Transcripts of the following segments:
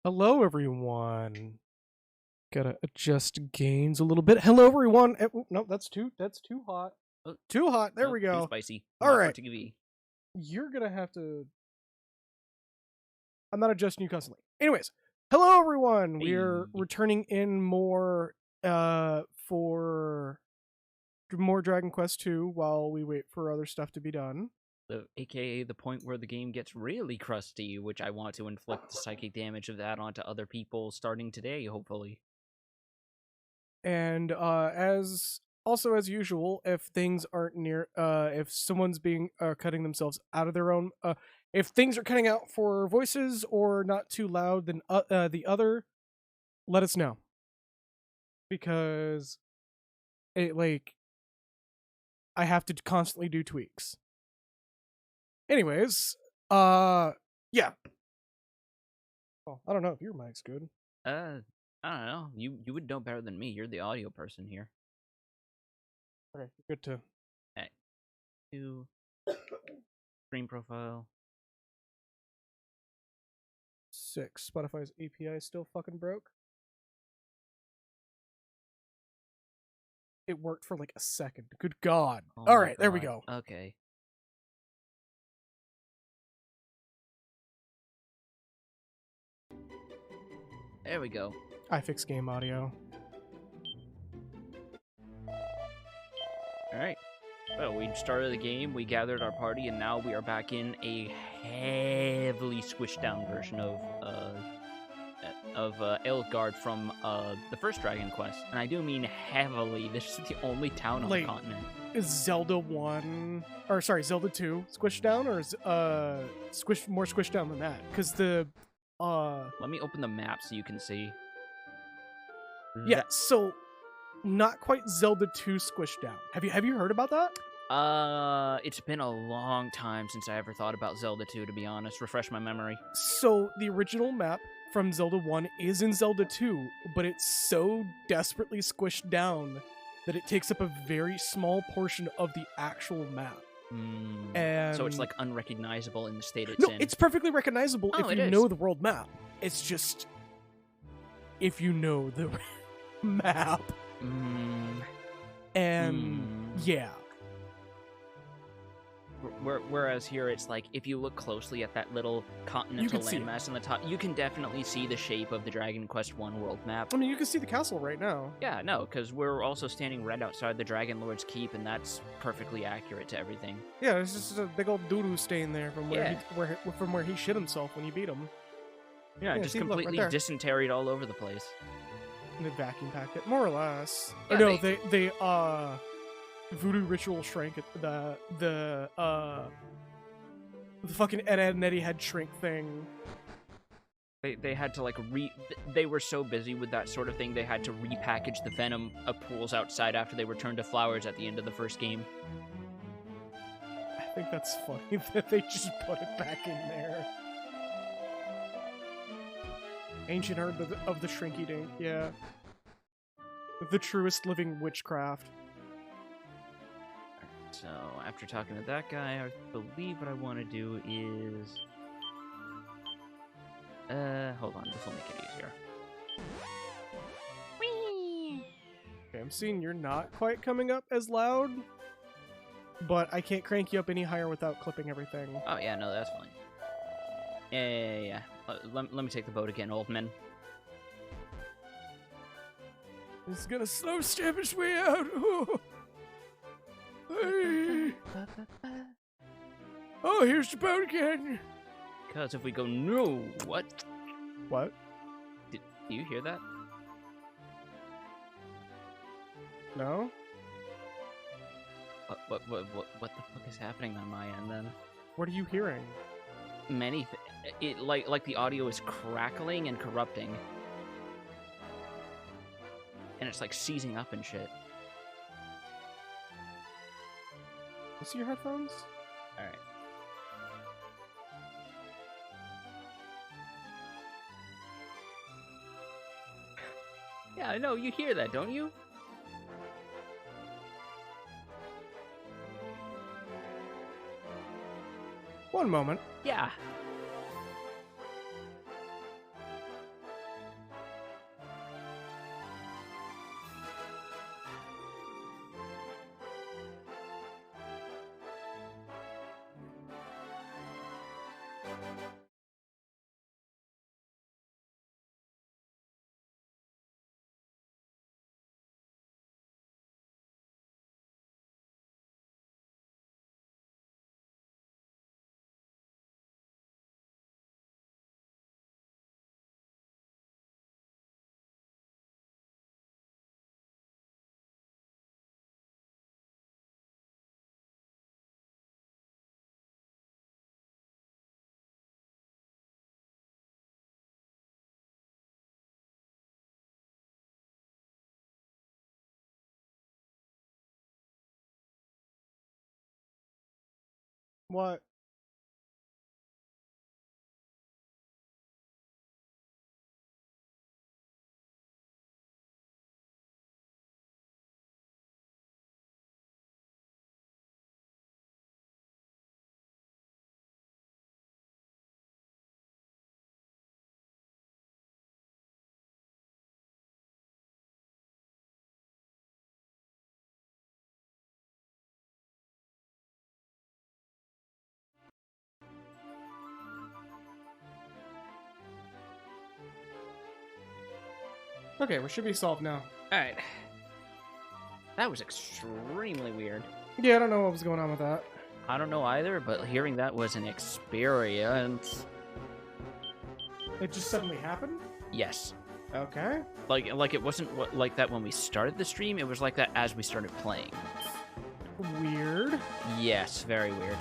Hello, everyone. Gotta adjust gains a little bit. Hello, everyone. No, that's too hot. Oh, Too hot. There nope, we too go. spicy. All Not for right. TV. You're gonna have to. I'm not adjusting you constantly. Anyways, hello, everyone. We're Hey. returning in more for more Dragon Quest 2 while we wait for other stuff to be done. AKA the point where the game gets really crusty, which I want to inflict the psychic damage of that onto other people starting today, hopefully. And as usual, if things aren't near, if someone's being cutting themselves out of their own, if things are cutting out for voices or not too loud than the other, let us know, because it I have to constantly do tweaks. Anyways, yeah. Oh, I don't know if your mic's good. I don't know. You would know better than me. You're the audio person here. Okay, good to. Hey. To screen profile. 6. Spotify's API is still fucking broke. It worked for like a second. Good God. Oh All my right, there we God. go. Okay. There we go. I fixed game audio. Alright. Well, we started the game, we gathered our party, and now we are back in a heavily squished down version of Elgard from the first Dragon Quest. And I do mean heavily. This is the only town on the continent. Is Zelda 1 or sorry, Zelda 2 squished down, or is more squished down than that? Because the Let me open the map so you can see. Yeah, so not quite Zelda 2 squished down. Have you heard about that? It's been a long time since I ever thought about Zelda 2, to be honest. Refresh my memory. So the original map from Zelda 1 is in Zelda 2, but it's so desperately squished down that it takes up a very small portion of the actual map. And so it's like unrecognizable in the state it's no, in. it's perfectly recognizable if you know the world map. It's just if you know the map. And yeah. Whereas here it's like, if you look closely at that little continental landmass on the top, you can definitely see the shape of the Dragon Quest 1 world map. I mean, you can see the castle right now. Yeah, no, because we're also standing right outside the Dragon Lord's Keep, and that's perfectly accurate to everything. Yeah, there's just a big old doo-doo stain there from where he shit himself when you beat him. Yeah, just completely dysenteried all over the place. And they vacuum packed it, more or less. Yeah, or no, they voodoo ritual shrank it. The fucking Ed, Edd n Eddy head shrink thing. They had to they were so busy with that sort of thing, they had to repackage the Venom pools outside after they returned to flowers at the end of the first game. I think that's funny that they just put it back in there. Ancient herb of the Shrinky Dink, yeah. The truest living witchcraft. So, after talking to that guy, I believe what I want to do is... hold on, this will make it easier. Whee! Okay, I'm seeing you're not quite coming up as loud, but I can't crank you up any higher without clipping everything. Oh, yeah, no, that's fine. Yeah. Let me take the boat again, old man. It's gonna slow step its way out. Oh. Hey. Oh, here's the boat again. Because if we go, no, what? What? Do you hear that? No. What the fuck is happening on my end then? What are you hearing? Like the audio is crackling and corrupting. And it's like seizing up and shit. You see your headphones? Alright. Yeah, I know, you hear that, don't you? One moment. Yeah. What? Okay, we should be solved now. Alright. That was extremely weird. Yeah, I don't know what was going on with that. I don't know either, but hearing that was an experience. It just suddenly happened? Yes. Okay. Like it wasn't like that when we started the stream, it was like that as we started playing. Weird. Yes, very weird.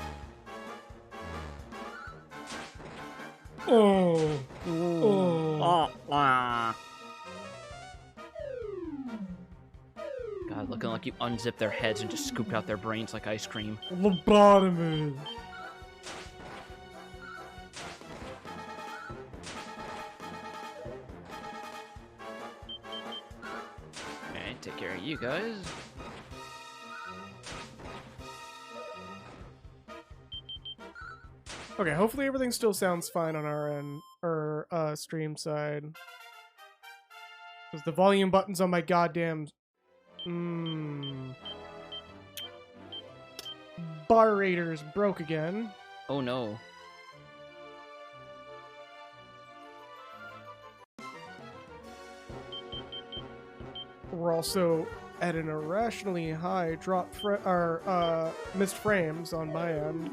Oh. Oh. God, looking like you unzip their heads and just scooped out their brains like ice cream. Lobotomy. Alright, take care of you guys. Okay, hopefully everything still sounds fine on our end, or stream side. Because the volume button's on my goddamn... Bar Raiders broke again. Oh no. We're also at an irrationally high missed frames on my end.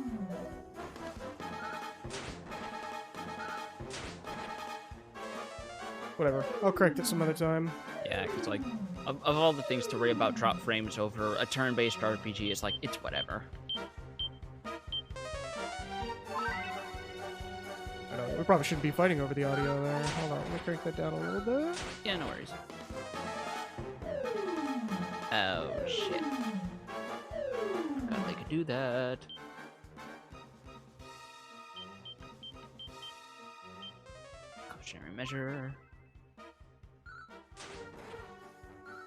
Whatever, I'll correct it some other time. Yeah, because, like, of all the things to worry about drop frames over a turn-based RPG, it's like, it's whatever. I know, we probably shouldn't be fighting over the audio there. Hold on, let me crank that down a little bit. Yeah, no worries. Oh, shit. Forgot they could do that. Cautionary measure.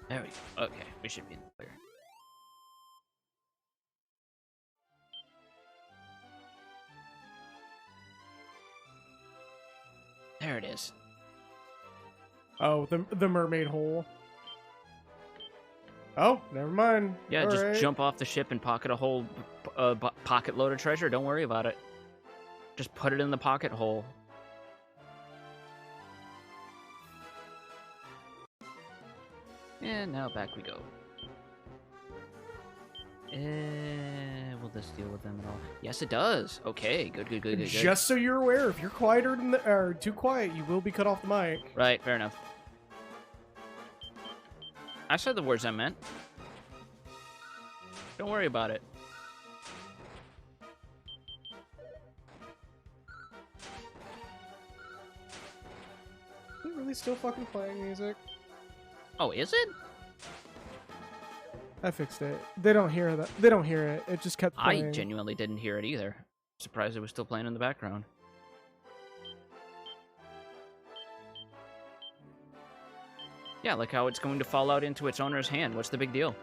There we go. Okay, we should be in the clear. There it is. Oh, the mermaid hole. Oh, never mind. Yeah, All just right. jump off the ship and pocket a whole pocket load of treasure. Don't worry about it. Just put it in the pocket hole. And now back we go. Will this deal with them at all? Yes, it does. Okay, good. Just so you're aware, if you're quieter than or too quiet, you will be cut off the mic. Right, fair enough. I said the words I meant. Don't worry about it. Is it really still fucking playing music? Oh, is it? I fixed it. They don't hear that. They don't hear it. It just kept playing. I genuinely didn't hear it either. Surprised it was still playing in the background. Yeah, like how it's going to fall out into its owner's hand. What's the big deal?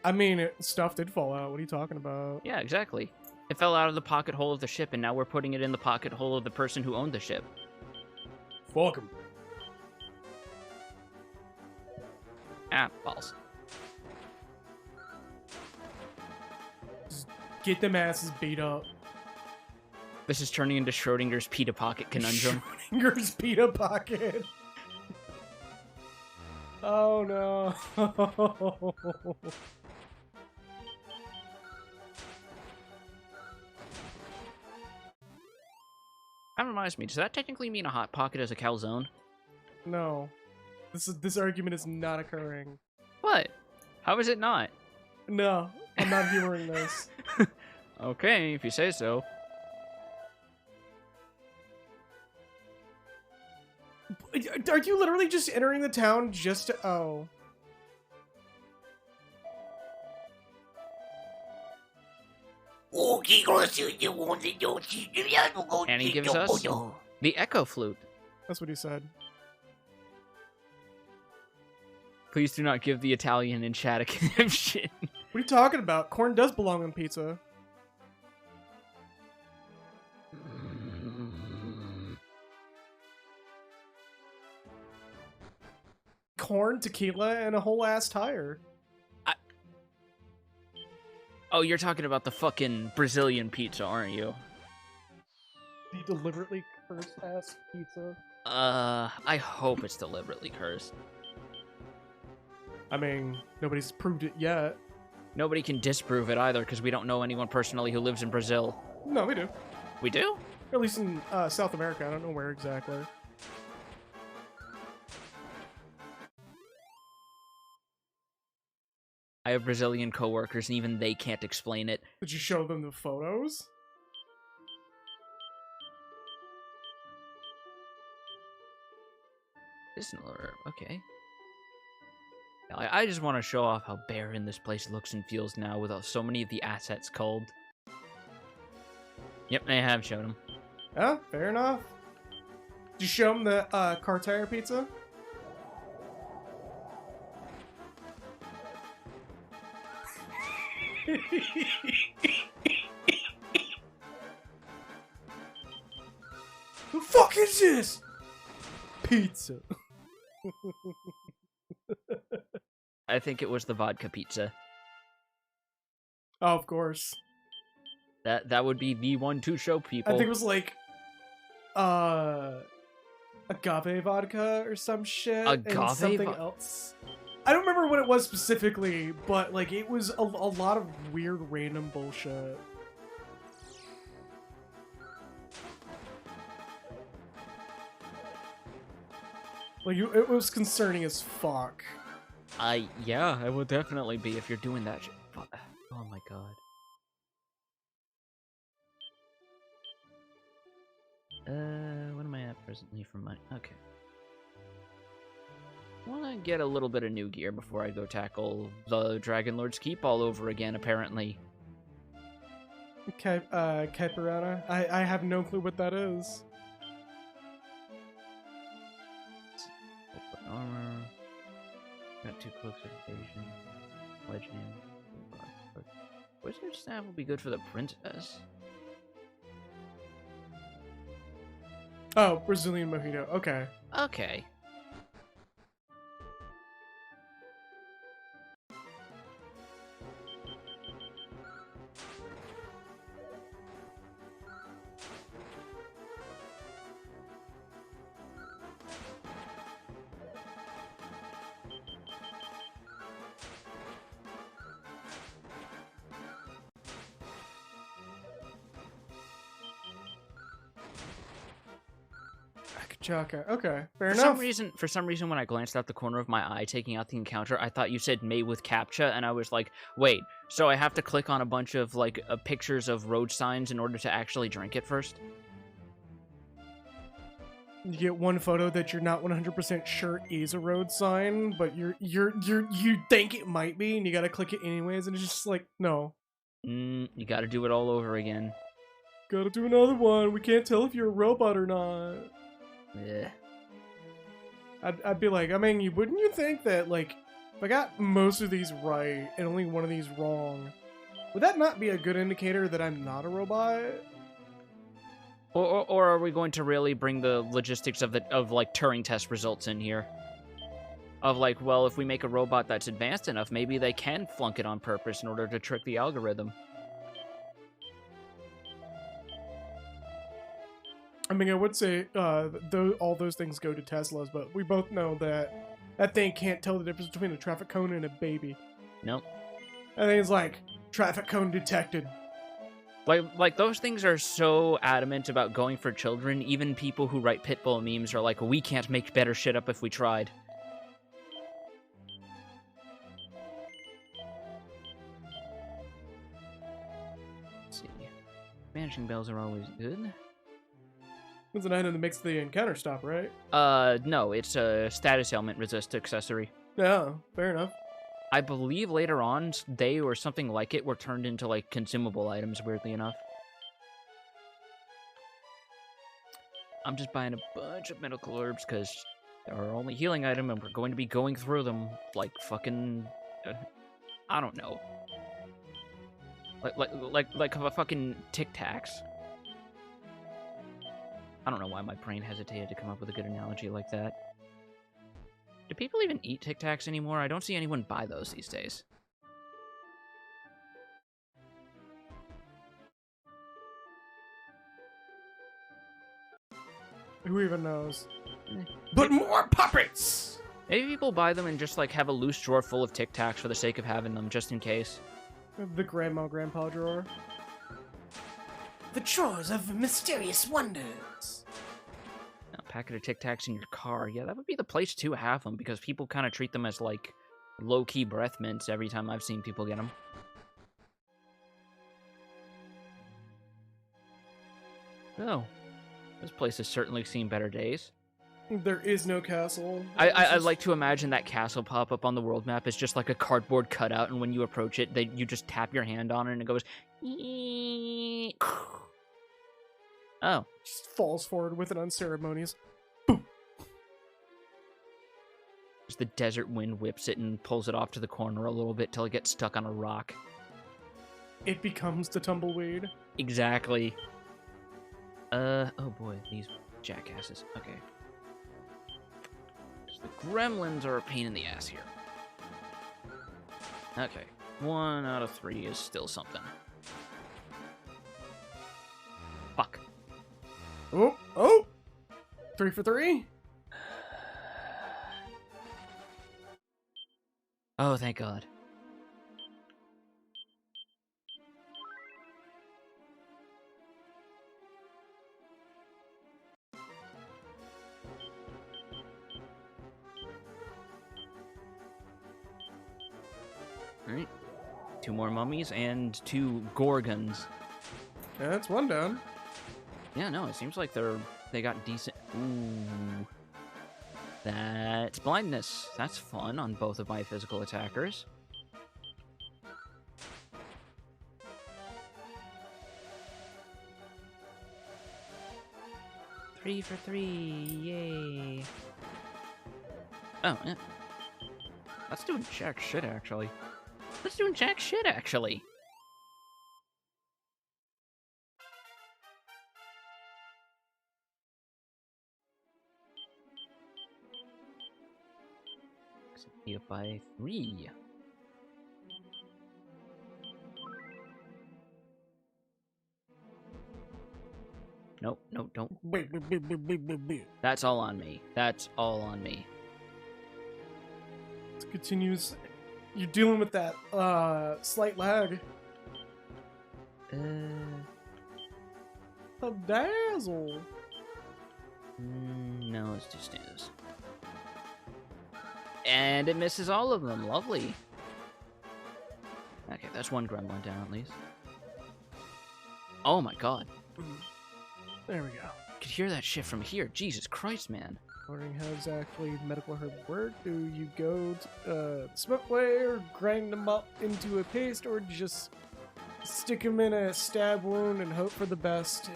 I mean, stuff did fall out. What are you talking about? Yeah, exactly. It fell out of the pocket hole of the ship, and now we're putting it in the pocket hole of the person who owned the ship. Fuck 'em. Ah, balls. Just get them asses beat up. This is turning into Schrodinger's pita pocket conundrum. Schrodinger's pita pocket. Oh no. That reminds me, does that technically mean a hot pocket is a calzone? No. This argument is not occurring. What? How is it not? No, I'm not humoring this. Okay, if you say so. Are you literally just entering the town just to... Oh. And he gives us the Echo Flute. That's what he said. Please do not give the Italian in chat a conniption. What are you talking about? Corn does belong on pizza. Corn, tequila, and a whole ass tire. Oh, you're talking about the fucking Brazilian pizza, aren't you? The deliberately cursed ass pizza. I hope it's deliberately cursed. I mean, nobody's proved it yet. Nobody can disprove it either, because we don't know anyone personally who lives in Brazil. No, we do. We do? At least in South America. I don't know where exactly. I have Brazilian coworkers, and even they can't explain it. Did you show them the photos? Okay. I just want to show off how barren this place looks and feels now with so many of the assets culled. Yep, I have shown them. Yeah, fair enough. Did you show them the car tire pizza? The fuck is this? Pizza. I think it was the vodka pizza. Oh, of course. That would be the one to show people. I think it was like agave vodka or some shit. Agave and something else. I don't remember what it was specifically, but like it was a lot of weird random bullshit. Like it was concerning as fuck. Yeah, it would definitely be if you're doing that shit. Oh my god. What am I at presently for money? Okay. I want to get a little bit of new gear before I go tackle the Dragon Lord's Keep all over again, apparently. Okay, Caperana? I have no clue what that is. Open armor. Got 2 cloaks of evasion. Legend. Wizard staff will be good for the princess. Oh, Brazilian mojito. Okay. Okay. Chaka. Okay, fair For enough. For some reason, when I glanced out the corner of my eye taking out the encounter, I thought you said May with CAPTCHA, and I was like, wait, so I have to click on a bunch of, like, pictures of road signs in order to actually drink it first? You get one photo that you're not 100% sure is a road sign, but you think it might be, and you gotta click it anyways, and it's just like, no. You gotta do it all over again. Gotta do another one. We can't tell if you're a robot or not. Yeah. I'd be like, I mean, wouldn't you think that, like, if I got most of these right and only one of these wrong, would that not be a good indicator that I'm not a robot? Or are we going to really bring the logistics of like Turing test results in here? Of like, well, if we make a robot that's advanced enough, maybe they can flunk it on purpose in order to trick the algorithm. I mean, I would say all those things go to Teslas, but we both know that that thing can't tell the difference between a traffic cone and a baby. Nope. I think it's like, traffic cone detected. Like those things are so adamant about going for children, even people who write Pitbull memes are like, we can't make better shit up if we tried. Let's see. Vanishing bells are always good. It's an item that makes the encounter stop, right? No, it's a status ailment resist accessory. Yeah, fair enough. I believe later on, they or something like it were turned into, like, consumable items, weirdly enough. I'm just buying a bunch of medical herbs because they're our only healing item, and we're going to be going through them like fucking... I don't know. Like a fucking Tic Tacs. I don't know why my brain hesitated to come up with a good analogy like that. Do people even eat Tic Tacs anymore? I don't see anyone buy those these days. Who even knows? But more puppets! Maybe people buy them and just, like, have a loose drawer full of Tic Tacs for the sake of having them, just in case. The grandma-grandpa drawer. The drawers of mysterious wonders. A packet of Tic Tacs in your car. Yeah, that would be the place to have them, because people kind of treat them as, like, low-key breath mints every time I've seen people get them. Oh. This place has certainly seen better days. There is no castle. I like to imagine that castle pop up on the world map is just like a cardboard cutout, and when you approach it, you just tap your hand on it and it goes... Oh. Just falls forward with an unceremonious... Just the desert wind whips it and pulls it off to the corner a little bit till it gets stuck on a rock. It becomes the tumbleweed. Exactly. Oh boy, these jackasses. Okay. The gremlins are a pain in the ass here. Okay. 1 out of 3 is still something. Fuck. Oh! 3 for 3? Oh, thank God. Alright. 2 more mummies and 2 gorgons. Yeah, that's 1 down. Yeah, no, it seems like they got decent... Ooh. That's blindness. That's fun on both of my physical attackers. Three for 3, yay. Oh, yeah. That's doing jack shit, actually. That's doing jack shit, actually. Here by 3. Nope, nope, don't. That's all on me. That's all on me. It continues. You're dealing with that slight lag. A dazzle. No, it's just news. And it misses all of them. Lovely. Okay, that's 1 gremlin down at least. Oh my God. There we go. Could hear that shit from here. Jesus Christ, man. Wondering how exactly medical herbs work. Do you go to the smoke way, or grind them up into a paste, or just stick them in a stab wound and hope for the best?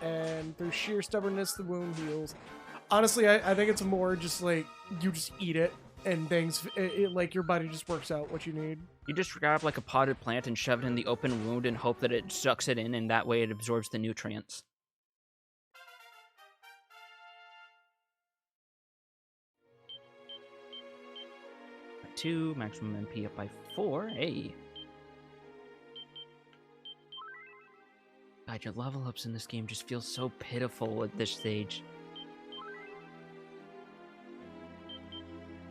And through sheer stubbornness, the wound heals. Honestly, I think it's more just like you just eat it, and things like your body just works out what you need. You just grab like a potted plant and shove it in the open wound and hope that it sucks it in, and that way it absorbs the nutrients. By 2, maximum MP up by 4. Hey. God, your level ups in this game just feel so pitiful at this stage.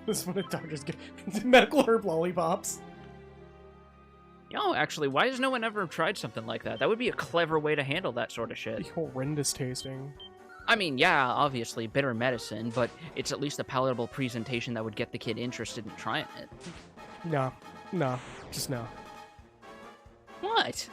This is when the doctors get medical herb lollipops. Yo, actually, why has no one ever tried something like that? That would be a clever way to handle that sort of shit. Be horrendous tasting. I mean, yeah, obviously, bitter medicine, but it's at least a palatable presentation that would get the kid interested in trying it. No, just no. What?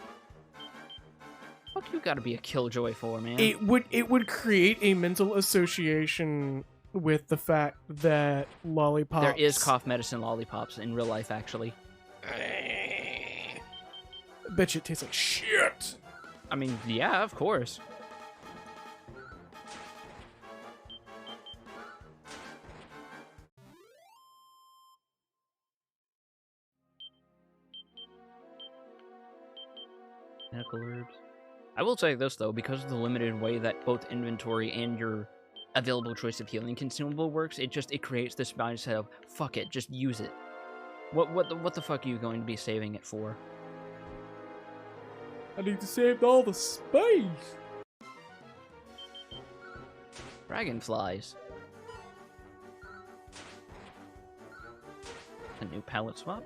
Fuck you gotta be a killjoy for, man. It would create a mental association with the fact that lollipops. There is cough medicine lollipops in real life, actually. I bet you it tastes like shit. I mean, yeah, of course. Medical herbs. I will say this, though, because of the limited way that both inventory and your available choice of healing consumable works, it creates this mindset of, fuck it, just use it. What the fuck are you going to be saving it for? I need to save all the space. Dragonflies. A new palette swap.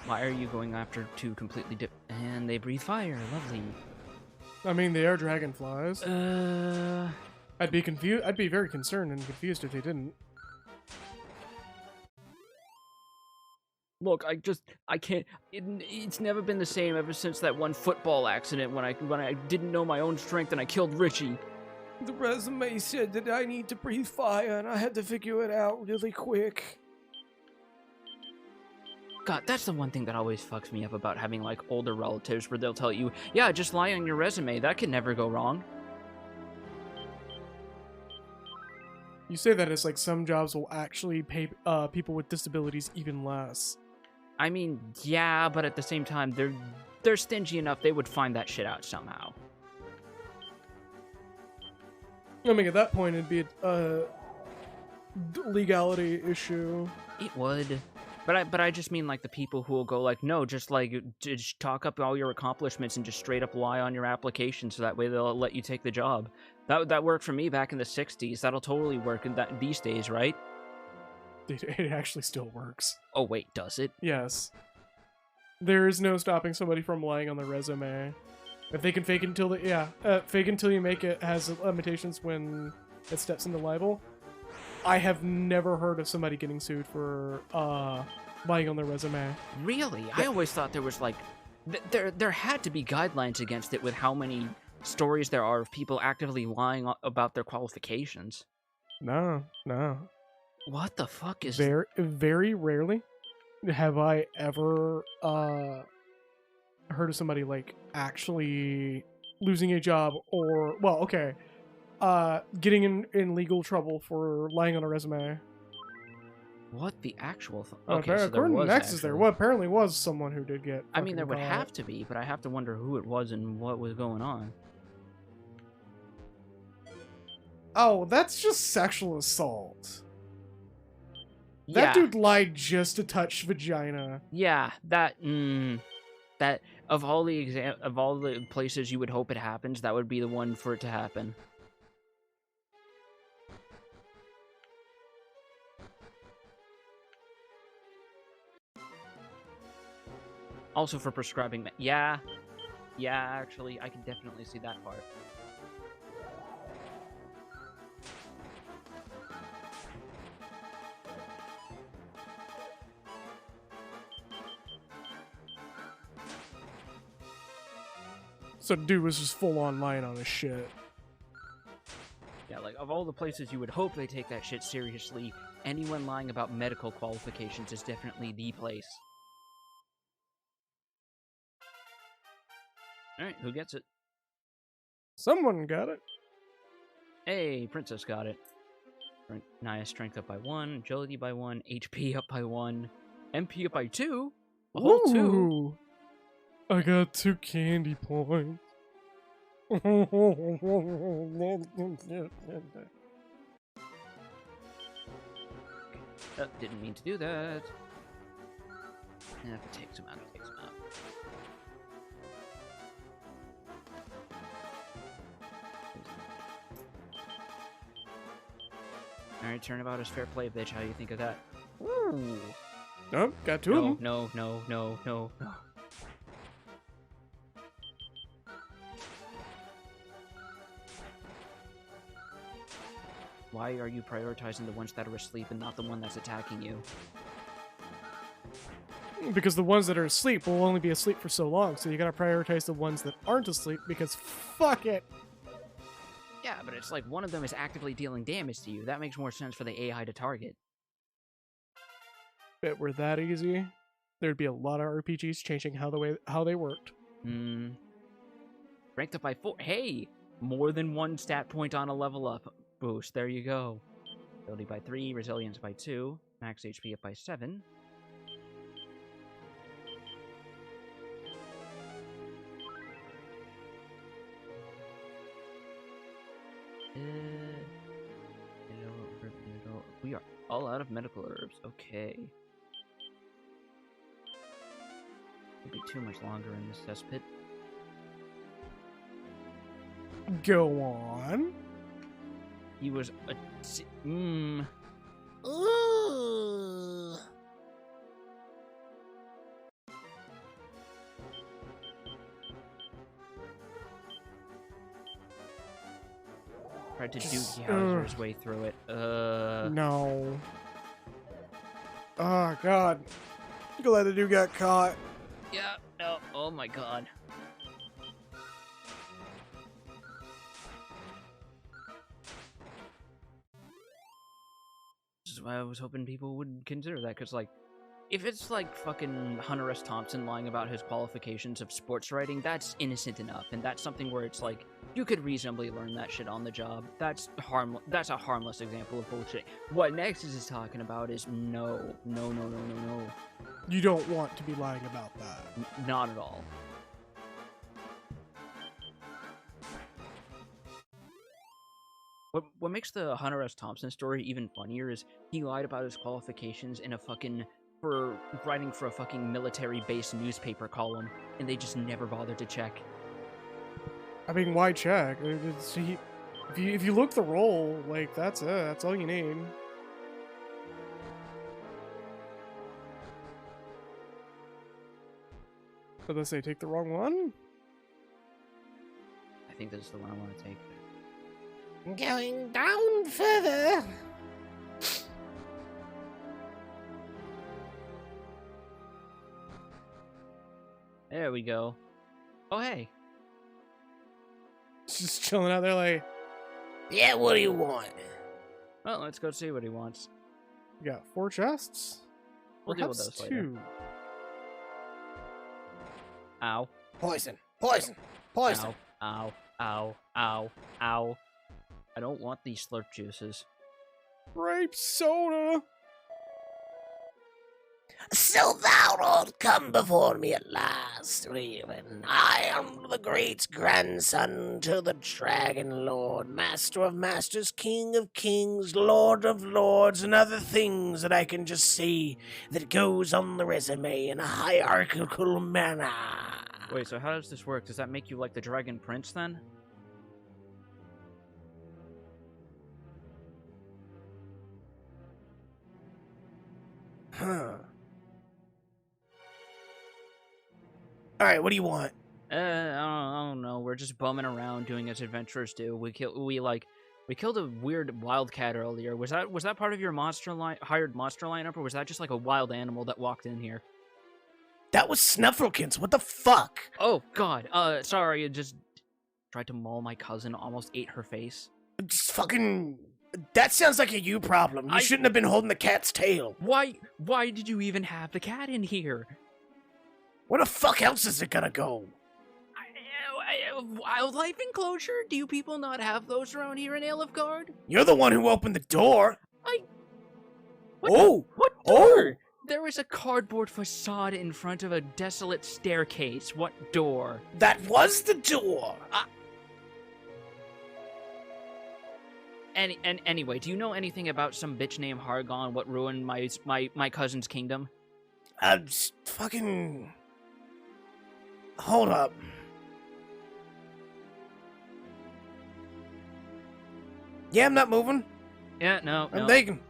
Why are you going after two completely different... And they breathe fire. Lovely. I mean, they are dragonflies. I'd be confused. I'd be very concerned and confused if they didn't. Look, I can't... It's never been the same ever since that one football accident when I didn't know my own strength and I killed Richie. The resume said that I need to breathe fire, and I had to figure it out really quick. God, that's the one thing that always fucks me up about having, like, older relatives where they'll tell you, yeah, just lie on your resume, that could never go wrong. You say that as like some jobs will actually pay people with disabilities even less. I mean, yeah, but at the same time, they're stingy enough, they would find that shit out somehow. I mean, at that point, it'd be a legality issue. It would. But I just mean, like, the people who will go, like, no, just talk up all your accomplishments and just straight up lie on your application so that way they'll let you take the job. That worked for me back in the 60s. That'll totally work these days, right? It actually still works. Oh, wait, does it? Yes. There is no stopping somebody from lying on their resume. If they can fake it until fake until you make it has limitations when it steps into libel. I have never heard of somebody getting sued for lying on their resume. Really? Yeah. I always thought there was, like... There had to be guidelines against it with how many stories there are of people actively lying about their qualifications. No. What the fuck is... Very rarely have I ever heard of somebody, like, actually losing a job or... Well, okay. Getting in legal trouble for lying on a resume. What the actual... Okay, so according to Nexus, there apparently was someone who did get... I mean, there would have to be, but I have to wonder who it was and what was going on. Oh, that's just sexual assault. Yeah. That dude lied just to touch vagina. Yeah, that of all the places you would hope it happens, that would be the one for it to happen. Also for prescribing... Yeah, actually, I can definitely see that part. So dude was just full on lying on his shit. Yeah, like, of all the places you would hope they take that shit seriously, anyone lying about medical qualifications is definitely the place. Alright, who gets it? Someone got it. Hey, Princess got it. Naya strength up by 1, agility by 1, HP up by 1, MP up by 2? A whole 2? I got 2 candy points. Didn't mean to do that. Yeah, if it takes him out, it takes him out. Alright, turnabout is fair play, bitch. How do you think of that? Ooh. Oh, got 2 of them. No. Why are you prioritizing the ones that are asleep and not the one that's attacking you? Because the ones that are asleep will only be asleep for so long, so you gotta prioritize the ones that aren't asleep because fuck it. Yeah, but it's like one of them is actively dealing damage to you. That makes more sense for the AI to target. If it were that easy, there'd be a lot of RPGs changing how they worked. Ranked up by 4. Hey! More than one stat point on a level up boost. There you go. Ability by 3, resilience by 2, max HP up by 7. We are all out of medical herbs. Okay. Won't be too much longer in this cesspit. Go on. He was a... Ooh. Tried to Just- Doogie Howser his way through it. No. Oh god. Glad the dude got caught. Yeah, no. Oh my god. This is why I was hoping people would consider that, because, like, if it's like fucking Hunter S. Thompson lying about his qualifications of sports writing, that's innocent enough, and that's something where it's like, you could reasonably learn that shit on the job. That's a harmless example of bullshit. What Nexus is talking about is no. You don't want to be lying about that. Not at all. What makes the Hunter S. Thompson story even funnier is he lied about his qualifications in a fucking for writing for a fucking military-based newspaper column, and they just never bothered to check. I mean, why check? If you look the role, like, that's it. That's all you need. But let's say take the wrong one. I think this is the one I want to take. Going down further. There we go. Oh, hey. Just chilling out there like, Yeah, what do you want? Well, let's go see what he wants. you got 4 chests? We'll deal with Perhaps those later. 2. Ow. Poison. Poison. Poison. Ow. Ow. Ow. Ow. Ow. I don't want these slurp juices. Grape soda! So thou art come before me at last, Raven. I am the great grandson to the Dragon Lord, Master of Masters, King of Kings, Lord of Lords, and other things that I can just see that goes on the resume in a hierarchical manner. Wait, so how does this work? Does that make you like the Dragon Prince then? Huh. Alright, what do you want? I don't know. We're just bumming around doing as adventurers do. We killed a weird wildcat earlier. Was that part of your hired monster lineup, or was that just like a wild animal that walked in here? That was Snufflekins, what the fuck? Oh god. Sorry, it just tried to maul my cousin, almost ate her face. Just fucking... That sounds like a you problem. You shouldn't have been holding the cat's tail. Why did you even have the cat in here? Where the fuck else is it gonna go? Wildlife enclosure? Do people not have those around here in Alefgard? You're the one who opened the door. What Oh! What door? There was a cardboard facade in front of a desolate staircase. What door? That was the door. Anyway, do you know anything about some bitch named Hargon? What ruined my cousin's kingdom? Just fucking... Hold up. Yeah, I'm not moving. Yeah, no. I'm thinking.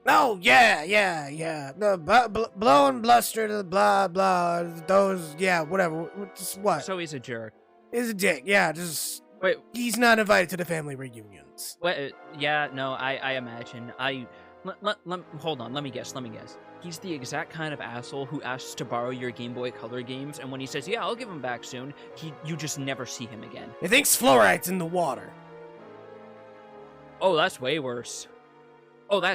No, yeah. The blow and bluster, blah, blah, those, yeah, whatever. What? So he's a jerk. He's a dick, yeah, just... Wait, He's not invited to the family reunions. yeah, no, I imagine. Hold on, let me guess. He's the exact kind of asshole who asks to borrow your Game Boy Color games, and when he says, yeah, I'll give them back soon, you just never see him again. He thinks fluoride's in the water. Oh, that's way worse. I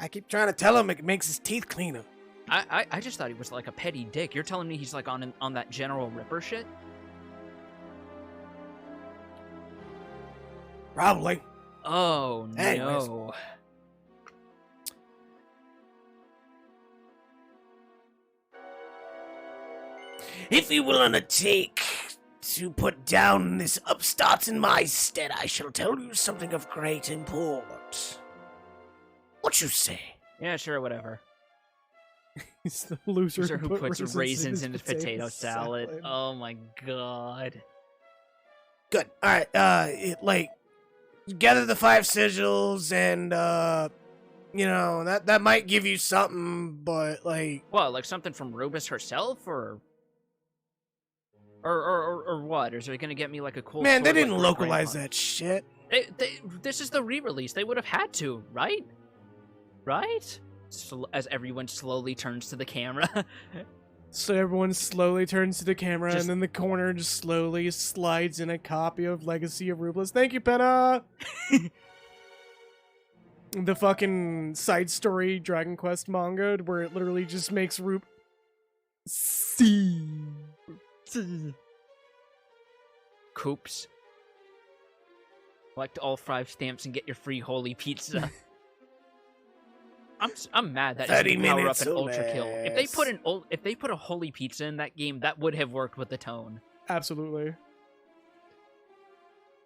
keep trying to tell him it makes his teeth cleaner. I just thought he was like a petty dick. You're telling me he's like on that General Ripper shit? Probably. Oh, Anyways. no. If you will undertake to put down this upstart in my stead, I shall tell you something of great import. What you say? Yeah, sure, whatever. He's the loser Who put puts raisins in his potato salad. salad. Oh my god. Good. All right. Gather the 5 sigils, and that might give you something, but like. What, like something from Rubus herself, or what? Is it gonna get me like a cool? Man, they sword like didn't her localize grandma? that shit. This is the re-release. They would have had to, right? Right? As everyone slowly turns to the camera. So everyone slowly turns to the camera, Just- and then the corner just slowly slides in a copy of Legacy of Rubles. Thank you, Penna! The fucking side story Dragon Quest manga, where it literally just makes See. Coops. Collect all 5 stamps and get your free holy pizza. I'm mad that 30 you can power up minutes an or ultra kill. less. If they put a holy pizza in that game, that would have worked with the tone. Absolutely.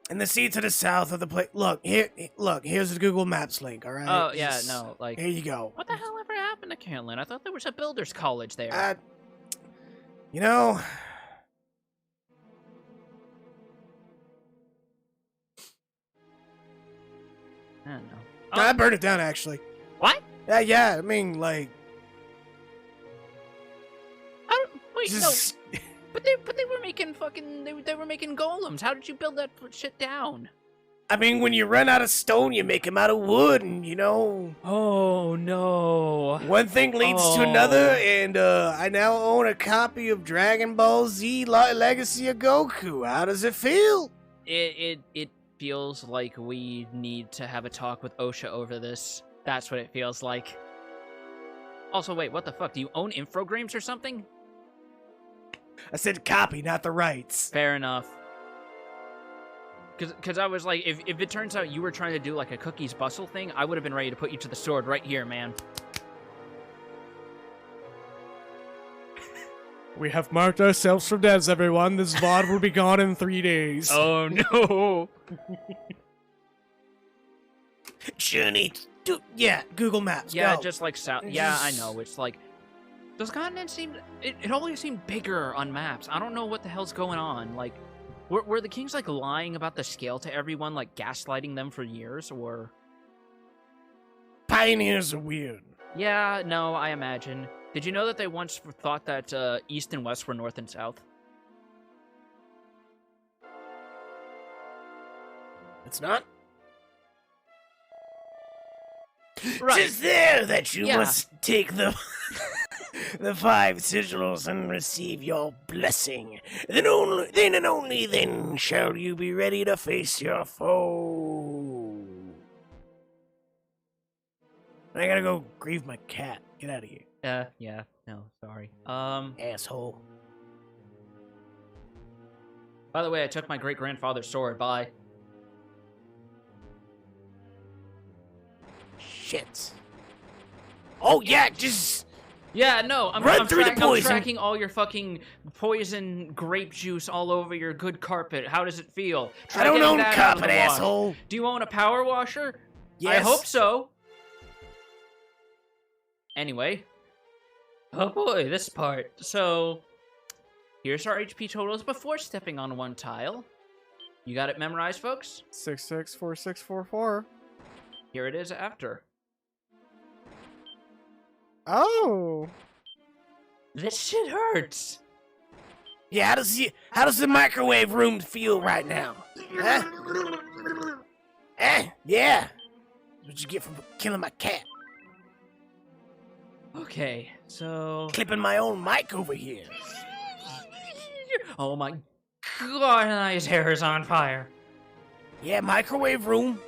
And the sea to the south of the place. Here's the Google Maps link, all right? Oh yeah, Just- no, like Here you go. what the hell ever happened to Cantlin? I thought there was a builder's college there. You know, I don't know. I burned it down, actually. What? Yeah, I mean, like, I don't, wait, just... no. But they were making fucking they were making golems. How did you build that shit down? I mean, when you run out of stone, you make them out of wood, and, Oh no. one thing leads to another, and, I now own a copy of Dragon Ball Z Legacy of Goku. How does it feel? It feels like we need to have a talk with OSHA over this. That's what it feels like. Also, wait, what the fuck? Do you own Infogrames or something? I said copy, not the rights. Fair enough. Cause I was like, if it turns out you were trying to do like a Cookies Bustle thing, I would have been ready to put you to the sword right here, man. We have marked ourselves from deaths, everyone. This VOD will be gone in 3 days. Oh no. Journey yeah, Google Maps. Yeah, go. just like south. Yeah, I know. It's like those continents seem. It always seemed bigger on maps. I don't know what the hell's going on. Like, were the kings like lying about the scale to everyone, like gaslighting them for years, or? Pioneers are weird. Yeah, no, I imagine. Did you know that they once thought that east and west were north and south? It's not. Right. Tis there that you Yeah. must take the the 5 sigils and receive your blessing. Then and only then shall you be ready to face your foe. I gotta go grieve my cat. Get out of here, Yeah, no, sorry. asshole. By the way, I took my great-grandfather's sword. Bye. Shit. Oh yeah, just Yeah, no, I'm Run through the I'm poison. tracking all your fucking poison grape juice all over your good carpet. How does it feel? Try I don't getting own that out of carpet, the wash. asshole. Do you own a power washer? Yes. I hope so. Anyway. Oh boy, this part. So, here's our HP totals before stepping on one tile. You got it memorized, folks? 664644. Here it is after. Oh. This shit hurts. Yeah, how does the microwave room feel right now? Huh? Yeah. What you get for killing my cat? Okay, so Clipping my own mic over here. oh my god, and his hair is on fire. Yeah, microwave room.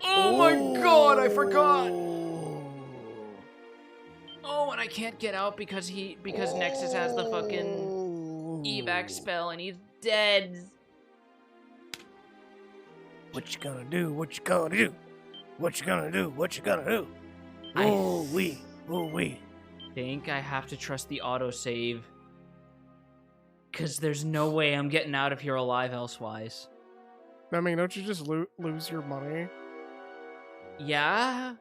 Oh my god, I forgot. Oh, and I can't get out because Nexus has the fucking evac spell and he's dead. What you gonna do? What you gonna do? What you gonna do? What you gonna do? I Oh wee. think I have to trust the autosave. Cause there's no way I'm getting out of here alive elsewise. I mean, don't you just lose your money? Yeah,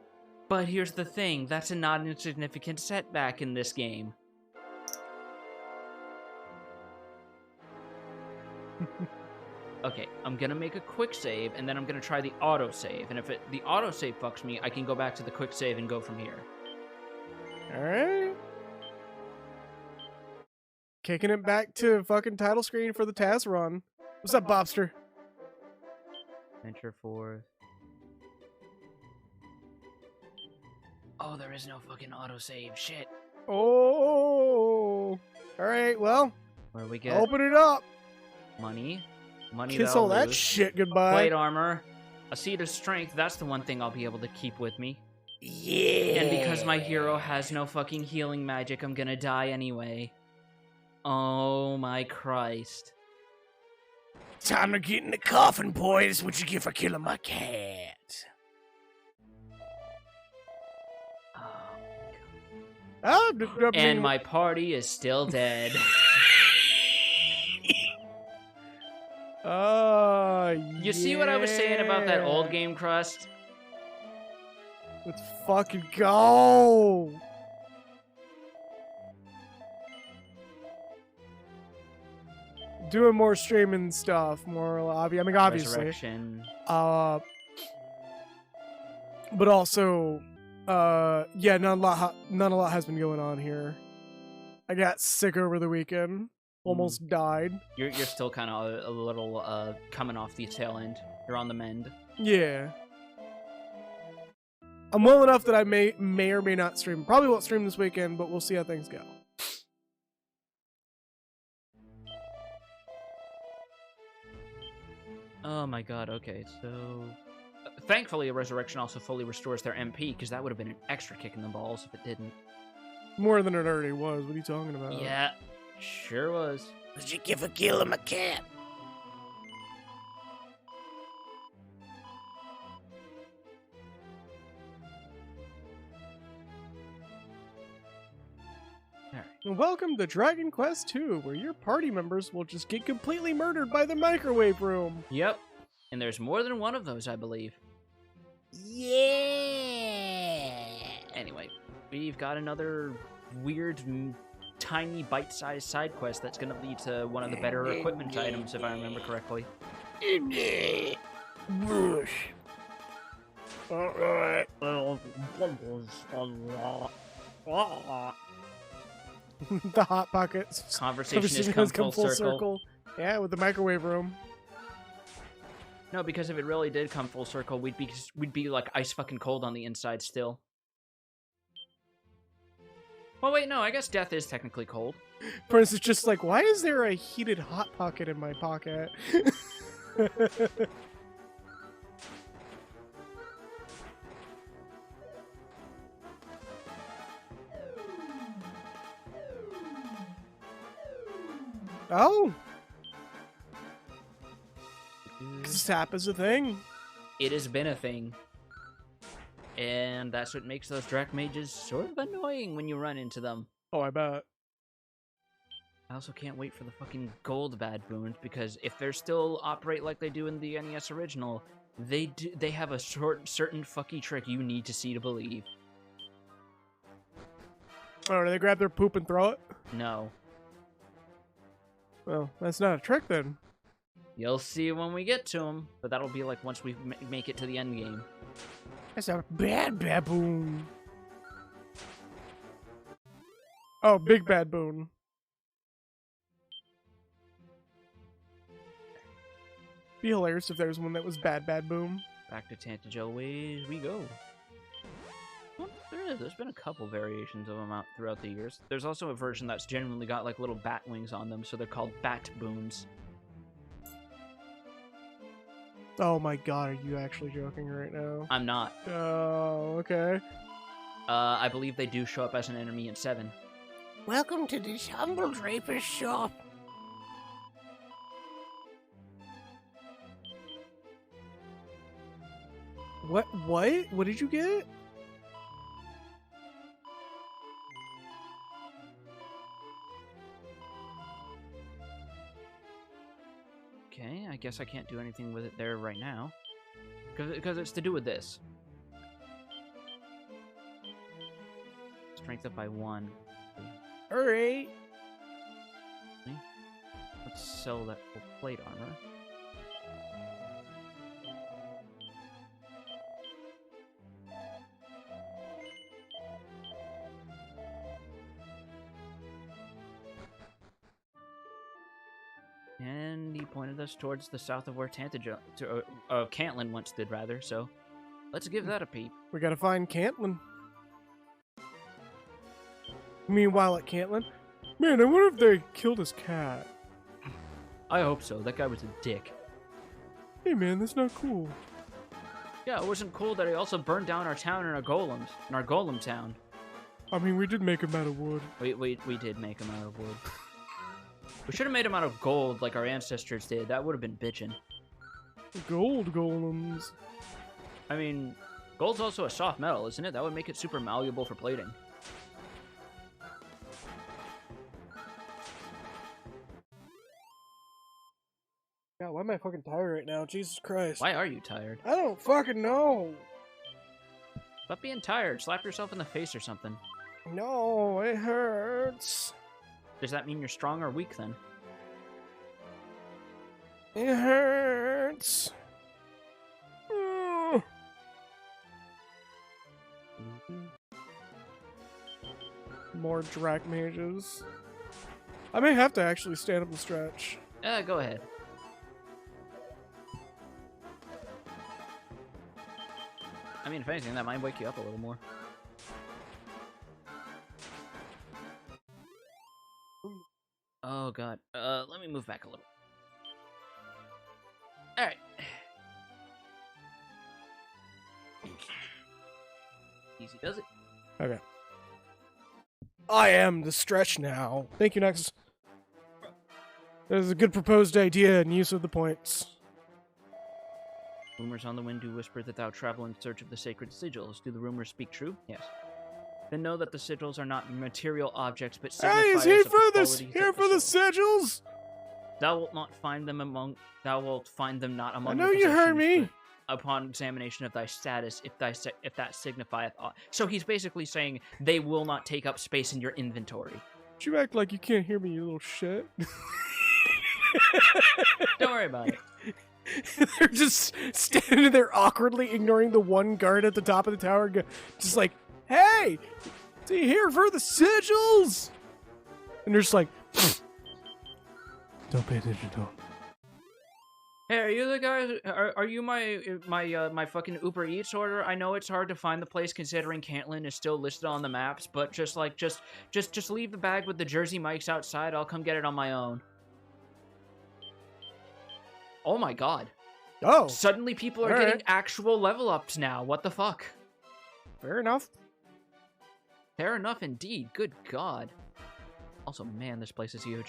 but here's the thing. That's a not insignificant setback in this game. Okay, I'm gonna make a quick save, and then I'm gonna try the autosave. And if the autosave fucks me, I can go back to the quick save and go from here. Alright. Kicking it back to fucking title screen for the Taz run. What's up, Bobster? Venture forth. Oh, there is no fucking autosave. Shit. Oh. Alright, well, Where we get open it up. money. Money Kiss that I'll all that lose. shit goodbye. Plate armor. A seed of strength. That's the one thing I'll be able to keep with me. Yeah. And because my hero has no fucking healing magic, I'm gonna die anyway. Oh my Christ. Time to get in the coffin, boys. What you get for killing my cat? Ah, And my party is still dead. You see what I was saying about that old game crust? Let's fucking go. Doing more streaming stuff, more obvious. I mean, obviously, Resurrection. but also, yeah, not a lot has been going on here. I got sick over the weekend, almost died. You're still kind of a little coming off the tail end. You're on the mend. Yeah. I'm well enough that I may or may not stream. Probably won't stream this weekend, but we'll see how things go. Oh my god, okay, so... thankfully, Resurrection also fully restores their MP, because that would have been an extra kick in the balls if it didn't. More than it already was. What are you talking about? Yeah, sure was. What you get for killing my cat? And welcome to Dragon Quest II, where your party members will just get completely murdered by the microwave room. Yep, and there's more than one of those, I believe. Yeah. Anyway, we've got another weird, tiny, bite-sized side quest that's going to lead to one of the better equipment items, if I remember correctly. Alright. The Hot Pockets. Conversation has come full circle. Yeah, with the microwave room. No, because if it really did come full circle, we'd be like ice fucking cold on the inside still. Well, wait, no, I guess death is technically cold. Prince is just like, why is there a heated Hot Pocket in my pocket? Oh! Sap is a thing. It has been a thing. And that's what makes those Drac Mages sort of annoying when you run into them. Oh, I bet. I also can't wait for the fucking gold bad boons, because if they still operate like they do in the NES original, they have a certain fucky trick you need to see to believe. Oh, do they grab their poop and throw it? No. Well, that's not a trick then. You'll see when we get to them, but that'll be like once we make it to the end game. That's a bad baboon. Oh, big bad boon. Be hilarious if there was one that was bad boom. Back to Tantagel ways we go. Well, there's been a couple variations of them out throughout the years. There's also a version that's genuinely got like little bat wings on them, so they're called bat boons. Oh my god, are you actually joking right now? I'm not. Oh, okay. I believe they do show up as an enemy in 7. Welcome to this humble draper's shop. What? What did you get? Okay, I guess I can't do anything with it there right now. Because it's to do with this. Strength up by 1. Alright. Let's sell that full plate armor. And he pointed us towards the south of where Cantlin once did, rather, so let's give that a peep. We gotta find Cantlin. Meanwhile at Cantlin, man, I wonder if they killed his cat. I hope so. That guy was a dick. Hey man, that's not cool. Yeah, it wasn't cool that he also burned down our town and our golems, in our golem town. I mean, we did make him out of wood. We did make him out of wood. We should have made him out of gold like our ancestors did. That would have been bitchin'. Gold golems. I mean, gold's also a soft metal, isn't it? That would make it super malleable for plating. God, why am I fucking tired right now? Jesus Christ. Why are you tired? I don't fucking know. Stop being tired. Slap yourself in the face or something. No, it hurts. Does that mean you're strong or weak then? It hurts. Ugh. More Drac mages. I may have to actually stand up and stretch. Go ahead. I mean, if anything, that might wake you up a little more. Oh god. Let me move back a little. Alright. Easy does it. Okay. I am the stretch now. Thank you, Nexus. That is a good proposed idea and use of the points. Rumors on the wind do whisper that thou travel in search of the sacred sigils. Do the rumors speak true? Yes. Then know that the sigils are not material objects, but signifiers Hey, is of he the for this? qualities Here of for the soul. sigils? Thou wilt not find them among. Thou wilt find them not among. I know your you heard possessions, me. but upon examination of thy status, if that signifieth aught. So he's basically saying they will not take up space in your inventory. You act like you can't hear me, you little shit. Don't worry about it. They're just standing there awkwardly ignoring the one guard at the top of the tower, just like, hey, is he here for the sigils? And they're just like, don't pay attention to him. Hey, are you the guy? Are you my fucking Uber Eats order? I know it's hard to find the place considering Cantlin is still listed on the maps, but just leave the bag with the Jersey Mikes outside. I'll come get it on my own. Oh my god. Oh, Suddenly people are All getting right. actual level ups now. What the fuck? fair enough. Fair enough indeed. Good god. Also, man, this place is huge.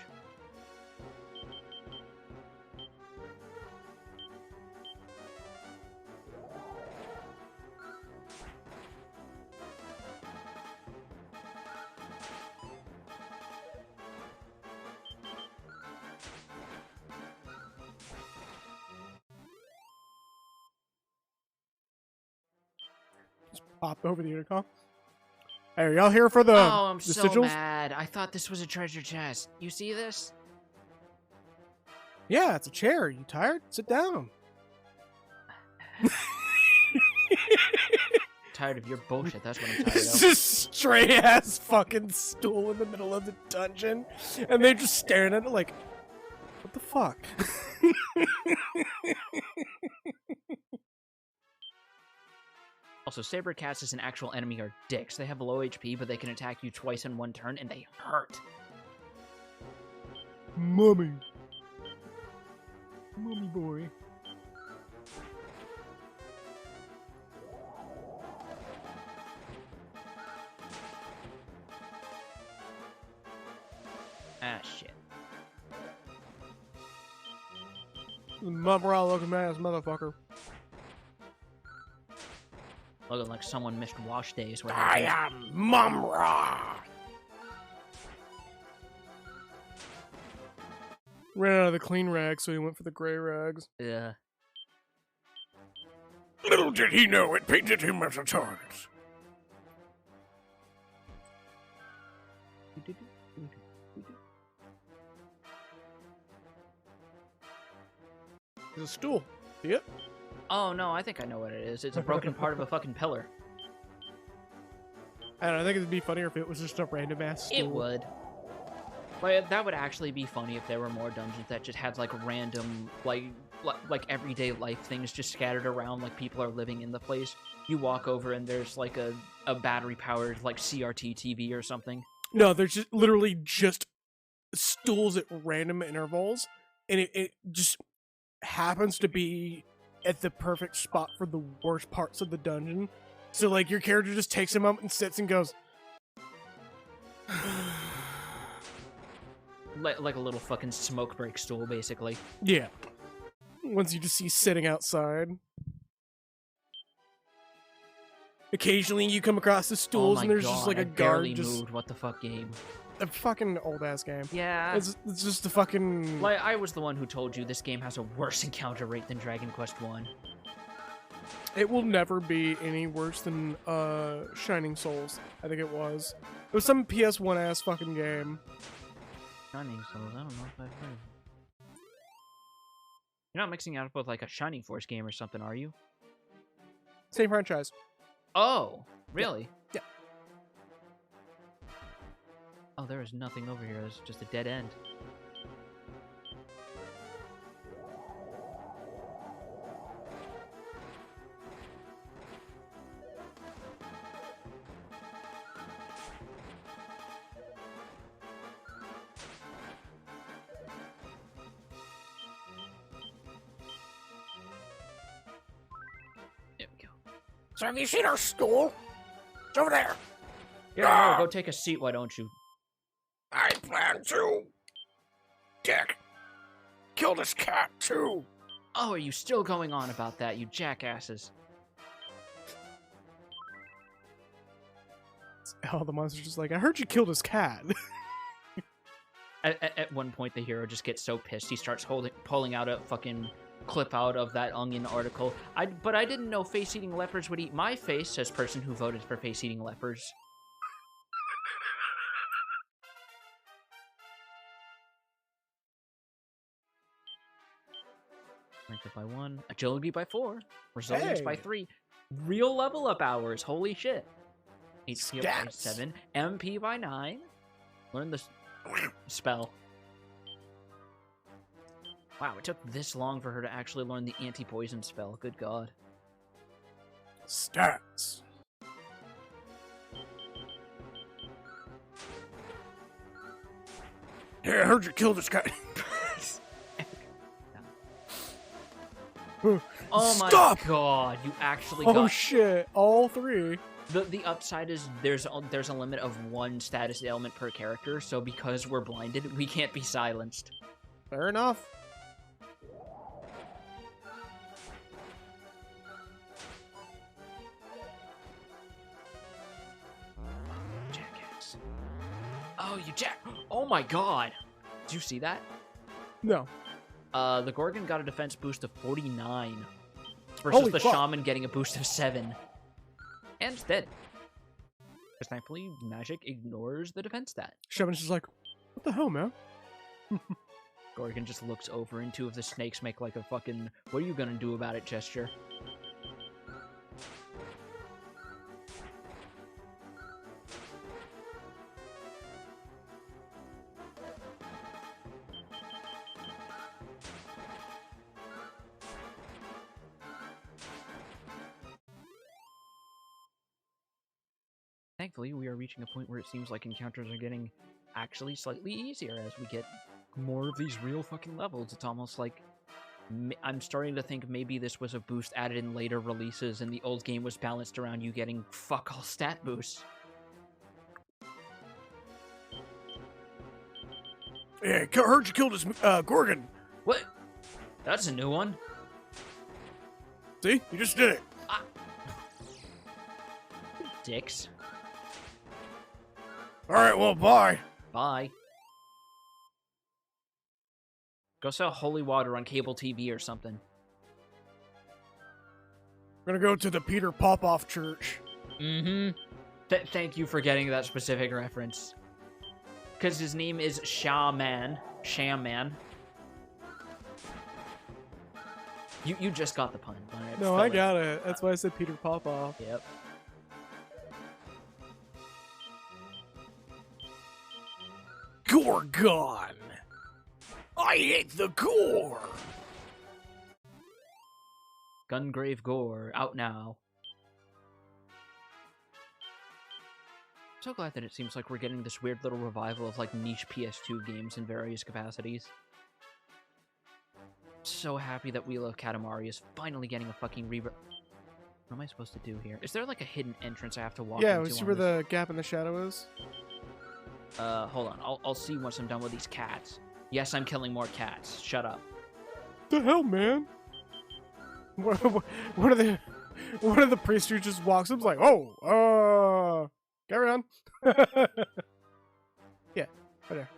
Pop over the intercom. Hey, are y'all here for the, Oh, I'm the so sigils? mad. I thought this was a treasure chest. You see this? Yeah, it's a chair. You tired? Sit down. Tired of your bullshit. That's what I'm tired It's of. just stray ass fucking stool in the middle of the dungeon, and they're just staring at it like, what the fuck? Also, Saber Cats as an actual enemy are dicks. They have low HP, but they can attack you twice in one turn, and they hurt. Mummy boy. Ah, shit. Mumra looking ass motherfucker. Looking like someone missed wash days. Where I am Mumra. Ran out of the clean rags, so he went for the gray rags. Yeah. Little did he know it painted him as a target. There's a stool. See it? Oh, no, I think I know what it is. It's a broken part of a fucking pillar. I don't know, I think it'd be funnier if it was just a random ass stool. It would. Like, that would actually be funny if there were more dungeons that just had, like, random, like everyday life things just scattered around, like people are living in the place. You walk over and there's, like, a battery-powered, like, CRT TV or something. No, there's just literally just stools at random intervals, and it just happens to be at the perfect spot for the worst parts of the dungeon. So, like, your character just takes a moment and sits and goes... Like a little fucking smoke break stool, basically. Yeah. Ones you just see sitting outside. Occasionally you come across the stools and there's just like a guard just... moved. What the fuck game? A fucking old ass game. Yeah. It's just a fucking... Like, I was the one who told you this game has a worse encounter rate than Dragon Quest 1. It will never be any worse than Shining Souls. I think it was. It was some PS1 ass fucking game. Shining Souls, I don't know if I've heard. You're not mixing it up with like a Shining Force game or something, are you? Same franchise. Oh, really? Yeah. Oh, there is nothing over here. There's just a dead end. There we go. So have you seen our stool? It's over there. Yeah, no, go take a seat, why don't you? I plan to... kill this cat, too. Oh, are you still going on about that, you jackasses? Oh, the monster's just like, I heard you killed his cat. At one point, the hero just gets so pissed, he starts pulling out a fucking clip out of that Onion article. But I didn't know face-eating leopards would eat my face, says person who voted for face-eating leopards. Strength by 1, agility by 4, resilience by 3, real level up hours, holy shit. HP by 7, MP by 9. Learn the spell. Wow, it took this long for her to actually learn the anti-poison spell. Good god. Stats. Yeah, I heard you killed this guy. Oh my Stop! god, you actually Oh got... shit, all three. The upside is there's a limit of 1 status ailment per character, so because we're blinded, we can't be silenced. Fair enough. Jackass. Oh, you jack... Oh my god! Did you see that? No. The Gorgon got a defense boost of 49. Versus Holy the fuck. Shaman getting a boost of 7. And it's dead. Because thankfully, magic ignores the defense stat. Shaman's just like, what the hell, man? Gorgon just looks over and 2 of the snakes make like a fucking, what are you gonna do about it gesture. Thankfully, we are reaching a point where it seems like encounters are getting actually slightly easier as we get more of these real fucking levels. It's almost like I'm starting to think maybe this was a boost added in later releases and the old game was balanced around you getting fuck all stat boosts. Yeah, heard you killed his Gorgon. What? That's a new one. See? You just did it. Dicks. Alright, well, bye. Bye. Go sell holy water on cable TV or something. We're gonna go to the Peter Popoff Church. Mm-hmm. Thank you for getting that specific reference. Because his name is Shaman. Shaman. You just got the pun. Right, No, I got it. That's why I said Peter Popoff. Yep. Gorgon! I ate the gore! Gungrave Gore, out now. So glad that it seems like we're getting this weird little revival of like niche PS2 games in various capacities. So happy that Wheel of Katamari is finally getting a fucking What am I supposed to do here? Is there like a hidden entrance I have to walk Yeah, into? we see on where this? the gap in the shadow is. Hold on. I'll see once I'm done with these cats. Yes, I'm killing more cats. Shut up. The hell, man? One of the priests who just walks up is like, oh, carry on. Yeah, right there.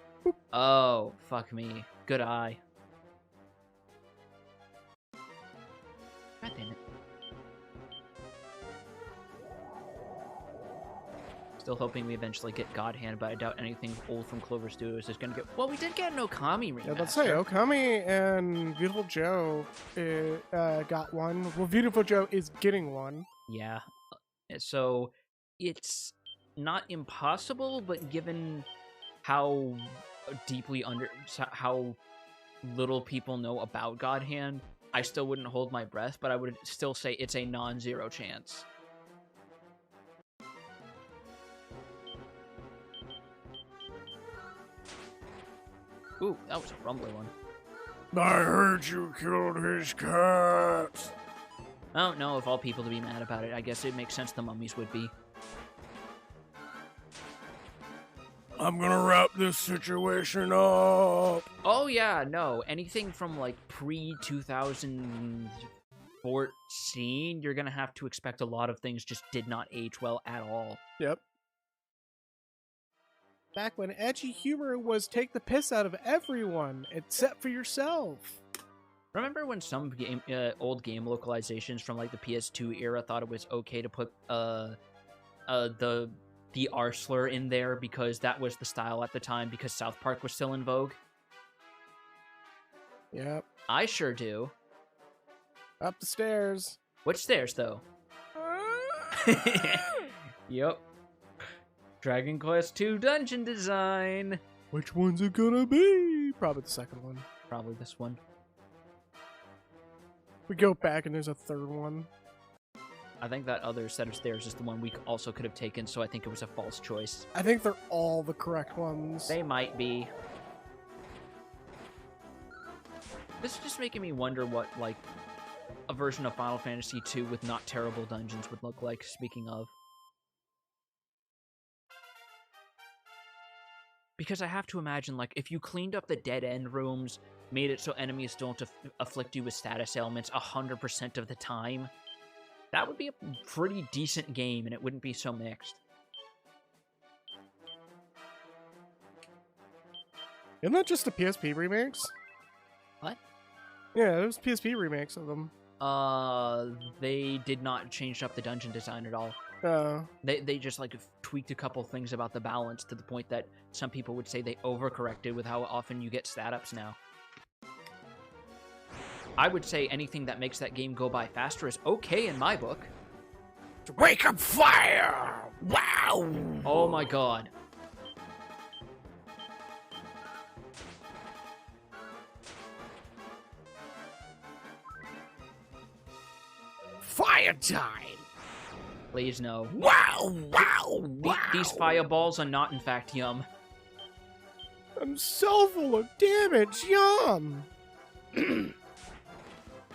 Oh, fuck me. Good eye. God damn it. Still hoping we eventually get God Hand, but I doubt anything old from Clover Studios is gonna get. Well, we did get an Okami remaster. Yeah, let's say Okami and Beautiful Joe got one. Well, Beautiful Joe is getting one. Yeah. So it's not impossible, but given how deeply how little people know about God Hand, I still wouldn't hold my breath, but I would still say it's a non-zero chance. Ooh, that was a rumbly one. I heard you killed his cat. I don't know of all people to be mad about it. I guess it makes sense the mummies would be. I'm gonna wrap this situation up. Oh yeah, no. Anything from like pre-2014, you're gonna have to expect a lot of things just did not age well at all. Yep. Back when edgy humor was take the piss out of everyone, except for yourself. Remember when some old game localizations from like the PS2 era thought it was okay to put the R slur in there because that was the style at the time because South Park was still in vogue? Yep. I sure do. Up the stairs. Which stairs though? Yep. Dragon Quest II dungeon design. Which one's it gonna be? Probably the second one. Probably this one. We go back and there's a third one. I think that other set of stairs is the one we also could have taken, so I think it was a false choice. I think they're all the correct ones. They might be. This is just making me wonder what, like, a version of Final Fantasy II with not terrible dungeons would look like, speaking of. Because I have to imagine, like, if you cleaned up the dead-end rooms, made it so enemies don't afflict you with status ailments 100% of the time, that would be a pretty decent game, and it wouldn't be so mixed. Isn't that just the PSP remakes? What? Yeah, it was PSP remakes of them. They did not change up the dungeon design at all. They just, like, tweaked a couple things about the balance to the point that some people would say they overcorrected with how often you get stat ups now. I would say anything that makes that game go by faster is okay in my book. Wake up fire! Wow! Oh my god. Fire time! Please no. Wow, wow, wow. These fireballs are not, in fact, yum. I'm so full of damage. Yum.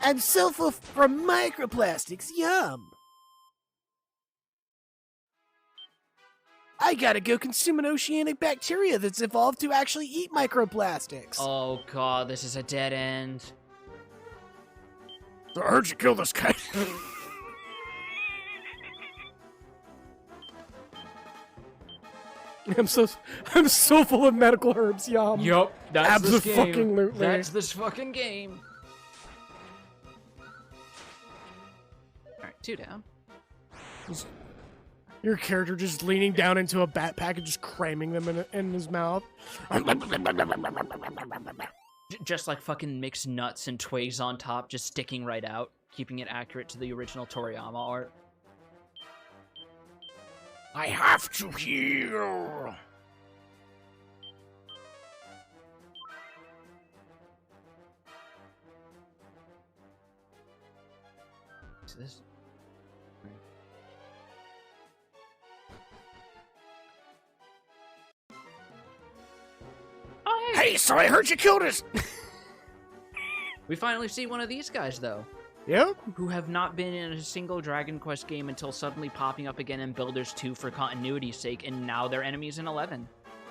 I'm so full from microplastics. Yum. I gotta go consume an oceanic bacteria that's evolved to actually eat microplastics. Oh god, this is a dead end. I heard you kill this guy. I'm so full of medical herbs. Yum. Yup, that's this game. Abso-fucking-lutely. That's this fucking game. Alright, 2 down. Your character just leaning down into a backpack and just cramming them in his mouth. Just like fucking mixed nuts and twigs on top, just sticking right out, keeping it accurate to the original Toriyama art. I have to heal. So this. Oh, hey! Hey, so I heard you killed us. We finally see one of these guys, though, Yep. who have not been in a single Dragon Quest game until suddenly popping up again in Builders 2 for continuity's sake, and now they're enemies in 11.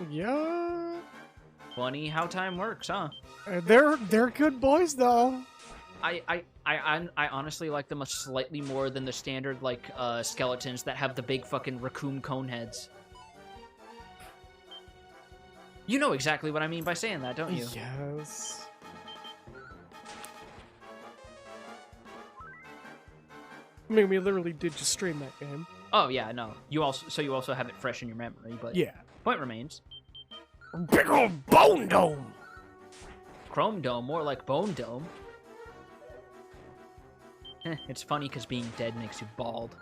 Yeah. Funny how time works, huh? They're good boys though. I honestly like them a slightly more than the standard, like, skeletons that have the big fucking raccoon cone heads. You know exactly what I mean by saying that, don't you? Yes. I mean, we literally did just stream that game. Oh yeah, no. You also have it fresh in your memory, but Yeah. point remains. Big old bone dome. Chrome Dome, more like Bone Dome. It's funny because being dead makes you bald.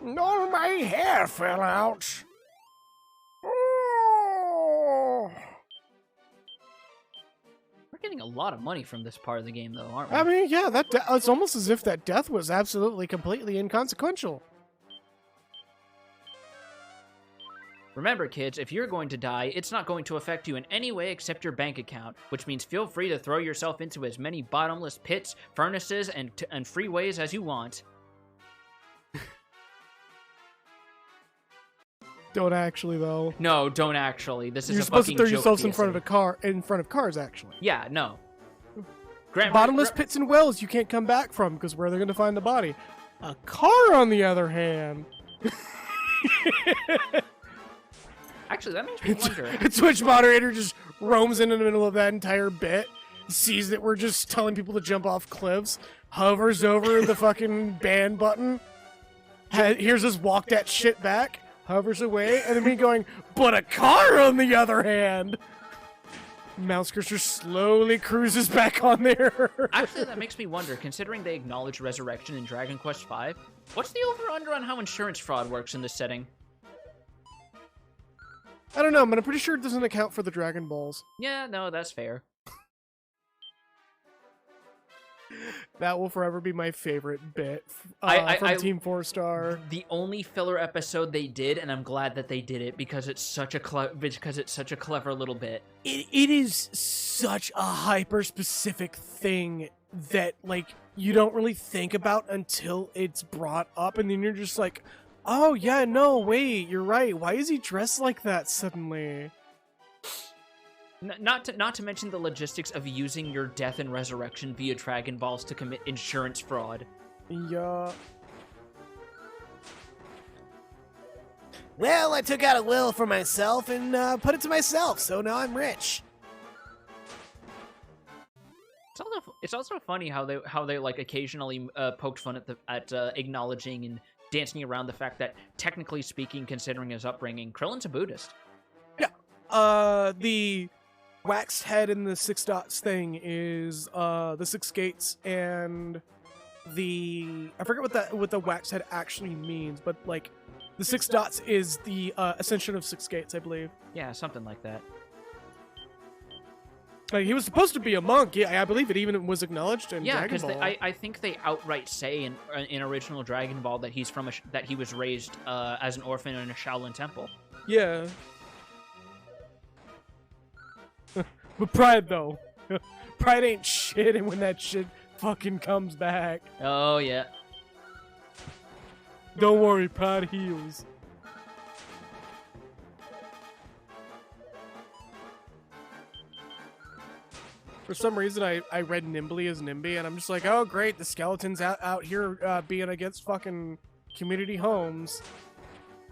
All my hair fell out. Oh. We're getting a lot of money from this part of the game, though, aren't we? I mean, yeah, it's almost as if that death was absolutely, completely inconsequential. Remember, kids, if you're going to die, it's not going to affect you in any way except your bank account, which means feel free to throw yourself into as many bottomless pits, furnaces, and freeways as you want. Don't actually though. No, don't actually. This is You're a supposed to fucking throw joke yourselves in front of PSA. a car, in front of cars, actually. Yeah, no. Bottomless pits and wells you can't come back from because where are they going to find the body? A car, on the other hand. Actually, that makes me wonder. Twitch moderator just roams in the middle of that entire bit, sees that we're just telling people to jump off cliffs, hovers over the fucking ban button, hears us walk that shit back, hovers away, and then me going, but a car on the other hand! Mouse cursor slowly cruises back on there. Actually, that makes me wonder, considering they acknowledge resurrection in Dragon Quest V, what's the over-under on how insurance fraud works in this setting? I don't know, but I'm pretty sure it doesn't account for the Dragon Balls. Yeah, no, that's fair. That will forever be my favorite bit from Team 4 Star. The only filler episode they did, and I'm glad that they did it because it's such a clever little bit. It is such a hyper-specific thing that, like, you don't really think about until it's brought up, and then you're just like, oh, yeah, no, wait, you're right. Why is he dressed like that suddenly? Not to mention the logistics of using your death and resurrection via Dragon Balls to commit insurance fraud. Yeah. Well, I took out a will for myself and put it to myself, so now I'm rich. It's also funny how they like occasionally poked fun at acknowledging and dancing around the fact that, technically speaking, considering his upbringing, Krillin's a Buddhist. Yeah. The waxed head and the 6 dots thing is the 6 gates, and I forget what the waxed head actually means, but like the 6 dots is the ascension of 6 gates, I believe. Yeah, something like that. Like, he was supposed to be a monk. Yeah, I believe it even was acknowledged in Yeah, Dragon because Ball. I think they outright say in original Dragon Ball that he's from that he was raised as an orphan in a Shaolin temple. Yeah. But Pride, though. Pride ain't shit, and when that shit fucking comes back. Oh yeah. Don't worry, Pride heals. For some reason, I read Nimbly as Nimby, and I'm just like, oh, great, the skeleton's out here being against fucking community homes.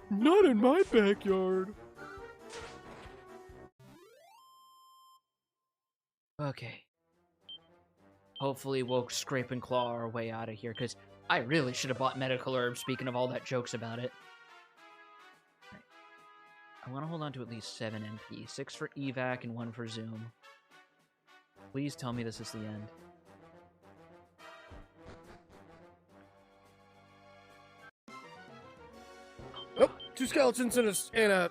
Not in my backyard. Okay. Hopefully we'll scrape and claw our way out of here, because I really should have bought medical herbs, speaking of all that jokes about it. Right. I want to hold on to at least 7 MP. 6 for evac and 1 for zoom. Please tell me this is the end. Oh, 2 skeletons and a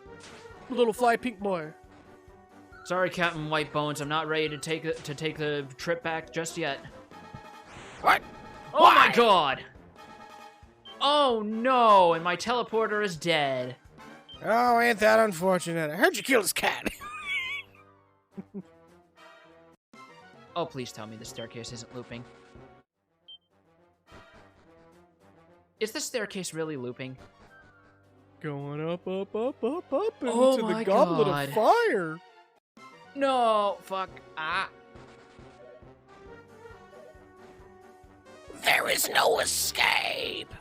little fly pink boy. Sorry, Captain White Bones, I'm not ready to take the trip back just yet. What? Oh Why? my god! Oh no, and my teleporter is dead. Oh, ain't that unfortunate. I heard you killed his cat. Oh, please tell me the staircase isn't looping. Is the staircase really looping? Going up, up, up, up, up into Oh the my goblet God. of fire. No, fuck. Ah. There is no escape.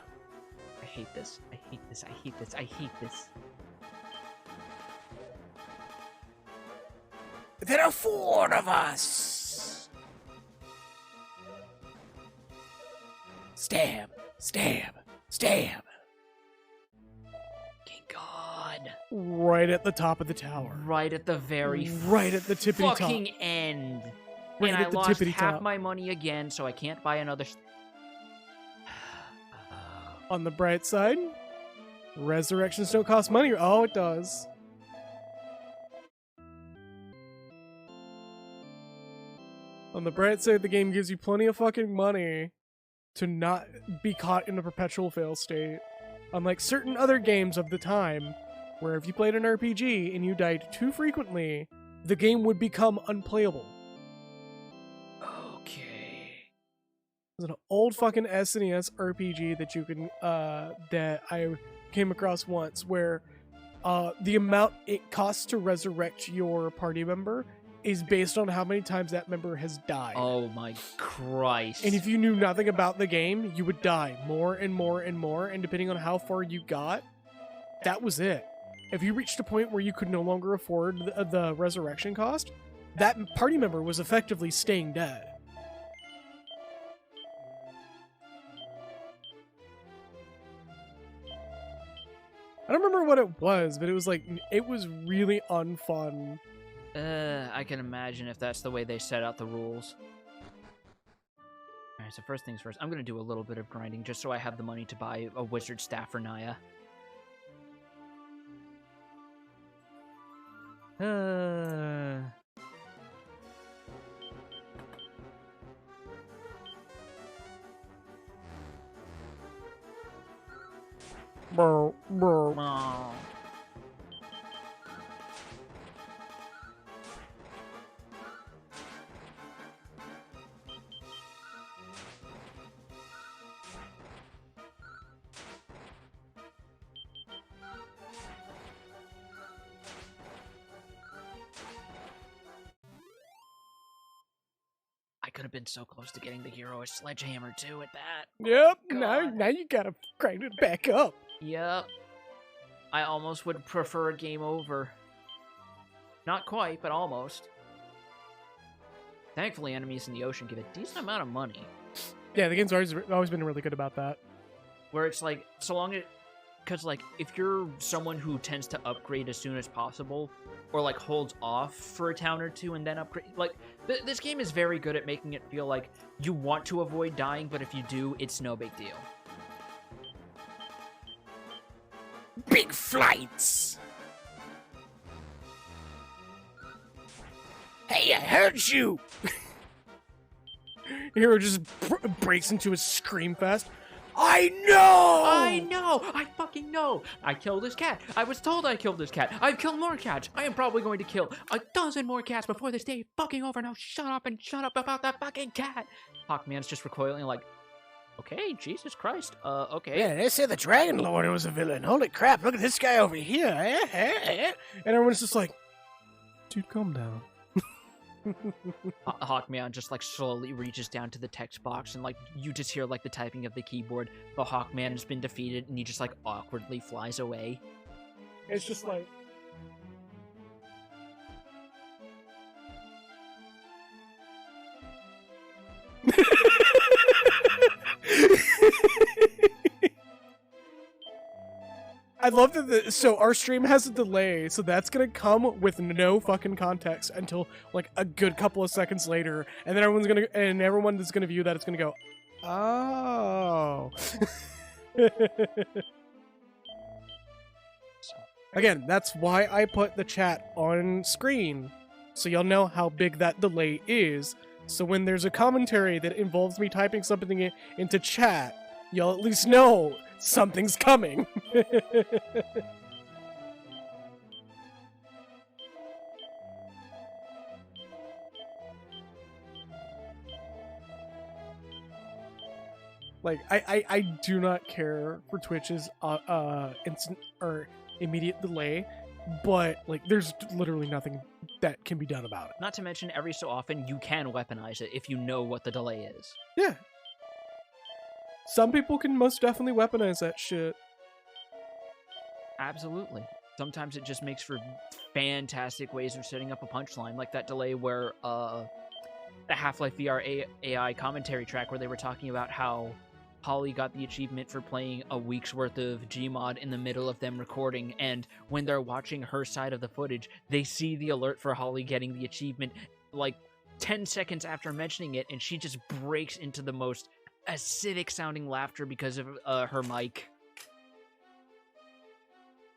I hate this. I hate this. I hate this. I hate this. There are 4 of us. Stab, stab, stab. Thank God. Right at the top of the tower. Right at the very Right at the tippity top. fucking end. Right and at I the lost tippity half top. my money again, so I can't buy another. On the bright side, resurrections don't cost money. Oh, it does. On the bright side, the game gives you plenty of fucking money to not be caught in a perpetual fail state. Unlike certain other games of the time, where if you played an RPG and you died too frequently, the game would become unplayable. Okay. There's an old fucking SNES RPG that you can that I came across once where the amount it costs to resurrect your party member is based on how many times that member has died. Oh my Christ. And if you knew nothing about the game, you would die more and more and more, and depending on how far you got, that was it. If you reached a point where you could no longer afford the resurrection cost, that party member was effectively staying dead. I don't remember what it was, but it was like, it was really unfun. I can imagine if that's the way they set out the rules. Alright, so first things first, I'm gonna do a little bit of grinding just so I have the money to buy a wizard staff for Naya. Bro, bro. Oh. I could have been so close to getting the hero a sledgehammer too at that. Yep, God. now you gotta grind it back up. Yep. I almost would prefer a game over. Not quite, but almost. Thankfully, enemies in the ocean give a decent amount of money. Yeah, the game's always been really good about that. Where it's like, so long as... Because, like, if you're someone who tends to upgrade as soon as possible, or, like, holds off for a town or two and then upgrade... Like, this game is very good at making it feel like you want to avoid dying, but if you do, it's no big deal. Big flights. Hey, I heard you! Hero just breaks into a scream fest. I know! I know! I fucking know! I killed this cat. I was told I killed this cat. I've killed more cats. I am probably going to kill a dozen more cats before this day fucking over. Now shut up and shut up about that fucking cat. Hawkman's just recoiling like, okay, Jesus Christ, okay. Yeah, they said the Dragon Lord was a villain. Holy crap, look at this guy over here. And everyone's just like, dude, calm down. Hawkman just like slowly reaches down to the text box and like you just hear like the typing of the keyboard. The Hawkman has been defeated and he just like awkwardly flies away. It's just like, I love that so our stream has a delay, so that's gonna come with no fucking context until like a good couple of seconds later, and then everyone that's gonna view that is gonna go, oh. Again, that's why I put the chat on screen, so y'all know how big that delay is. So when there's a commentary that involves me typing something into chat, y'all at least know something's coming. Like, I do not care for Twitch's instant or immediate delay, but like there's literally nothing that can be done about it. Not to mention, every so often you can weaponize it if you know what the delay is. Yeah. Some people can most definitely weaponize that shit. Absolutely. Sometimes it just makes for fantastic ways of setting up a punchline, like that delay where the Half-Life VR AI commentary track where they were talking about how Holly got the achievement for playing a week's worth of Gmod in the middle of them recording, and when they're watching her side of the footage, they see the alert for Holly getting the achievement like 10 seconds after mentioning it, and she just breaks into the most acidic sounding laughter because of her mic.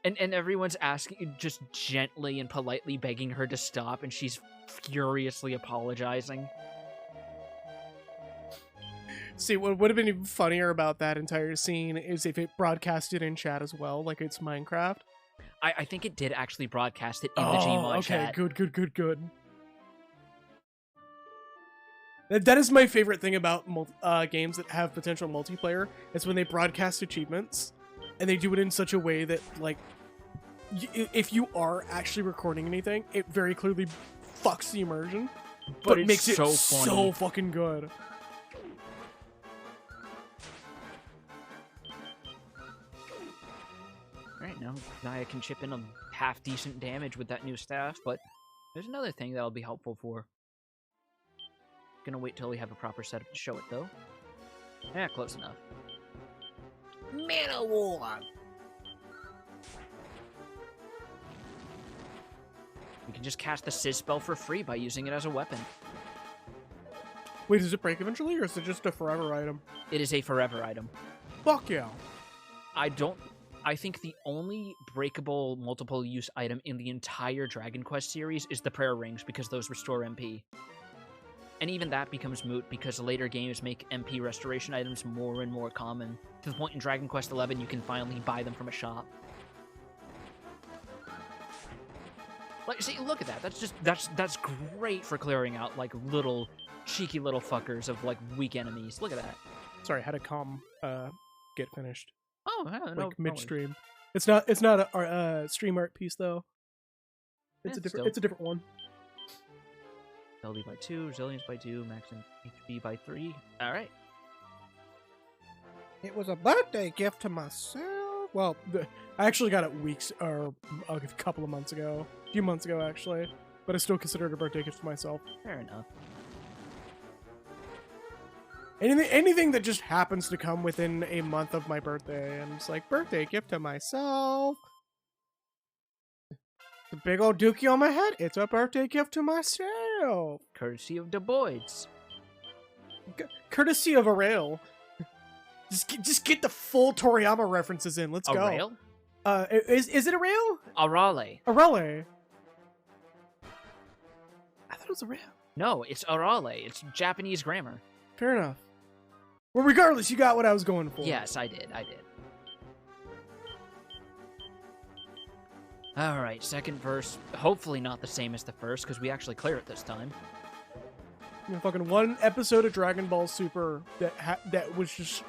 And everyone's asking, just gently and politely begging her to stop, and she's furiously apologizing. See, what would have been even funnier about that entire scene is if it broadcasted in chat as well, like it's Minecraft. I think it did actually broadcast it in the Gmod chat. Okay, good. That is my favorite thing about games that have potential multiplayer, is when they broadcast achievements, and they do it in such a way that, like, if you are actually recording anything, it very clearly fucks the immersion, but it's makes it so funny. so fucking good. Right now, Naya can chip in a half-decent damage with that new staff, but there's another thing that'll be helpful for. Gonna wait till we have a proper setup to show it, though. Yeah, close enough. Man of War. We can just cast the Sizz spell for free by using it as a weapon. Wait, does it break eventually, or is it just a forever item? It is a forever item. Fuck yeah. I think the only breakable multiple use item in the entire Dragon Quest series is the prayer rings, because those restore MP. And even that becomes moot because later games make MP restoration items more and more common, to the point in Dragon Quest XI you can finally buy them from a shop. Like, see, look at that. That's great for clearing out like little cheeky little fuckers of like weak enemies. Look at that. Sorry, had to get finished. Oh, yeah, Like no, midstream. It's not a stream art piece though. It's Yeah, a different still. it's a different one. LD by 2, Resilience by 2, Max and HP by 3. Alright. It was a birthday gift to myself. Well, I actually got it weeks or a couple of months ago. A few months ago actually. But I still consider it a birthday gift to myself. Fair enough. Anything that just happens to come within a month of my birthday, and it's like, birthday gift to myself. The big old dookie on my head, it's a birthday gift to myself. Courtesy of Du Bois. Courtesy of a rail. Just get the full Toriyama references in. Let's A go. rail? Is it a rail? A raleigh. A raleigh. I thought it was Arale. No, it's Arale. It's Japanese grammar. Fair enough. Well, regardless, you got what I was going for. Yes, I did. Alright, second verse. Hopefully not the same as the first, because we actually clear it this time. You know, fucking one episode of Dragon Ball Super that was just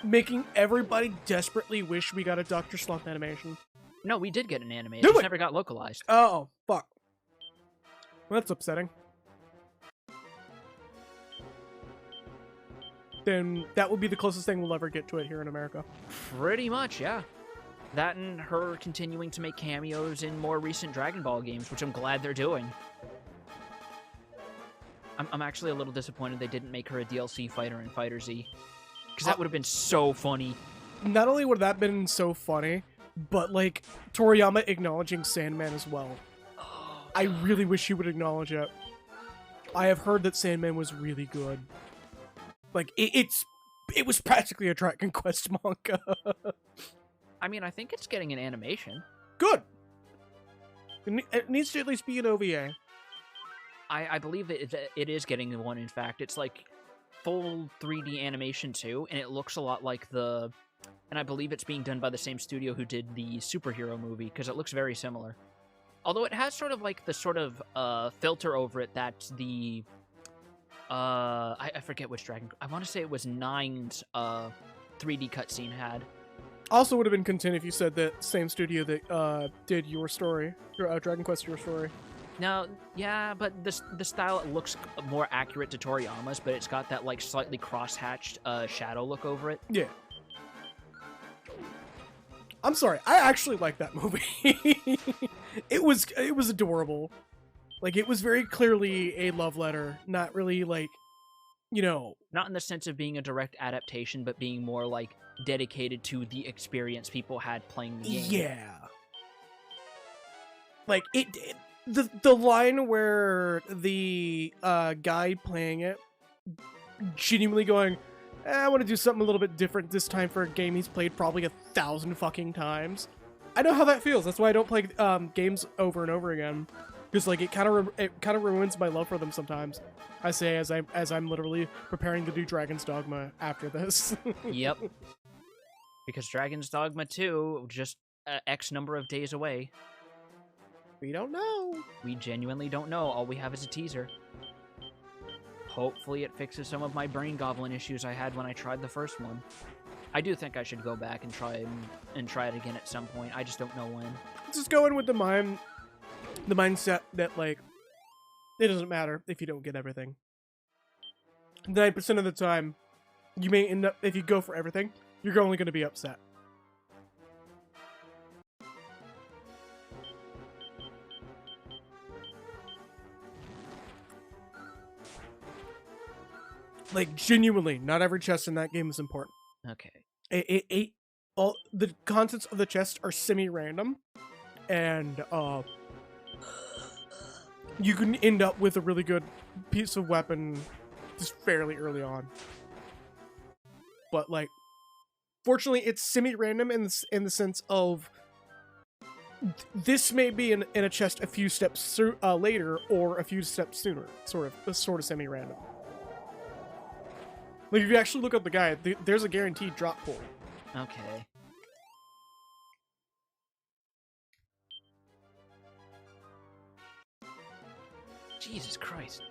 making everybody desperately wish we got a Dr. Slump animation. No, we did get an anime. It Do just it! never got localized. Oh, fuck. Well, that's upsetting. Then that will be the closest thing we'll ever get to it here in America. Pretty much, yeah. That and her continuing to make cameos in more recent Dragon Ball games, which I'm glad they're doing. I'm actually a little disappointed they didn't make her a DLC fighter in Fighter Z. Because that would have been so funny. Not only would that have been so funny, but, like, Toriyama acknowledging Sandman as well. I really wish he would acknowledge it. I have heard that Sandman was really good. Like, it was practically a Dragon Quest manga. I mean, I think it's getting an animation. Good! It needs to at least be an OVA. I believe that it is getting one, in fact. It's like full 3D animation too, and it looks a lot like the... And I believe it's being done by the same studio who did the superhero movie, because it looks very similar. Although it has sort of like the sort of filter over it that the... I forget which Dragon... I want to say it was 9's 3D cutscene had. Also would have been content if you said that same studio that did Your Story, Dragon Quest Your Story. No, yeah, but the style looks more accurate to Toriyama's, but it's got that like slightly cross-hatched shadow look over it. Yeah. I'm sorry, I actually like that movie. It was adorable. Like, it was very clearly a love letter, not really like, you know... Not in the sense of being a direct adaptation, but being more like dedicated to the experience people had playing the game. Yeah. Like, the line where the guy playing it genuinely going, I want to do something a little bit different this time for a game he's played probably 1,000 fucking times. I know how that feels. That's why I don't play games over and over again, because like it kind of ruins my love for them sometimes. I say as I'm literally preparing to do Dragon's Dogma after this. Yep. Because Dragon's Dogma 2 just X number of days away. We don't know. We genuinely don't know. All we have is a teaser. Hopefully it fixes some of my brain goblin issues I had when I tried the first one. I do think I should go back and try it again at some point. I just don't know when. Just go in with the mindset that like it doesn't matter if you don't get everything. 9% of the time, you may end up, if you go for everything, you're only going to be upset. Like, genuinely, not every chest in that game is important. Okay. All the contents of the chest are semi-random, and you can end up with a really good piece of weapon just fairly early on. But like, fortunately, it's semi-random in the sense of this may be in a chest a few steps later or a few steps sooner, sort of semi-random. Like, if you actually look up the guide, there's a guaranteed drop pool. Okay. Jesus Christ.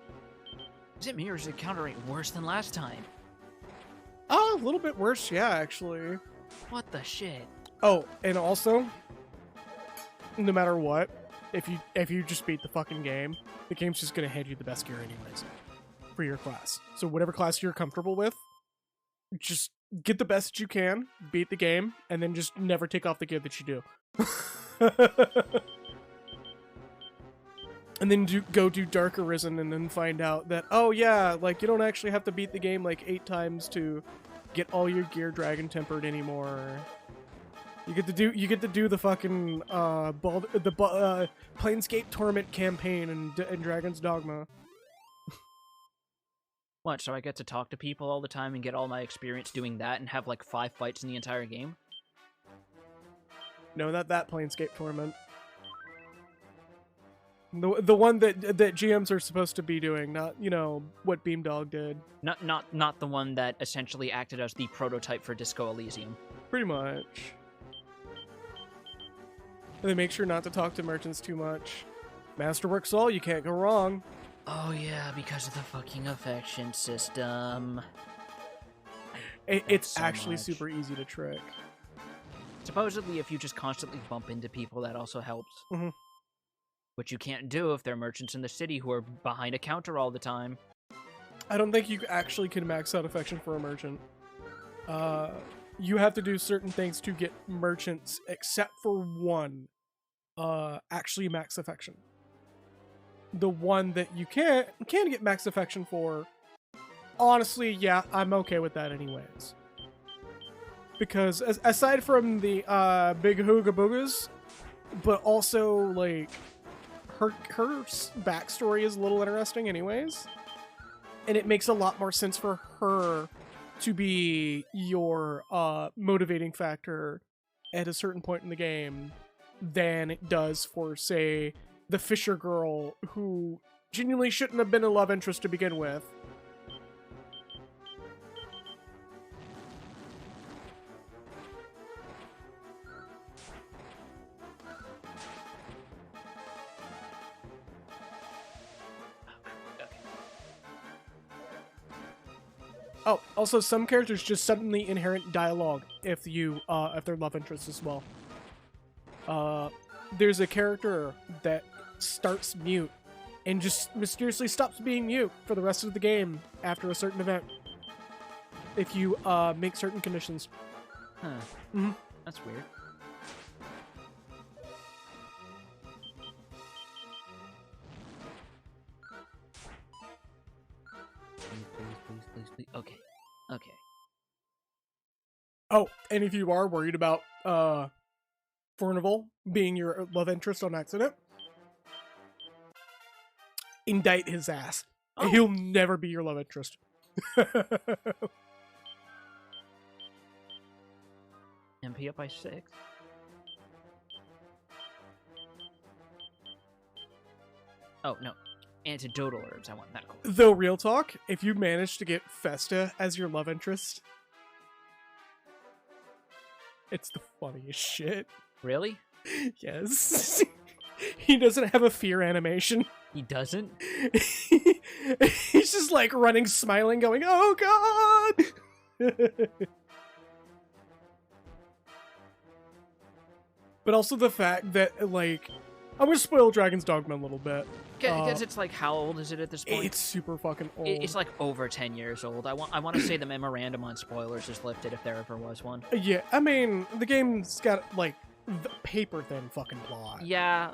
Is it me or is the counter rate worse than last time? Oh, a little bit worse, yeah, actually. What the shit? Oh, and also, no matter what, if you just beat the fucking game, the game's just gonna hand you the best gear anyways for your class. So whatever class you're comfortable with, just get the best that you can, beat the game, and then just never take off the gear that you do. And then go do Dark Arisen and then find out that, oh yeah, like you don't actually have to beat the game like 8 times to get all your gear dragon tempered anymore. You get to do the fucking Planescape Torment campaign in Dragon's Dogma. What, so I get to talk to people all the time and get all my experience doing that and have like 5 fights in the entire game? No, not that Planescape Torment. The one that GMs are supposed to be doing, not what Beamdog did. Not the one that essentially acted as the prototype for Disco Elysium. Pretty much. And they make sure not to talk to merchants too much. Masterworks all, you can't go wrong. Oh yeah, because of the fucking affection system. It's so actually much. super easy to trick. Supposedly, if you just constantly bump into people, that also helps. Mhm. Which you can't do if they're merchants in the city who are behind a counter all the time. I don't think you actually can max out affection for a merchant. You have to do certain things to get merchants, except for one, actually max affection. The one that you can get max affection for, honestly, yeah, I'm okay with that anyways. Because aside from the big hooga boogas, but also like her backstory is a little interesting anyways, and it makes a lot more sense for her to be your motivating factor at a certain point in the game than it does for, say, the Fisher girl who genuinely shouldn't have been a love interest to begin with. Oh, also some characters just suddenly inherit dialogue if they're love interests as well. There's a character that starts mute and just mysteriously stops being mute for the rest of the game after a certain event. If you make certain conditions. Huh. Mhm. That's weird. Please. Okay. Oh, and if you are worried about Furnival being your love interest on accident, indict his ass. Oh. He'll never be your love interest. MP up by 6. Oh, no. Antidotal herbs. I want medical. Though, real talk, if you manage to get Festa as your love interest, it's the funniest shit. Really? Yes. He doesn't have a fear animation. He doesn't? He's just like running, smiling, going, "Oh God!" But also the fact that, like, I'm gonna spoil Dragon's Dogma a little bit. Because it's like, how old is it at this point? It's super fucking old. It's like over 10 years old. I want to say the memorandum on spoilers is lifted if there ever was one. Yeah, I mean, the game's got, like, the paper-thin fucking plot. Yeah.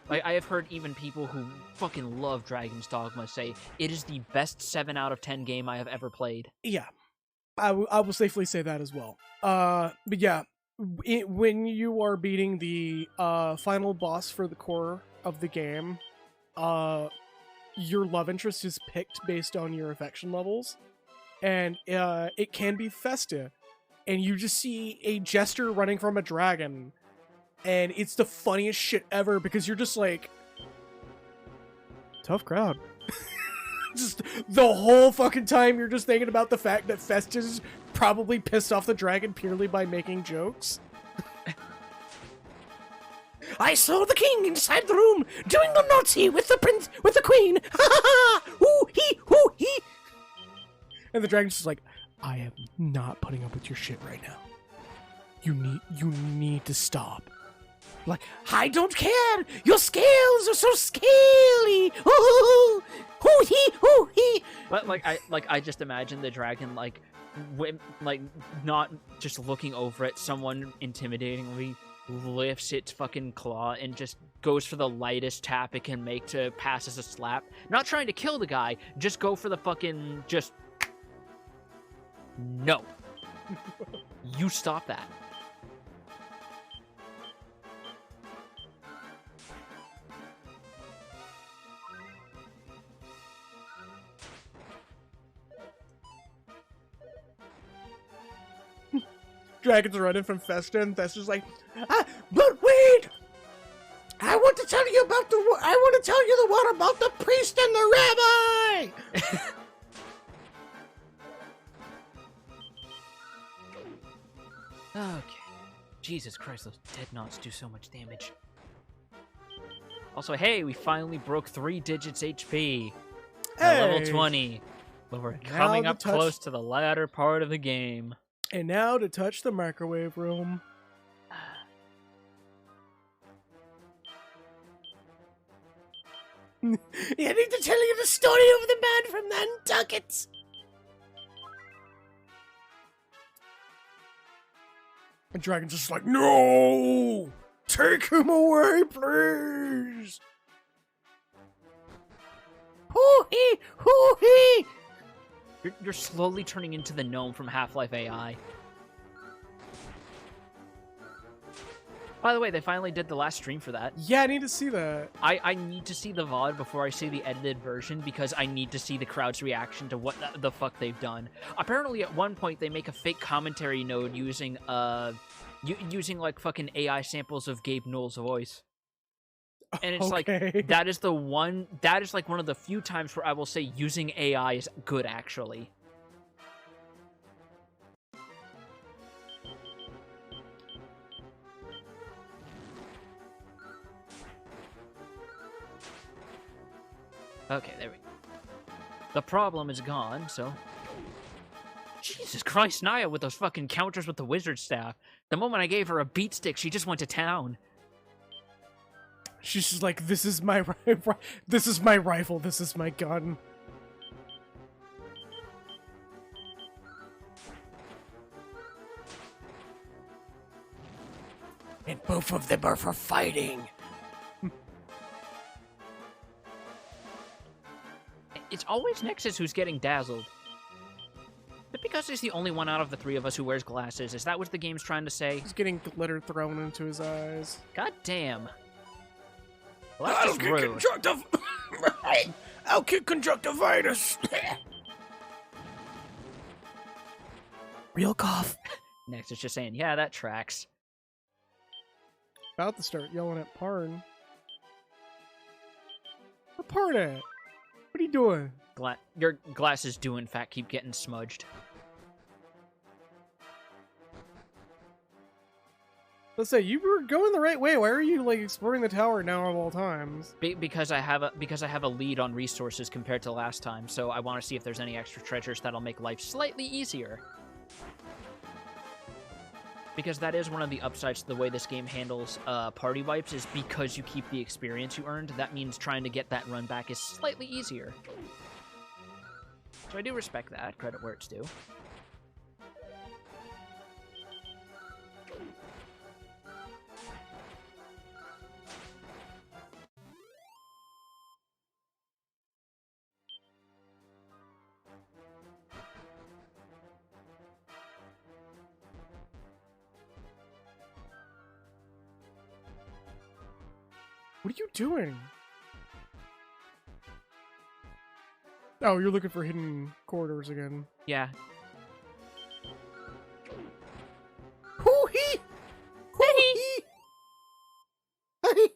Like, I have heard even people who fucking love Dragon's Dogma say it is the best 7 out of 10 game I have ever played. yeah. I will safely say that as well. But yeah, when you are beating the final boss for the core of the game, your love interest is picked based on your affection levels, and it can be Festa, and you just see a jester running from a dragon, and it's the funniest shit ever because you're just like, tough crowd. Just the whole fucking time you're just thinking about the fact that Festus probably pissed off the dragon purely by making jokes. I saw the king inside the room doing the Nazi with the prince, with the queen. Ha ha ha! Hoo hee hoo hee. And the dragon's just like, I am not putting up with your shit right now. You need to stop. Like, I don't care. Your scales are so scaly. Hoo hoo hee hoo hee. But I just imagine the dragon like not just looking over at someone intimidatingly, lifts its fucking claw and just goes for the lightest tap it can make to pass as a slap. Not trying to kill the guy, just go for the fucking no. You stop that. Dragon's running from Festa, and Festa's like, But wait! I want to tell you about tell you the one about the priest and the rabbi! Okay. Jesus Christ, those dead knots do so much damage. Also, hey, we finally broke 3 digits HP at level Hey! 20. But we're And now coming to up touch- close to the latter part of the game. And now to touch the microwave room. I need to tell you the story of the man from Nantucket. And Dragon's just like, no! Take him away, please! Hoo-hee! Hoo-hee! You're slowly turning into the gnome from Half-Life AI. By the way, they finally did the last stream for that. Yeah, I need to see that. I need to see the VOD before I see the edited version because I need to see the crowd's reaction to what the fuck they've done. Apparently, at one point, they make a fake commentary node using using like fucking AI samples of Gabe Newell's voice. And it's Okay. like that is like one of the few times where I will say using AI is good actually. Okay, there we go. The problem is gone, so... Jesus Christ, Naya with those fucking counters with the wizard staff. The moment I gave her a beat stick, she just went to town. She's just like, this is my this is my rifle, this is my gun. And both of them are for fighting. It's always Nexus who's getting dazzled. But because he's the only one out of the 3 of us who wears glasses, is that what the game's trying to say? He's getting glitter thrown into his eyes. God damn. Well, that's just rude. I'll kick conjunctivitis. Real cough. Nexus just saying, yeah, that tracks. About to start yelling at Parn. Where Parn at? What are you doing? Your glasses do, in fact, keep getting smudged. Let's say you were going the right way. Why are you like exploring the tower now of all times? Because I have a lead on resources compared to last time, so I want to see if there's any extra treasures that'll make life slightly easier. Because that is one of the upsides to the way this game handles party wipes, is because you keep the experience you earned, that means trying to get that run back is slightly easier. So I do respect that, credit where it's due. What are you doing? Oh, you're looking for hidden corridors again. Yeah. Hoo-hee! Hoo-hee! Hey!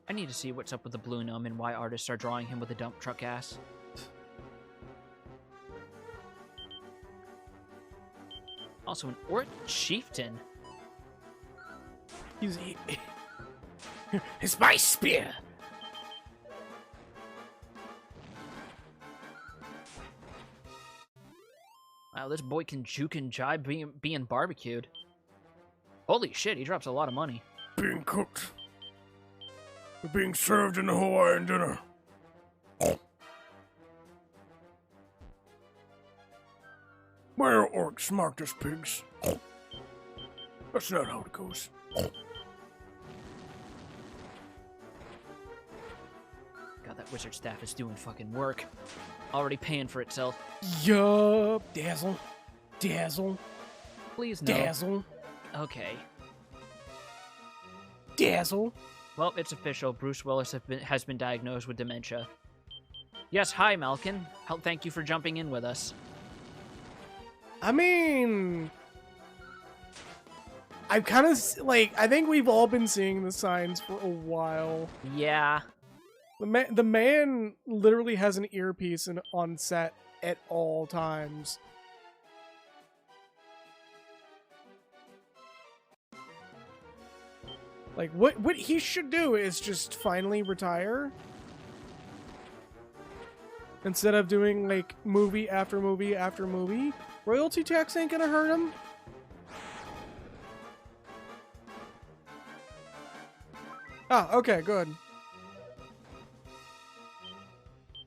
I need to see what's up with the blue gnome and why artists are drawing him with a dump truck ass. Also, an Ort chieftain. It's my spear. Wow, this boy can juke and jibe being barbecued. Holy shit, he drops a lot of money. Being cooked. We're being served in the Hawaiian dinner. Why are orcs marked as pigs? That's not how it goes. God, that wizard staff is doing fucking work. Already paying for itself. Yup. Dazzle. Dazzle. Please no. Dazzle. Okay. Dazzle. Well, it's official. Bruce Willis has been diagnosed with dementia. Yes, hi, Malkin. Thank you for jumping in with us. I mean... I've kind of like I think we've all been seeing the signs for a while. Yeah. The man literally has an earpiece on set at all times. Like what he should do is just finally retire. Instead of doing like movie after movie after movie. Royalty tax ain't gonna hurt him. Ah, okay, good.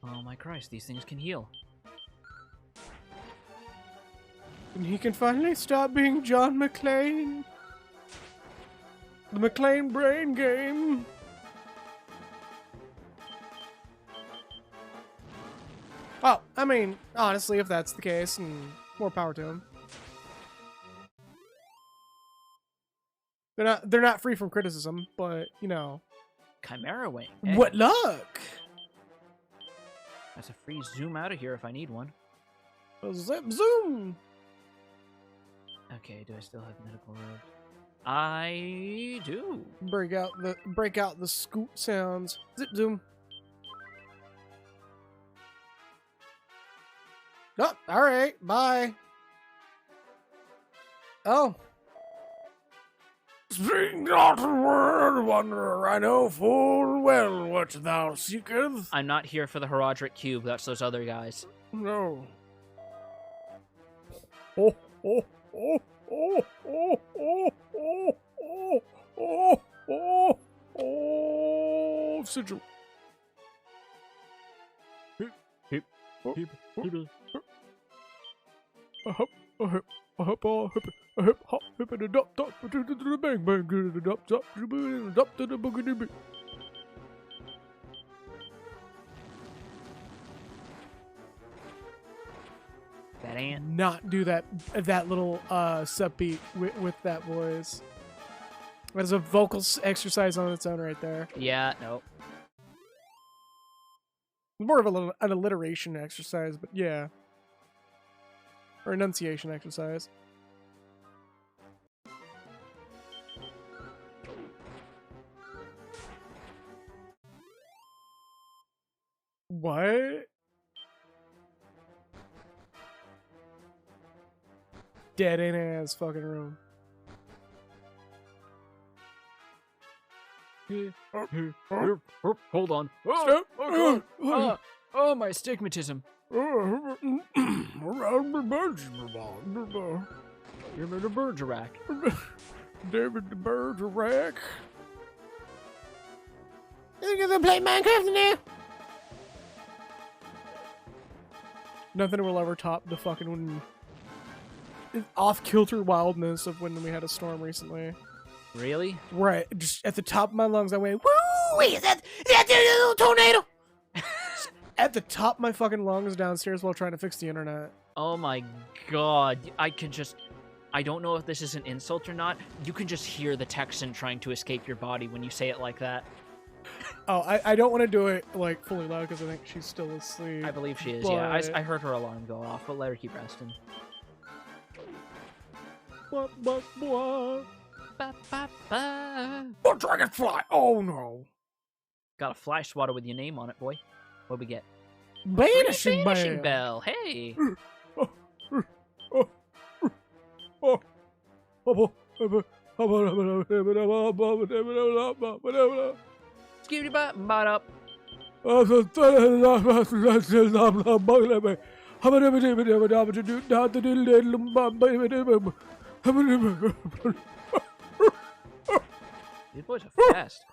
Oh my Christ, these things can heal. And he can finally stop being John McClane. The McClane brain game. Oh, I mean, honestly, if that's the case, and more power to him. They're not free from criticism, but you know. Chimera Wing. Hey, What luck! that's a free zoom out of here if I need one. Zip zoom. Okay, do I still have medical robes? I do. Break out the scoot sounds. Zip zoom. Oh, all right. Bye. Oh. Speak not a word, wanderer. I know full well what thou seekest. I'm not here for the Herodric Cube. That's those other guys. No. Oh, oh, oh, oh, oh, oh, oh, oh, oh, oh, sigil. That ant. Not do that little sub beat with that voice. That's a vocal exercise on its own right there. Yeah, no. More of an alliteration exercise, but yeah. Or enunciation exercise. What? Dead in ass fucking room. Hold on. Stop. Oh, God. Oh, my stigmatism. You're You're the Bergerac. David the Bergerac. You gonna play Minecraft now? Nothing will ever top the fucking off-kilter wildness of when we had a storm recently. Really? Right, just at the top of my lungs, I went, woo! Wait, is that the little tornado? At the top of my fucking lungs downstairs while trying to fix the internet. Oh my God. I don't know if this is an insult or not. You can just hear the Texan trying to escape your body when you say it like that. Oh, I don't want to do it like fully loud because I think she's still asleep. I believe she is, yeah. But- I heard her alarm go off, but let her keep resting. Blah, blah, blah. Ba, ba, ba. Oh, dragonfly! Oh no! Got a flash swatter with your name on it, boy. What'd we get? Banishing Vanishing bell. bell. Hey. Skibidi bop bop up. These boys are fast.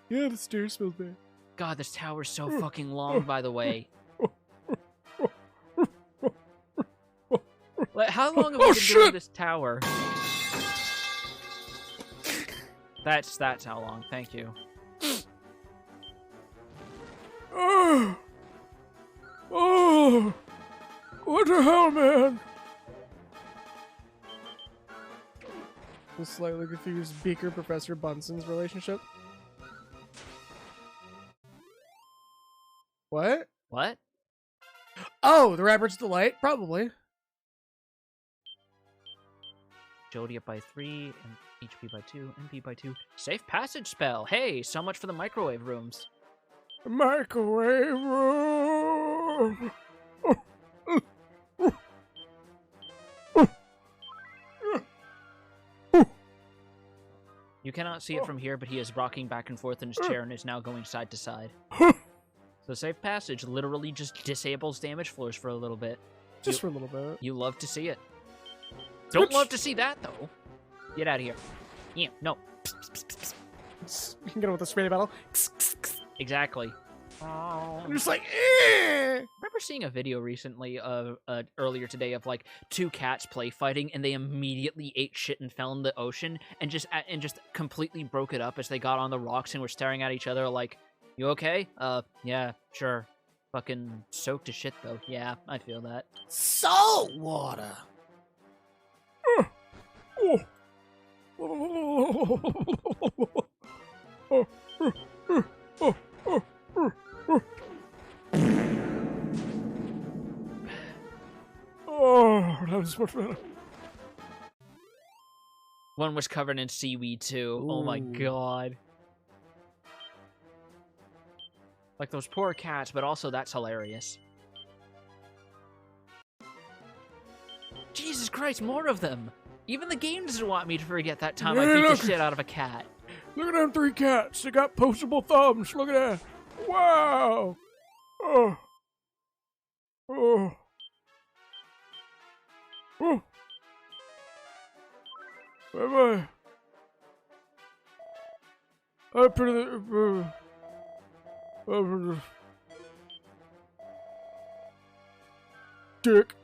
Yeah, the stairs smells bad. God, this tower's so fucking long, by the way. Like, how long have we been doing this tower? That's how long. Thank you. Oh, what the hell, man? I'm slightly confused. Beaker Professor Bunson's relationship. What? What? Oh, the Rapper's Delight? Probably. Jody up by 3, and HP by 2, MP by 2. Safe passage spell. Hey, so much for the microwave rooms. Microwave room. You cannot see it from here, but he is rocking back and forth in his chair and is now going side to side. So safe passage literally just disables damage floors for a little bit. Just for a little bit. You love to see it. Don't love to see that, though. Get out of here. Yeah, no. You can get it with a spray battle. Exactly. I'm just like, Remember seeing a video recently of earlier today of like 2 cats play fighting, and they immediately ate shit and fell in the ocean and just completely broke it up as they got on the rocks and were staring at each other like, "You okay?" Yeah, sure. Fucking soaked to shit though. Yeah, I feel that. Salt water. Oh, that was much better. One was covered in seaweed too. Oh my Ooh. god. Like those poor cats, but also that's hilarious. Jesus Christ, more of them! Even the game doesn't want me to forget that time I Yeah, beat the look. shit out of a cat. Look at them 3 cats. They got postable thumbs. Look at that. Wow. Oh. Oh. Oh. Bye-bye. Up to the... Dick.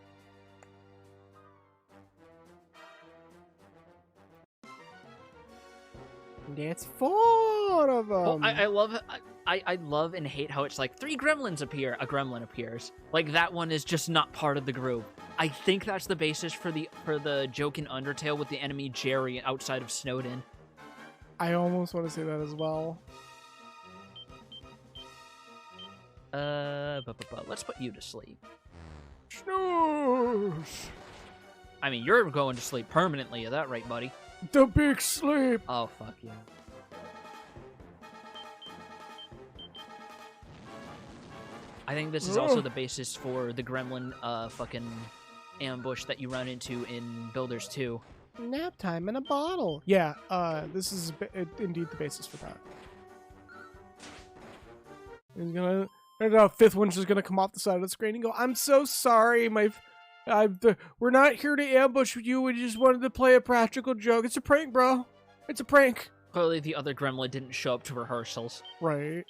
That's 4 of them. Well, I love I love and hate how it's like 3 gremlins appear, a gremlin appears. Like that one is just not part of the group. I think that's the basis for the joke in Undertale with the enemy Jerry outside of Snowden. I almost want to say that as well. Let's put you to sleep. Snooze. I mean, you're going to sleep permanently, is that right, buddy? The big sleep. Oh, fuck yeah. I think this is also the basis for the gremlin fucking ambush that you run into in Builders 2. Nap time in a bottle. Yeah, this is indeed the basis for that. He's gonna, and the 5th one's just gonna come off the side of the screen and go, "I'm so sorry, we're not here to ambush you. We just wanted to play a practical joke. It's a prank, bro. It's a prank." Clearly, the other gremlin didn't show up to rehearsals. Right.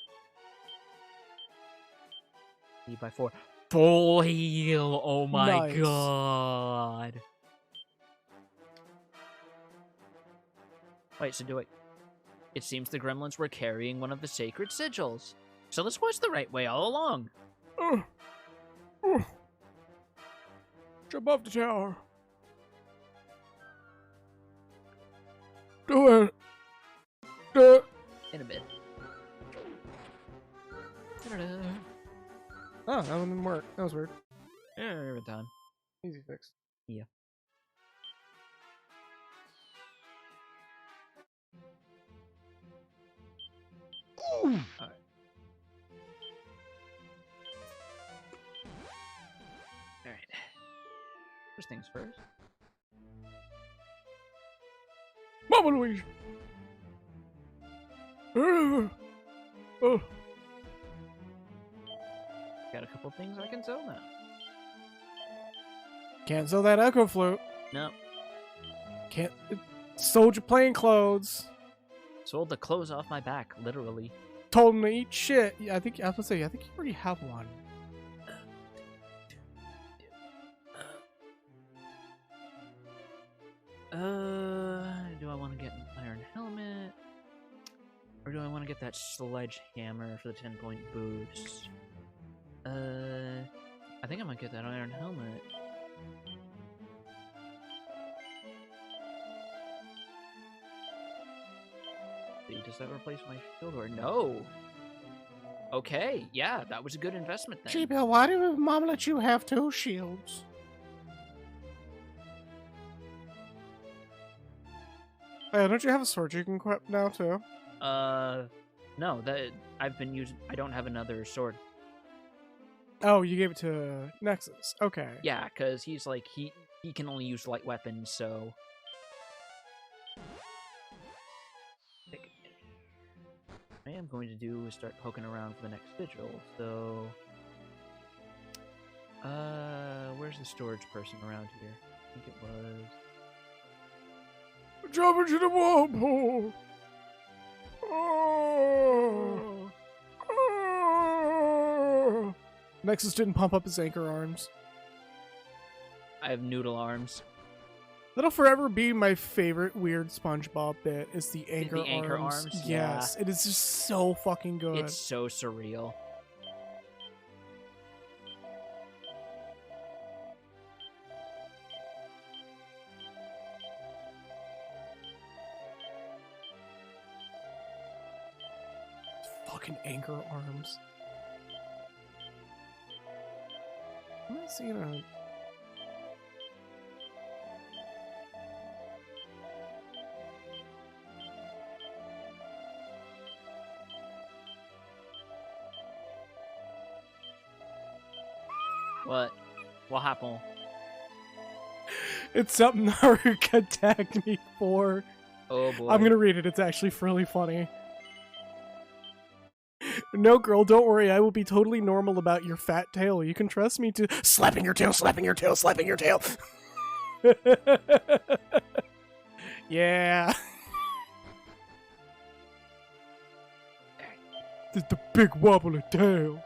3x4. Full heal! Oh my Nice. god! Wait, so it seems the gremlins were carrying one of the sacred sigils. So this was the right way all along. Jump off the tower. Do it. Do it. In a bit. Oh, that one didn't work. That was weird. Every time. Easy fix. Yeah. Ooh. Alright. First things first. Mama Louise. Oh. Got a couple things I can sell now. Can't sell that echo flute. No. Can't. Soldier plain clothes. Sold the clothes off my back, literally. Told him to eat shit. Yeah, I think I was gonna say. I think you already have one. Do I want to get an iron helmet? Or do I want to get that sledgehammer for the 10-point boost? I think I might get that iron helmet. see, does that replace my shield or no? Okay, yeah, that was a good investment then. Bill, why did Mom let you have 2 shields? Hey, don't you have a sword you can equip now too? No, that I've been using. I don't have another sword. Oh, you gave it to Nexus. Okay. Yeah, because he's like he can only use light weapons, so. What I am going to do is start poking around for the next sigil. So, where's the storage person around here? I think it was. Jump into the wormhole. Oh. Oh. Nexus didn't pump up his anchor arms. I have noodle arms. That'll forever be my favorite weird SpongeBob bit. Is the anchor arms. Anchor arms? Yes, it is just so fucking good. It's so surreal. Fucking anchor arms. I'm not seeing a. What? What happened? It's something Haruka tagged me for. Oh boy. I'm gonna read it. It's actually really funny. No, girl, don't worry. I will be totally normal about your fat tail. You can trust me to slapping your tail, slapping your tail, slapping your tail. Yeah. The big wobbly tail.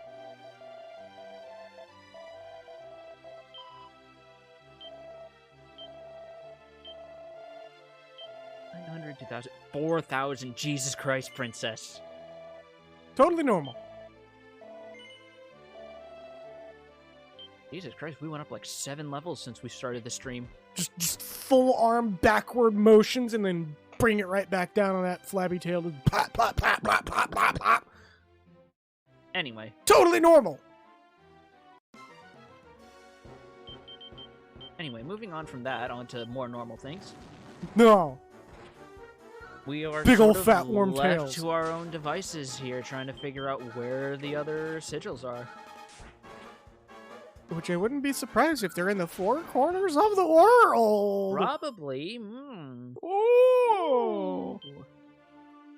$900, 2,000, 4,000. Jesus Christ, princess. Totally normal. Jesus Christ, we went up like 7 levels since we started the stream. Just full arm backward motions and then bring it right back down on that flabby tail. And plop, plop, plop, plop, plop, plop, plop. Anyway, Totally normal. moving on from that onto more normal things. No. We are Big sort old of fat worm left tails. to our own devices here, trying to figure out where the other sigils are. Which I wouldn't be surprised if they're in the 4 corners of the world. Probably. Hmm. Oh.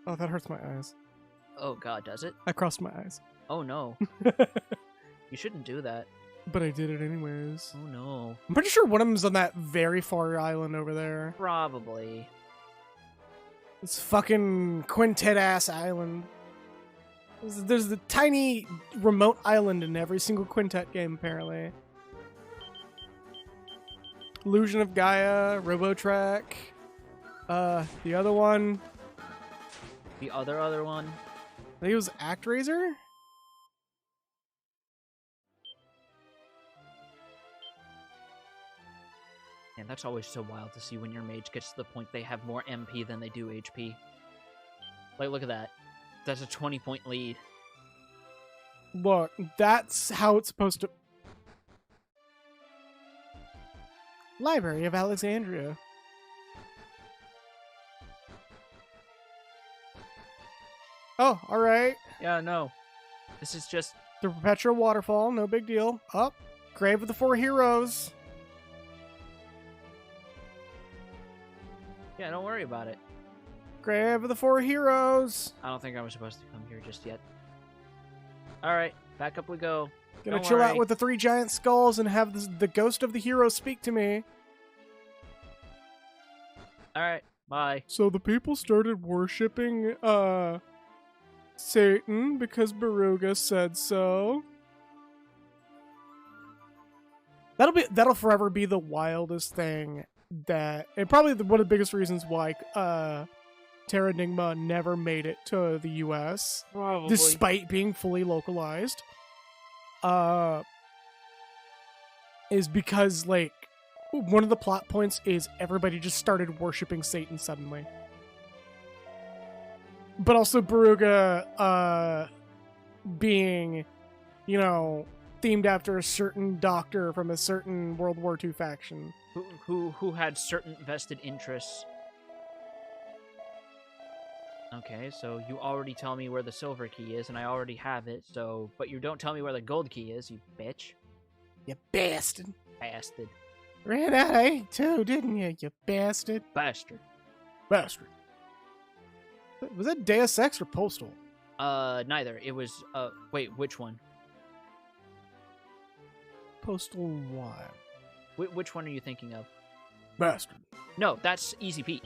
Oh, that hurts my eyes. Oh God, does it? I crossed my eyes. Oh no. You shouldn't do that. But I did it anyways. Oh no. I'm pretty sure one of them's on that very far island over there. Probably. It's fucking Quintet-ass island. There's the tiny remote island in every single Quintet game, apparently. Illusion of Gaia, Robotrack. The other one. The other one. I think it was ActRaiser? And that's always so wild to see when your mage gets to the point they have more MP than they do HP. Like, look at that. That's a 20-point lead. Look, that's how it's supposed to... Library of Alexandria. Oh, alright. Yeah, no. This is just... The Perpetual Waterfall, no big deal. Up. Grave of the 4 Heroes. Yeah, don't worry about it. Grave of the 4 Heroes. I don't think I was supposed to come here just yet. Alright, back up we go. Gonna Don't chill out worry. with the 3 giant skulls and have the ghost of the hero speak to me. Alright, bye. So the people started worshipping, Satan because Baruga said so. That'll forever be the wildest thing that, and probably one of the biggest reasons why, Terra Nigma never made it to the US, Probably. despite being fully localized, is because, like, one of the plot points is everybody just started worshipping Satan suddenly. but also Baruga being, you know, themed after a certain doctor from a certain World War II faction. Who had certain vested interests. Okay, so you already tell me where the silver key is, and I already have it, so... But you don't tell me where the gold key is, you bitch. You bastard. Bastard. Ran out of ink too, didn't you, you bastard? Bastard. Bastard. Was that Deus Ex or Postal? Neither. It was, wait, which one? Postal 1. Which one are you thinking of? Bastard. No, that's Easy Pete.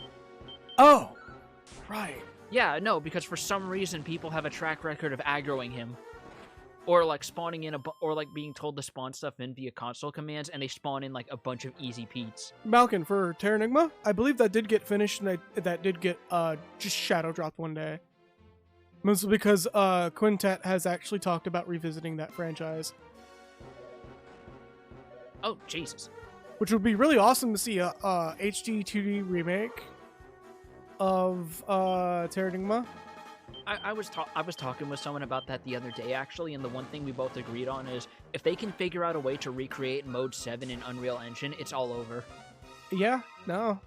Oh! Right. Yeah, no, because for some reason people have a track record of aggroing him. Or, like, spawning in or, like, being told to spawn stuff in via console commands, and they spawn in, like, a bunch of Easy Petes. Malkin, for Terranigma, I believe that did get finished, and that did get, just shadow dropped one day. Mostly because, Quintet has actually talked about revisiting that franchise. Oh, Jesus. Which would be really awesome to see a HD 2D remake of Terranigma. I was talking with someone about that the other day, actually, and the one thing we both agreed on is if they can figure out a way to recreate Mode 7 in Unreal Engine, it's all over. Yeah, no.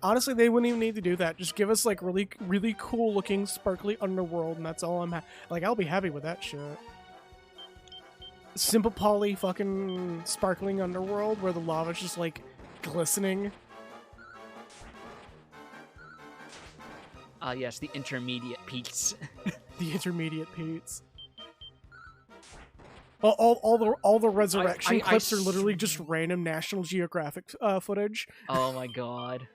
Honestly, they wouldn't even need to do that. Just give us, like, really, really cool-looking, sparkly underworld, and that's all I'm like, I'll be happy with that shit. Simple poly fucking sparkling underworld where the lava's just, like, glistening. Yes, the intermediate peaks. The intermediate peats. All the resurrection clips are literally just random National Geographic footage. Oh my god.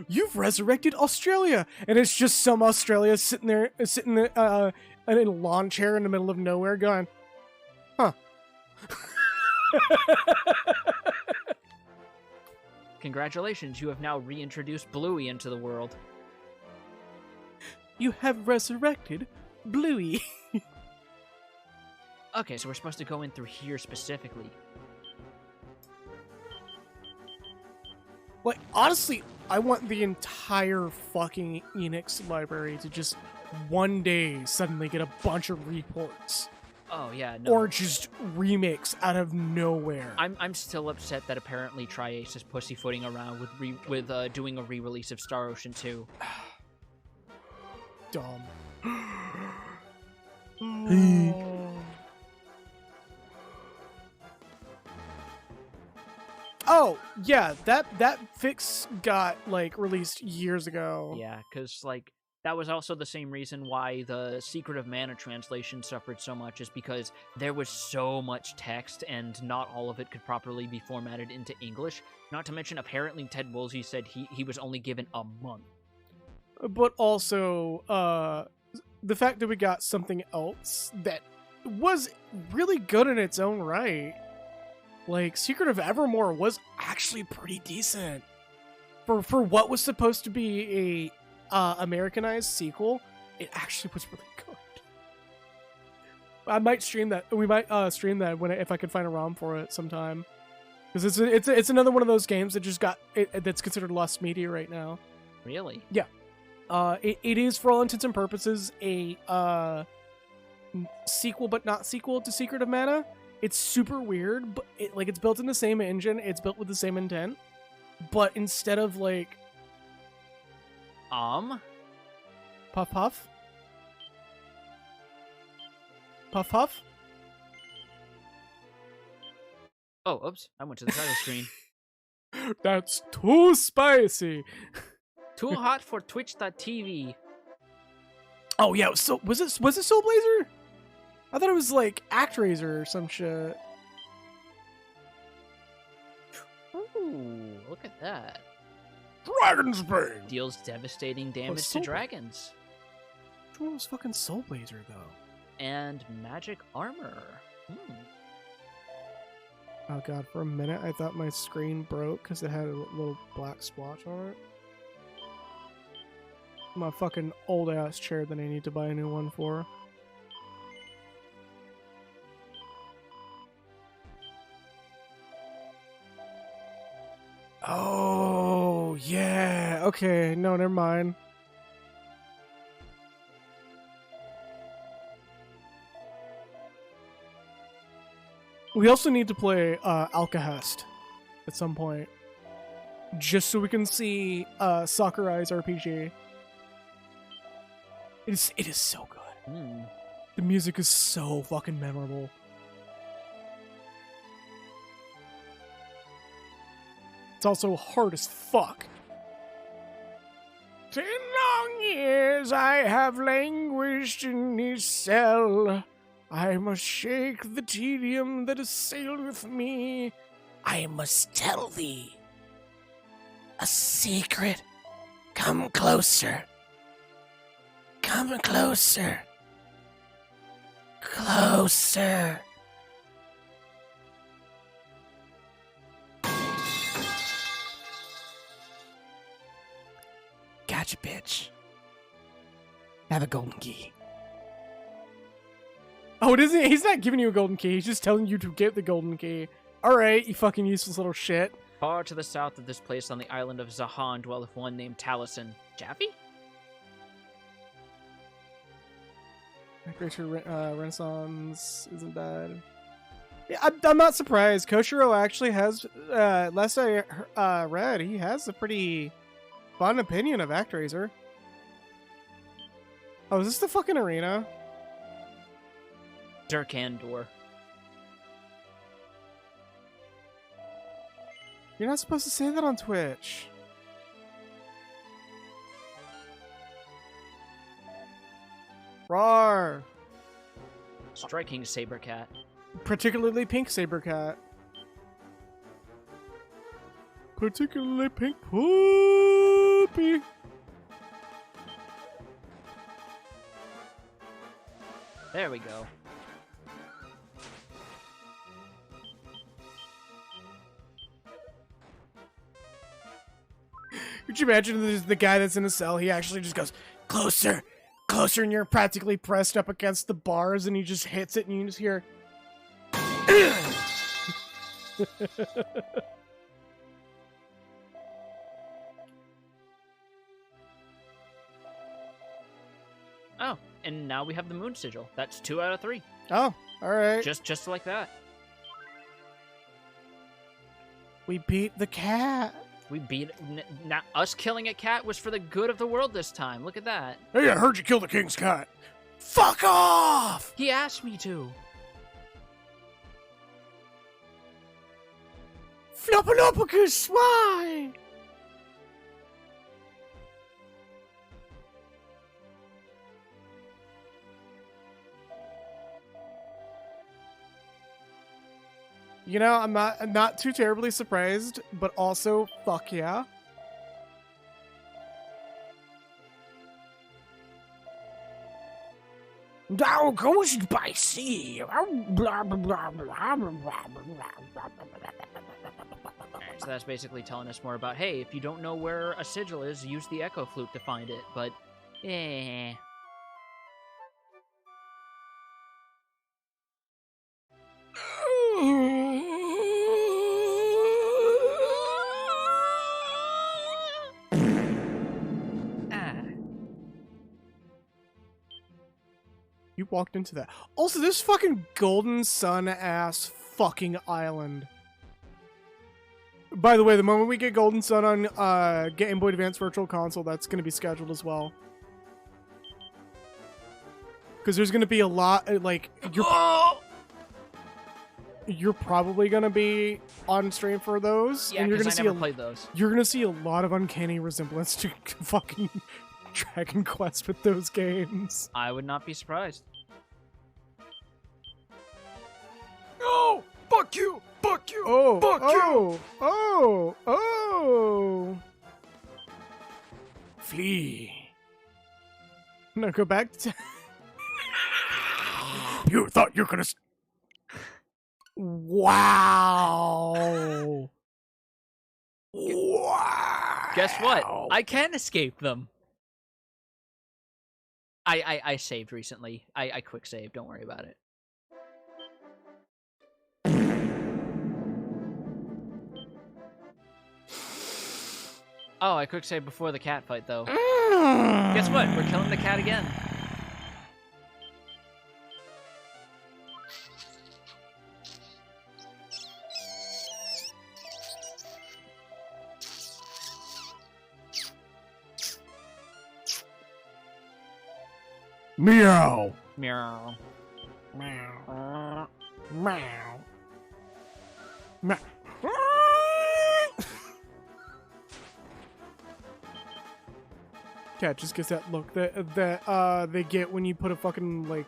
You've resurrected Australia, and it's just some Australia sitting in a lawn chair in the middle of nowhere, going, "Huh." Congratulations, you have now reintroduced Bluey into the world. You have resurrected Bluey. Okay, so we're supposed to go in through here specifically. Like, honestly, I want the entire fucking Enix library to just one day suddenly get a bunch of reports. Oh yeah, no. Or just remakes out of nowhere. I'm still upset that apparently Tri-Ace is pussyfooting around with doing a re-release of Star Ocean 2. Dumb. Oh, yeah, that fix got, like, released years ago. Yeah, because, like, that was also the same reason why the Secret of Mana translation suffered so much, is because there was so much text and not all of it could properly be formatted into English. Not to mention, apparently Ted Woolsey said he was only given a month. But also, the fact that we got something else that was really good in its own right. Like, Secret of Evermore was actually pretty decent. For what was supposed to be a Americanized sequel, it actually was really good. I might stream that. We might stream that if I could find a ROM for it sometime. Because it's another one of those games that just got that's considered lost media right now. Really? Yeah. It is, for all intents and purposes, a sequel, but not sequel to Secret of Mana. It's super weird, but it's built in the same engine. It's built with the same intent, but instead of like, puff puff, puff puff. Oh, oops! I went to the title screen. That's too spicy. Too hot for Twitch.tv. Oh yeah, so was it Soul Blazer? I thought it was like ActRaiser or some shit. Ooh, look at that. Dragon's Bane Deals devastating damage to Soul- dragons. Which one was fucking Soul Blazer though? And magic armor. Oh god, for a minute I thought my screen broke because it had a little black splotch on it. My fucking old ass chair that I need to buy a new one for. Oh, yeah. Okay, no, never mind. We also need to play Alcahest at some point, just so we can see Sakurai's RPG. It is so good. The music is so fucking memorable. It's also hard as fuck. 10 long years I have languished in this cell. I must shake the tedium that has sailed with me. I must tell thee a secret. Come closer. Come closer. Closer. Gotcha, bitch. Have a golden key. Oh, it isn't. He's not giving you a golden key. He's just telling you to get the golden key. All right, you fucking useless little shit. Far to the south of this place on the island of Zahan dwelleth one named Taliesin. Jaffe? Greater Renaissance isn't bad. Yeah, I'm not surprised. Koshiro actually has, last I read, he has a pretty fun opinion of ActRaiser. Oh, is this the fucking arena? Durkandor. You're not supposed to say that on Twitch. Rawr! Striking Sabercat. Particularly pink Sabercat. Particularly pink puppy. There we go. Could you imagine the guy that's in a cell, he actually just goes, closer, closer, and you're practically pressed up against the bars, and he just hits it, and you just hear... Oh, and now we have the Moon Sigil. That's 2 out of 3. Oh, alright. Just like that. We beat the cat. We beat us killing a cat was for the good of the world this time. Look at that. Hey, I heard you killed the king's cat. Fuck off! He asked me to. Flopalopicus, why? You know, I'm not too terribly surprised, but also, fuck yeah. Thou goest by sea. So that's basically telling us more about, hey, if you don't know where a sigil is, use the Echo Flute to find it, but, eh. You walked into that. Also, this fucking Golden Sun ass fucking island. By the way, the moment we get Golden Sun on Game Boy Advance Virtual Console, that's going to be scheduled as well. Because there's going to be a lot, like, you're probably going to be on stream for those. Yeah, and you're because gonna I never played those. You're going to see a lot of uncanny resemblance to fucking Dragon Quest with those games. I would not be surprised. No! Fuck you! Fuck you! Oh! Fuck you! Oh! Oh! Flee. No, go back to... You thought you were gonna... Wow! Wow! Guess what? I can escape them. I saved recently. I quick saved. Don't worry about it. Oh, I quick saved before the cat fight, though. Guess what? We're killing the cat again. Meow. Meow. Meow. Meow. Meow. Cat just gets that look that they get when you put a fucking like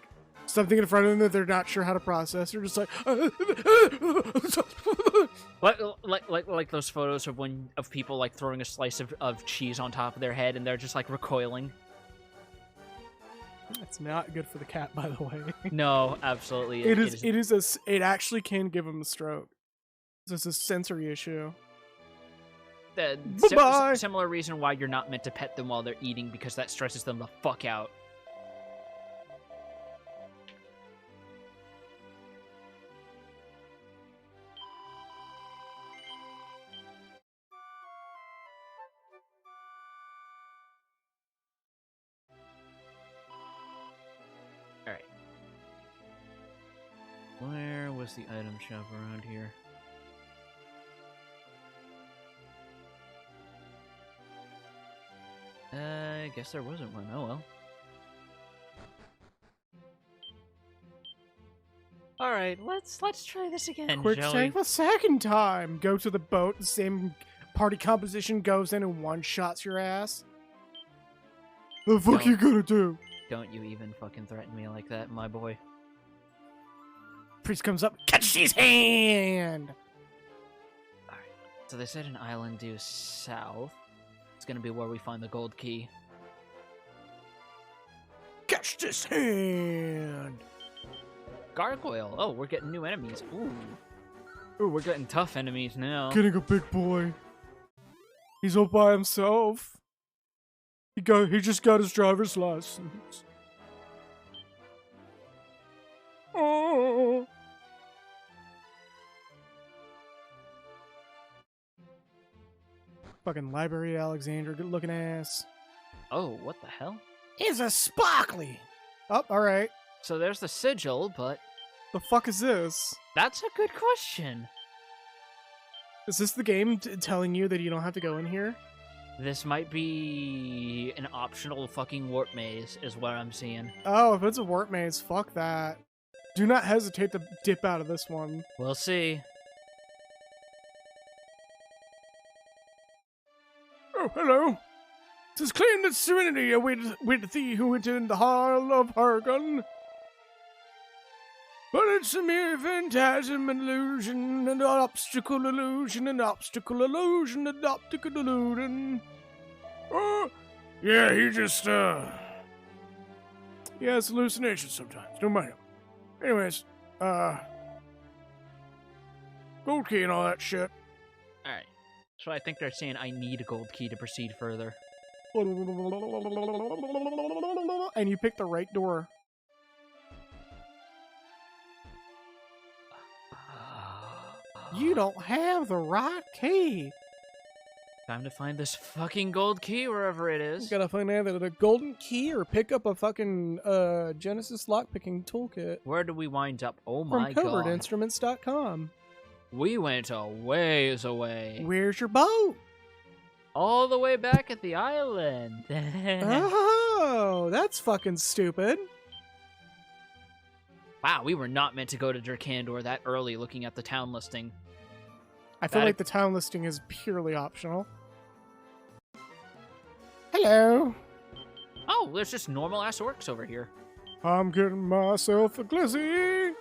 something in front of them that they're not sure how to process. They're just like, Like those photos of people like throwing a slice of cheese on top of their head and they're just like recoiling. It's not good for the cat, by the way. No, absolutely. It actually can give him a stroke. This is a sensory issue. Bye-bye. Similar reason why you're not meant to pet them while they're eating, because that stresses them the fuck out. Alright. Where was the item shop around here? I guess there wasn't one. Oh well. Alright, let's try this again, Quick shall save we? a second time. Go to the boat. The same party composition goes in and one-shots your ass. The fuck Don't. you gonna do? Don't you even fucking threaten me like that, my boy. Priest comes up, catches his hand. So they said an island due south. It's gonna be where we find the gold key. Catch this hand. Gargoyle! Oh, we're getting new enemies. Ooh. Ooh, we're getting tough enemies now. Getting a big boy. He's all by himself. He just got his driver's license. Oh. Fucking Library Alexander, good looking ass. Oh, what the hell? It's a sparkly. Oh, alright. So there's the sigil, but The fuck is this? that's a good question. Is this the game telling you that you don't have to go in here? This might be an optional fucking warp maze, is what I'm seeing. Oh, if it's a warp maze, fuck that. Do not hesitate to dip out of this one. We'll see. Oh, hello. 'Tis claimed that serenity await thee who entered the hall of Hargon. But it's a mere phantasm and illusion, and obstacle illusion, and obstacle illusion, and optical illusion. Oh, yeah, he just, he has hallucinations sometimes. Don't mind him. Anyways, gold key and all that shit. Alright. So I think they're saying I need a gold key to proceed further. And you pick the right door. You don't have the right key. Time to find this fucking gold key wherever it You is. gotta find either the golden key or pick up a fucking Genesis lockpicking toolkit Where do we wind up? Oh from my god. coveredinstruments.com. We went a ways away. Where's your boat? All the way back at the island. Oh, that's fucking stupid. Wow, we were not meant to go to Durkandor that early looking at the town listing. I feel That- like the town listing is purely optional. Hello. Oh, there's just normal ass orcs over here. I'm getting myself a glizzy.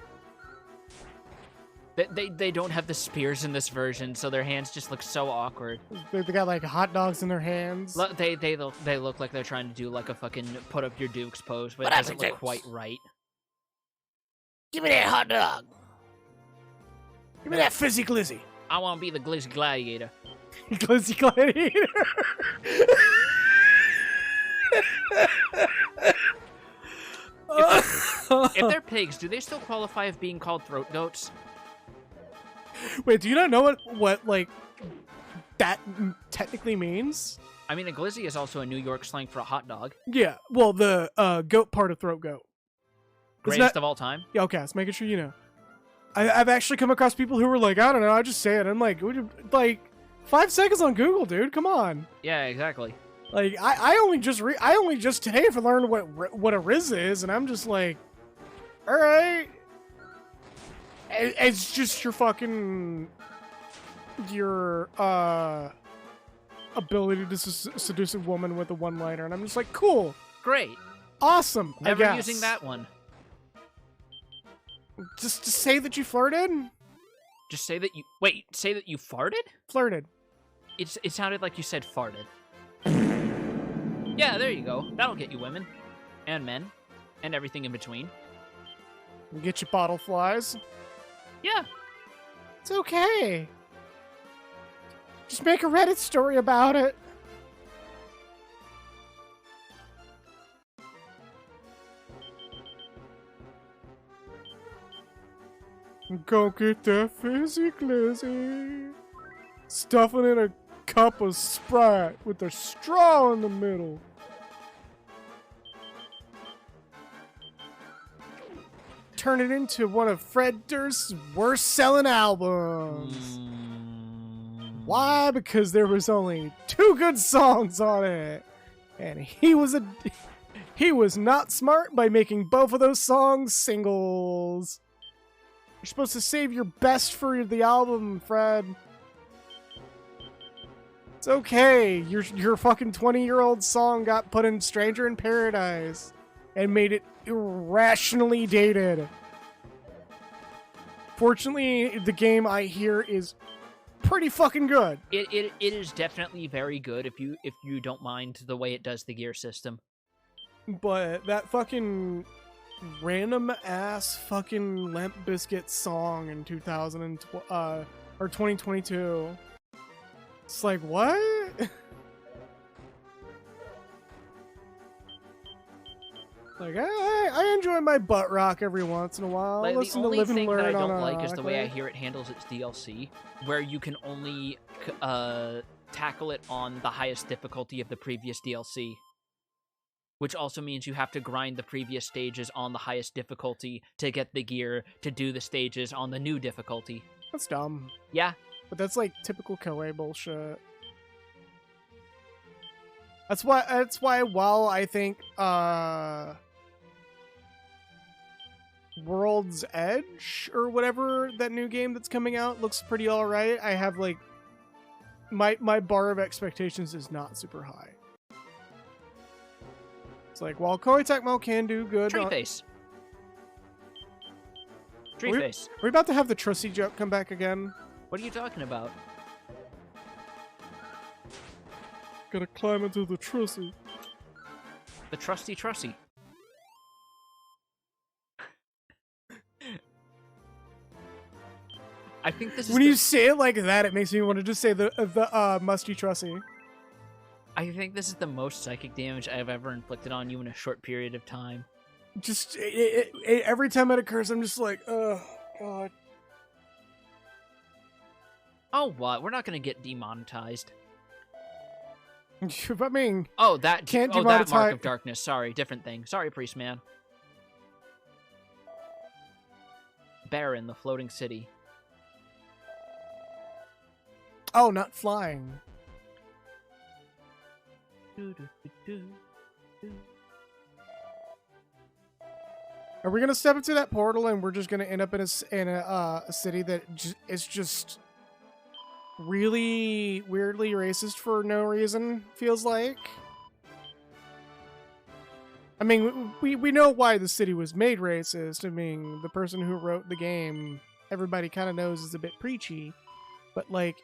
They don't have the spears in this version, so their hands just look so awkward. They got like hot dogs in their hands. They look like they're trying to do like a fucking put up your dukes pose, but it What doesn't happened, look quite right. Give me that hot dog. Give me that fizzy glizzy. I want to be the glizzy gladiator. Glizzy gladiator. If they're pigs, do they still qualify as being called throat goats? Wait, do you not know what like that technically means? I mean, a glizzy is also a New York slang for a hot dog. Yeah, well, the goat part of throat goat. Isn't Greatest that- of all time. Yeah, okay, so making sure you know. I've actually come across people who were like, I don't know, I just say it. I'm like, 5 seconds on Google, dude. Come on. Yeah, exactly. Like I only just today learned what a Riz is, and I'm just like, all right, it's just your ability to seduce a woman with a one-liner, and I'm just like, cool, Great. awesome. I Never guess. using that one. Just to say that you flirted. Just say that you say that you farted? Flirted. It sounded like you said farted. Yeah, there you go. That'll get you women. And men. And everything in between. Get you bottle flies. Yeah. It's okay. Just make a Reddit story about it. Go get that fizzy glizzy. Stuff it in a cup of Sprite with a straw in the middle. Turn it into one of Fred Durst's worst-selling albums. Why? Because there was only 2 good songs on it, and he was not smart by making both of those songs singles. You're supposed to save your best for the album, Fred. It's okay. Your fucking 20-year-old song got put in Stranger in Paradise and made it irrationally dated. Fortunately, the game I hear is pretty fucking good. It is definitely very good if you don't mind the way it does the gear system. But that fucking random ass fucking Limp Bizkit song in 2022. It's like, what? Like, I enjoy my butt rock every once in a while. Like, the Listen to only Live and thing that I Learn on don't like is the way I Rock. hear it handles its DLC, where you can only tackle it on the highest difficulty of the previous DLC. Which also means you have to grind the previous stages on the highest difficulty to get the gear to do the stages on the new difficulty. That's dumb. Yeah, But that's like typical Koei bullshit. That's why while I think World's Edge or whatever, that new game that's coming out, looks pretty alright, I have like my bar of expectations is not super high. It's like, while Koei Tecmo can do good, Tree Face. Tree We- Face. we're about to have the Trussy joke come back again. What are you talking about? Gotta climb into the Trussy. The trusty Trussy. I think this is When the- you say it like that, it makes me want to just say the musty Trussy. I think this is the most psychic damage I've ever inflicted on you in a short period of time. Just every time it occurs, I'm just like, oh god. Oh, what? We're not gonna get demonetized. I mean, Oh, that Can't that Mark demonetize- of Darkness. Sorry, different thing. Sorry, Priest Man. Baron, the floating city. oh, not flying. Are we gonna step into that portal and we're just gonna end up in a city that is just really weirdly racist for no reason? Feels like. I mean, we know why the city was made racist. I mean, the person who wrote the game, everybody kind of knows is a bit preachy, but like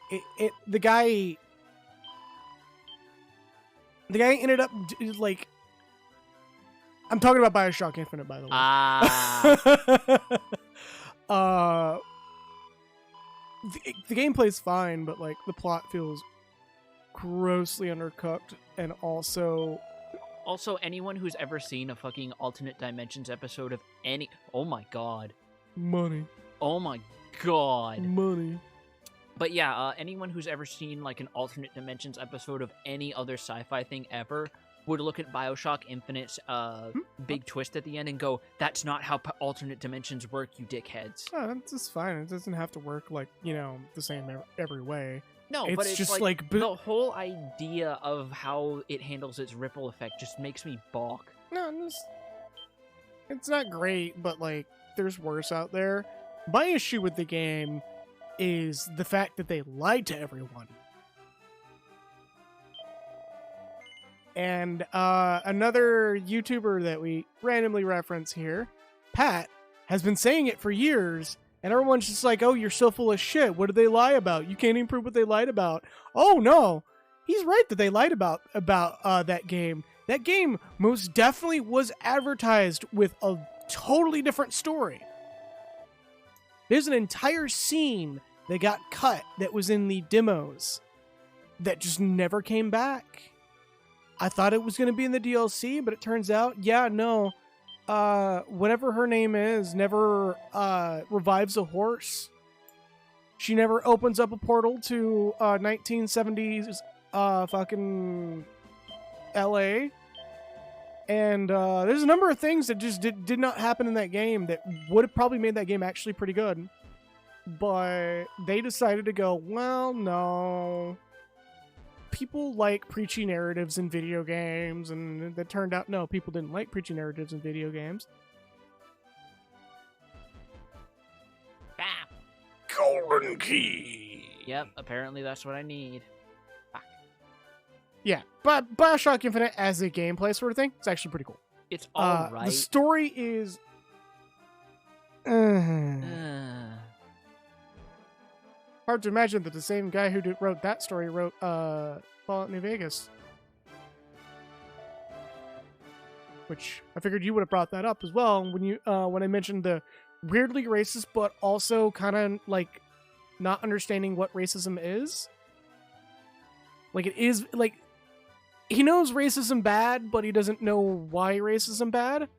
the guy ended up like. I'm talking about BioShock Infinite, by the way. Ah. The gameplay's fine, but like the plot feels grossly undercooked, and also Also, anyone who's ever seen a fucking alternate dimensions episode of any... Oh my god. money. Oh my god. Money. But yeah, anyone who's ever seen like an alternate dimensions episode of any other sci-fi thing ever would look at BioShock Infinite's big twist at the end and go, that's not how alternate dimensions work, you dickheads. Oh, that's just fine. It doesn't have to work like, the same every way. No, It's but it's just like, like The whole idea of how it handles its ripple effect just makes me balk. no, it's not great, but like there's worse out there. My issue with the game is the fact that they lied to everyone. And another YouTuber that we randomly reference here, Pat, has been saying it for years, and everyone's just like, "Oh, you're so full of shit. What did they lie about? You can't even prove what they lied about." Oh no, he's right that they lied about that game. That game most definitely was advertised with a totally different story. There's an entire scene that got cut that was in the demos that just never came back. I thought it was going to be in the DLC, but it turns out, yeah, no. Whatever her name is never revives a horse. She never opens up a portal to 1970s fucking LA. And there's a number of things that just did not happen in that game that would have probably made that game actually pretty good. But they decided to go, well, no. People like preachy narratives in video games, and that turned out, no, people didn't like preachy narratives in video games. Ah, Golden key. Yep, apparently that's what I need. Yeah, but Bioshock Infinite as a gameplay sort of thing, it's actually pretty cool. It's all The right. story is... hard to imagine that the same guy who wrote that story wrote Fallout New Vegas. Which I figured you would have brought that up as well when you when I mentioned the weirdly racist but also kind of like not understanding what racism is. Like it is like he knows racism bad, but he doesn't know why racism bad.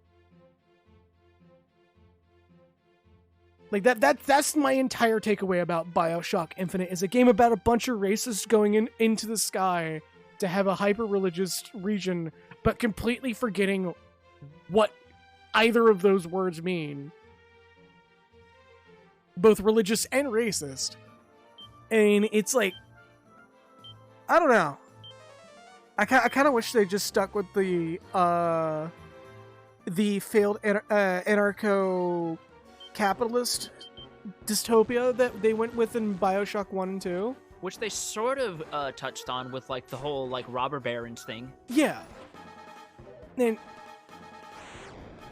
Like that's my entire takeaway about BioShock Infinite is a game about a bunch of racists going into the sky to have a hyper-religious region, but completely forgetting what either of those words mean. Both religious and racist. And it's like, I don't know. I kind of wish they just stuck with the failed anarcho-capitalist dystopia that they went with in BioShock 1 and 2. Which they sort of touched on with like the whole like robber barons thing. Yeah. And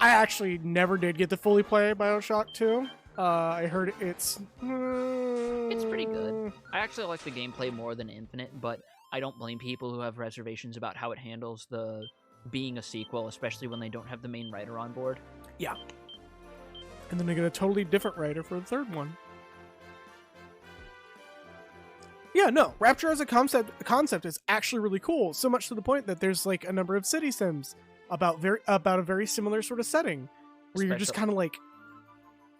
I actually never did get to fully play BioShock 2. I heard it's pretty good. I actually like the gameplay more than Infinite, but I don't blame people who have reservations about how it handles the being a sequel, especially when they don't have the main writer on board. Yeah. And then they get a totally different writer for the third one. Yeah, no, Rapture as a concept is actually really cool. So much to the point that there's like a number of city sims about a very similar sort of setting, where you're just kind of like,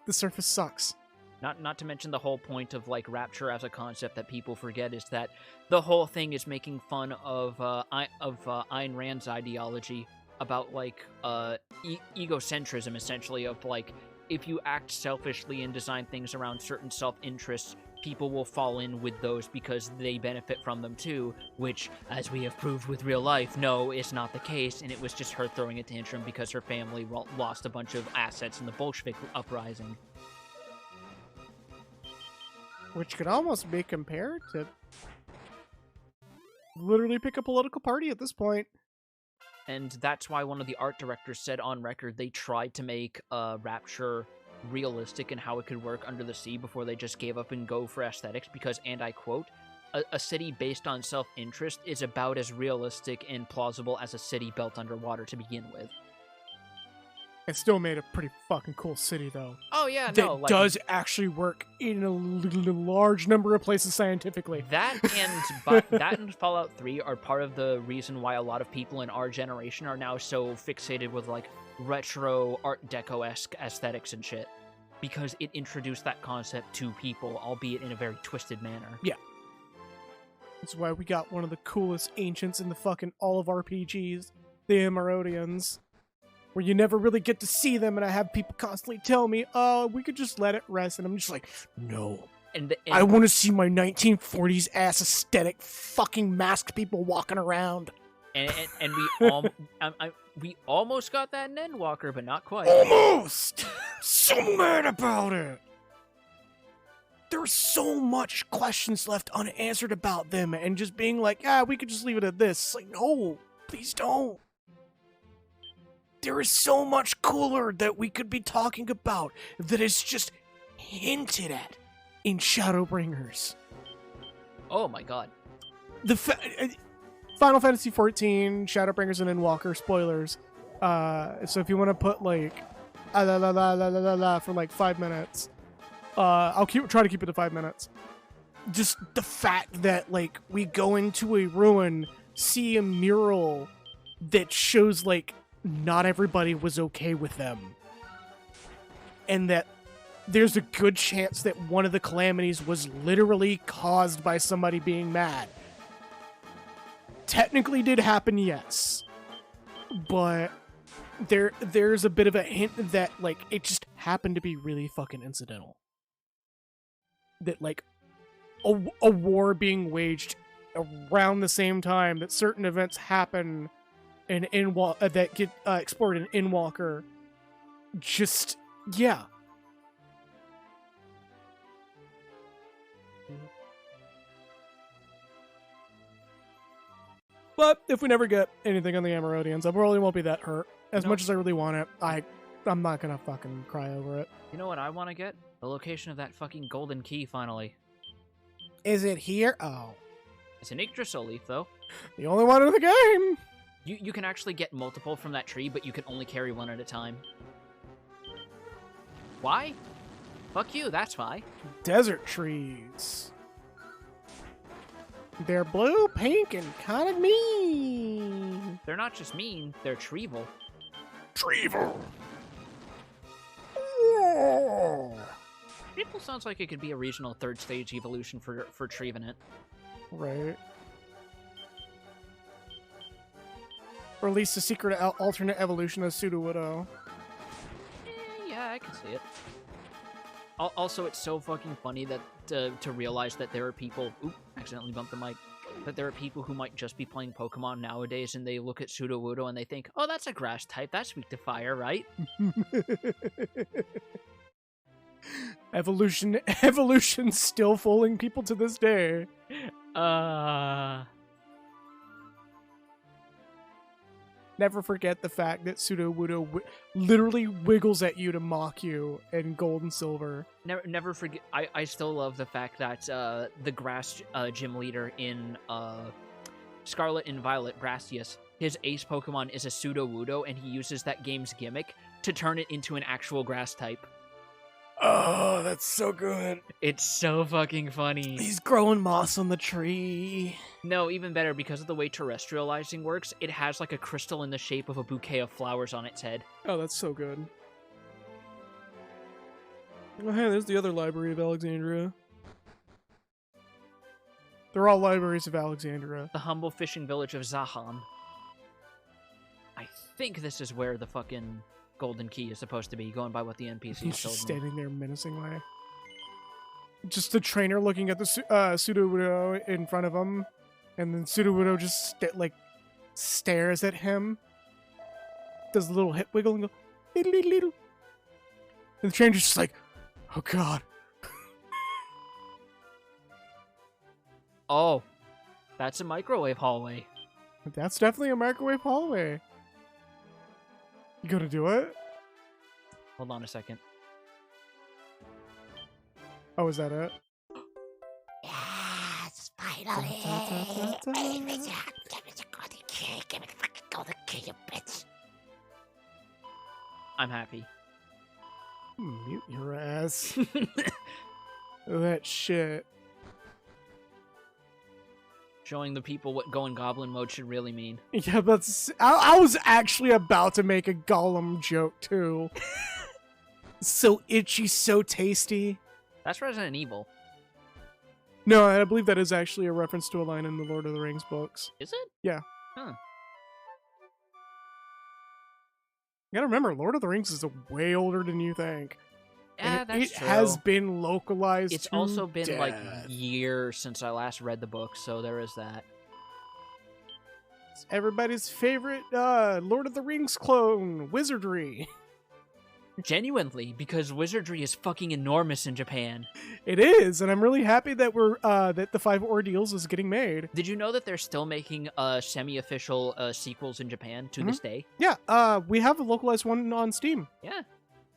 the surface sucks. Not to mention the whole point of like Rapture as a concept that people forget is that the whole thing is making fun of Ayn Rand's ideology about like egocentrism, essentially, of like if you act selfishly and design things around certain self-interests, people will fall in with those because they benefit from them too, which, as we have proved with real life, no, is not the case, and it was just her throwing a tantrum because her family lost a bunch of assets in the Bolshevik uprising. Which could almost be compared to literally pick a political party at this point. And that's why one of the art directors said on record they tried to make Rapture realistic in how it could work under the sea before they just gave up and go for aesthetics, because, and I quote, a city based on self-interest is about as realistic and plausible as a city built underwater to begin with. It still made a pretty fucking cool city, though. Oh yeah, That no, like, does actually work in a large number of places scientifically. that and Fallout 3 are part of the reason why a lot of people in our generation are now so fixated with like retro Art Deco-esque aesthetics and shit, because it introduced that concept to people, albeit in a very twisted manner. Yeah. That's why we got one of the coolest ancients in the fucking all of RPGs, the Emerodians, where you never really get to see them, and I have people constantly tell me, oh, we could just let it rest, and I'm just like, no, and I want to see my 1940s ass aesthetic fucking masked people walking around. and we almost got that in Endwalker, but not quite. Almost! So mad about it! There's so much questions left unanswered about them, and just being like, we could just leave it at this. It's like, no, please don't. There is so much cooler that we could be talking about that is just hinted at in Shadowbringers. Oh my god. Final Fantasy XIV, Shadowbringers, and Endwalker spoilers. So if you want to put like for like 5 minutes, I'll try to keep it to 5 minutes. Just the fact that like we go into a ruin, see a mural that shows like not everybody was okay with them, and that there's a good chance that one of the calamities was literally caused by somebody being mad. Technically did happen, yes, but there's a bit of a hint that like it just happened to be really fucking incidental. That like a war being waged around the same time that certain events happen in that get explored in Endwalker. Just yeah. But if we never get anything on the Amarodians, I probably won't be that hurt. As much as I really want it, I'm not gonna fucking cry over it. You know what I want to get? The location of that fucking golden key, finally. Is it here? Oh. It's an Yggdrasil leaf, though. The only one in the game! You can actually get multiple from that tree, but you can only carry one at a time. Why? Fuck you, that's why. Desert trees. They're blue, pink, and kind of mean. They're not just mean, they're treeval. Treeval. Treeval sounds like it could be a regional third stage evolution for Trevenant. Right. Or at least a secret alternate evolution of Sudowoodo. Yeah, I can see it. Also, it's so fucking funny that to realize that there are people... Oop, accidentally bumped the mic. That there are people who might just be playing Pokemon nowadays and they look at Sudowoodo and they think, oh, that's a grass type, that's weak to fire, right? Evolution's still fooling people to this day. Never forget the fact that Sudowoodo literally wiggles at you to mock you in Gold and Silver. Never forget. I still love the fact that the grass gym leader in Scarlet and Violet, Gracias, his ace Pokemon is a Sudowoodo, and he uses that game's gimmick to turn it into an actual grass type. Oh, that's so good. It's so fucking funny. He's growing moss on the tree. No, even better, because of the way terrestrializing works, it has like a crystal in the shape of a bouquet of flowers on its head. Oh, that's so good. Oh, hey, there's the other library of Alexandria. They're all libraries of Alexandria. The humble fishing village of Zahan. I think this is where the fucking golden key is supposed to be, going by what the NPCs He's told just me. standing there menacingly. Just the trainer looking at the Sudowoodo in front of him, and then Sudowoodo just stares at him, does a little hip wiggle and go, little, little, little. And the trainer's just like, oh god. Oh, that's a microwave hallway. That's definitely a microwave hallway. You gonna do it? Hold on a second. Oh, is that it? Yes, finally. Da, da, da, da, da. Give me the golden key. Give me the fucking golden key, you bitch. I'm happy. Mute your ass. That shit. Showing the people what going goblin mode should really mean. Yeah, I was actually about to make a Gollum joke too. So itchy, so tasty. That's Resident Evil. No, I believe that is actually a reference to a line in the Lord of the Rings books. Is it? Yeah. Huh. You gotta remember, Lord of the Rings is way older than you think. Yeah, And that's it true. has been localized. It's to also been like death. years since I last read the book, so there is that. It's everybody's favorite Lord of the Rings clone, Wizardry. Genuinely, because wizardry is fucking enormous in Japan. It is, and I'm really happy that we're that the 5 Ordeals is getting made. Did you know that they're still making semi-official sequels in Japan to this day? Yeah, we have a localized one on Steam. Yeah.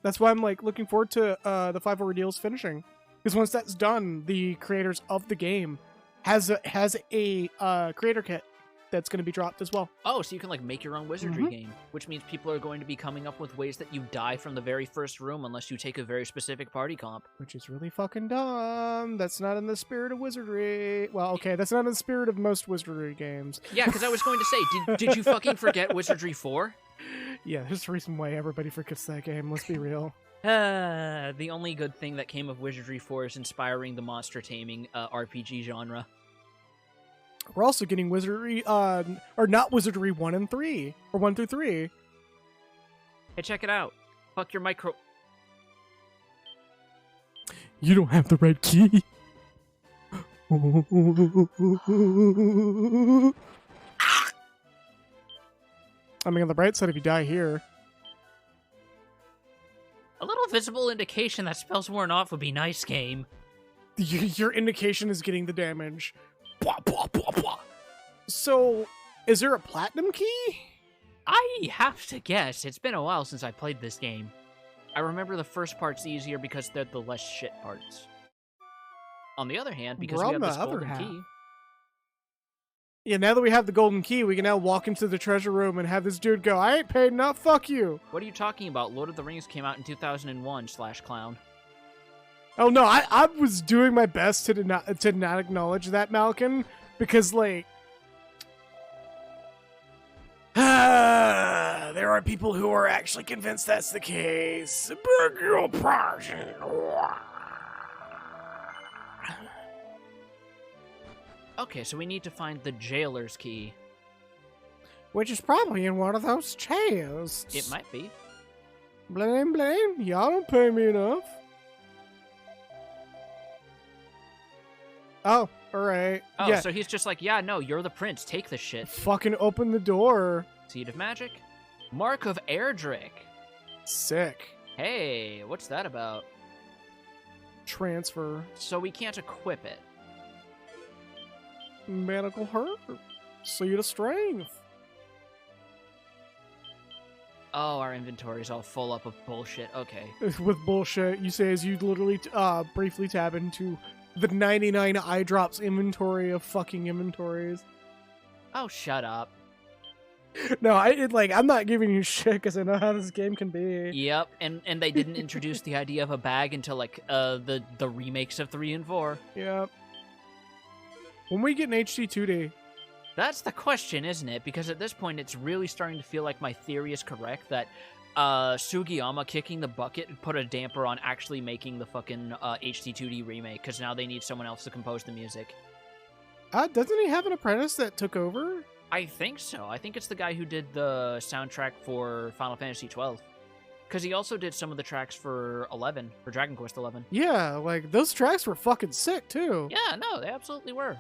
That's why I'm like looking forward to the 5 Ordeals finishing. Because once that's done, the creators of the game has a creator kit that's going to be dropped as well. Oh, so you can like make your own wizardry game, which means people are going to be coming up with ways that you die from the very first room unless you take a very specific party comp. Which is really fucking dumb. That's not in the spirit of wizardry. Well, okay, that's not in the spirit of most wizardry games. Yeah, because I was going to say, did you fucking forget Wizardry 4? Yeah, there's a reason why everybody forgets that game, let's be real. The only good thing that came of Wizardry 4 is inspiring the monster taming RPG genre. We're also getting Wizardry, or not Wizardry 1 and 3, or 1 through 3. Hey, check it out. Fuck your micro... You don't have the right key. I mean, on the bright side, if you die here, A little visible indication that spells worn off would be nice, game. your indication is getting the damage. Blah, blah, blah, blah. So, is there a platinum key? I have to guess. It's been a while since I played this game. I remember the first part's easier because they're the less shit parts. On the other hand, because We're we on have this the other golden half. key... Yeah, now that we have the golden key, we can now walk into the treasure room and have this dude go, I ain't paid enough, fuck you. What are you talking about? Lord of the Rings came out in 2001, /clown. Oh no, I was doing my best to not acknowledge that, Malkin, because like there are people who are actually convinced that's the case. Beg your pardon. Okay, so we need to find the jailer's key. Which is probably in one of those chests. It might be. Blame, blame. Y'all don't pay me enough. Oh, alright. Oh, yeah. so he's just like, yeah, no, you're the prince. Take the shit. Fucking open the door. Seed of Magic? Mark of Erdrick. Sick. Hey, what's that about? Transfer. So we can't equip it. Medical herb. Seed of strength. Oh, our inventory's all full up of bullshit. Okay. With bullshit, you say as you literally briefly tab into the 99 eye drops inventory of fucking inventories. Oh, shut up. No, I'm not giving you shit because I know how this game can be. Yep, and they didn't introduce the idea of a bag until like the remakes of 3 and 4. Yep. When we get an HD 2D, That's the question, isn't it? Because at this point, it's really starting to feel like my theory is correct that Sugiyama kicking the bucket put a damper on actually making the fucking HD2D remake, because now they need someone else to compose the music. doesn't he have an apprentice that took over? I think so. I think it's the guy who did the soundtrack for Final Fantasy XII. Because he also did some of the tracks for 11, for Dragon Quest 11. Yeah, like those tracks were fucking sick too. Yeah, no, they absolutely were.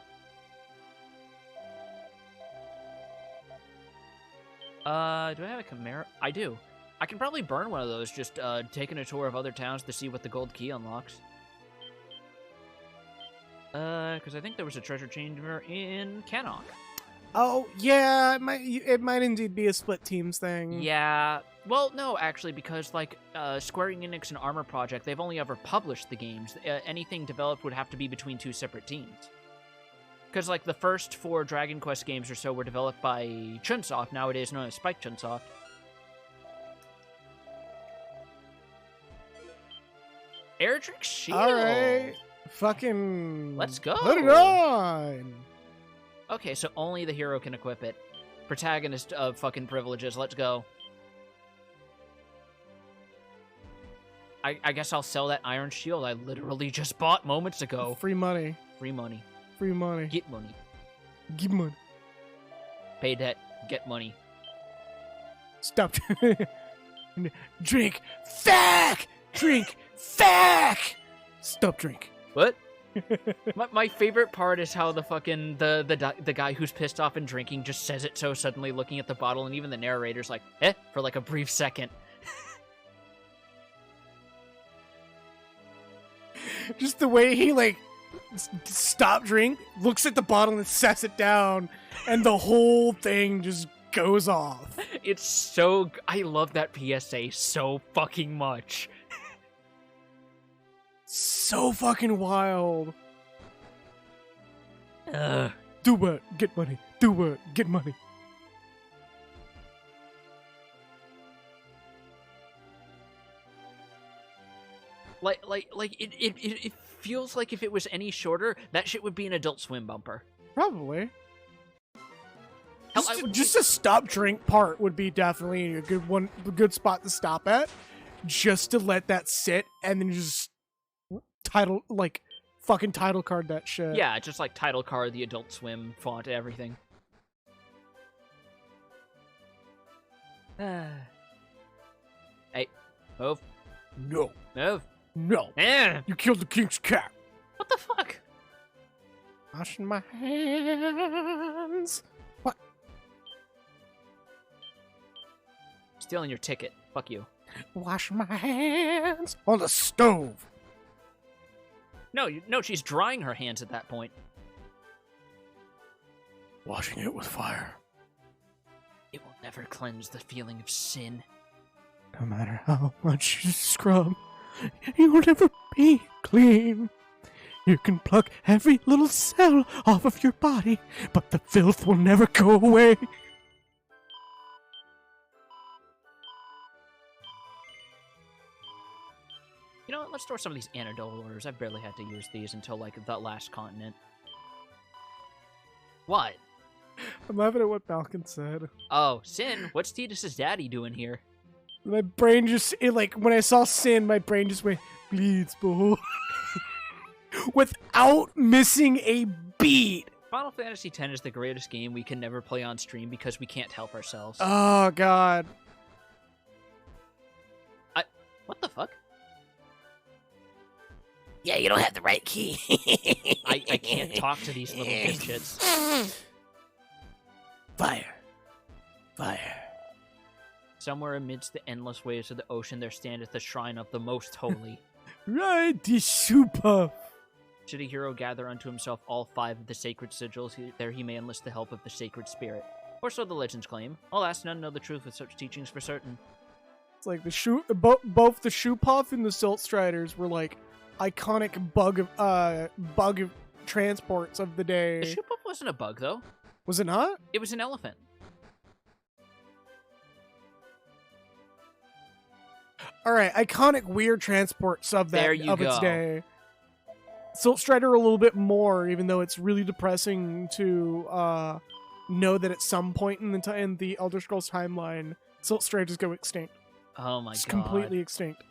Do I have a Chimera? I do. I can probably burn one of those just taking a tour of other towns to see what the gold key unlocks. Because I think there was a treasure chamber in Cannock. Oh yeah, it might indeed be a split teams thing. Yeah. Well, no, actually, because like Square Enix and Armor Project, they've only ever published the games. Anything developed would have to be between 2 separate teams. Because like the first 4 Dragon Quest games or so were developed by Chunsoft, nowadays known as Spike Chunsoft. Erdrick Shield. All right, fucking. Let's go. Put it on. Okay, so only the hero can equip it. Protagonist of fucking privileges. Let's go. I guess I'll sell that iron shield I literally just bought moments ago. Free money. Free money. Free money. Get money. Give money. Pay debt. Get money. Stop. Drink. Fuck. Drink. Fuck! Stop drink. What? my favorite part is how the fucking the guy who's pissed off and drinking just says it so suddenly, looking at the bottle, and even the narrator's like, for like a brief second. Just the way he like stop drink, looks at the bottle and sets it down, and the whole thing just goes off. It's so I love that PSA so fucking much. So fucking wild. Ugh. Do what? Get money. Do what? Get money. Like it feels like if it was any shorter, that shit would be an Adult Swim bumper. Probably. Hell, Just a stop drink part would be definitely a good spot to stop at. Just to let that sit and then just fucking title card that shit. Yeah, just like title card, the Adult Swim font, everything. Hey, move, No. move. No. Eh, You killed the king's cat. what the fuck? Washing my hands. What? Stealing your ticket. Fuck you. Washing my hands on the stove. No, she's drying her hands at that point. Washing it with fire. It will never cleanse the feeling of sin. No matter how much you scrub, you'll never be clean. You can pluck every little cell off of your body, but the filth will never go away. You know what? Let's store some of these antidote orders. I've barely had to use these until, like, the last continent. What? I'm laughing at what Falcon said. Oh, Sin, what's Tidus's daddy doing here? My brain just, when I saw Sin, my brain just went, bleeds, boo. Without missing a beat. Final Fantasy X is the greatest game we can never play on stream because we can't help ourselves. Oh, God. What the fuck? Yeah, you don't have the right key. I can't talk to these little dipshits. Fire. Fire. Somewhere amidst the endless waves of the ocean, there standeth the shrine of the Most Holy. Right, the super. Should a hero gather unto himself all 5 of the sacred sigils, there he may enlist the help of the sacred spirit. Or so the legends claim. Alas, none know the truth with such teachings for certain. It's like both the Shoepuff and the Silt Striders were like iconic bug transports of the day. The Shoepuff wasn't a bug, though. Was it not? It was an elephant. All right, iconic weird transports of that There you its go. day. Silt Strider a little bit more, even though it's really depressing to know that at some point in the Elder Scrolls timeline, Silt Striders go extinct. Oh my It's god. completely extinct.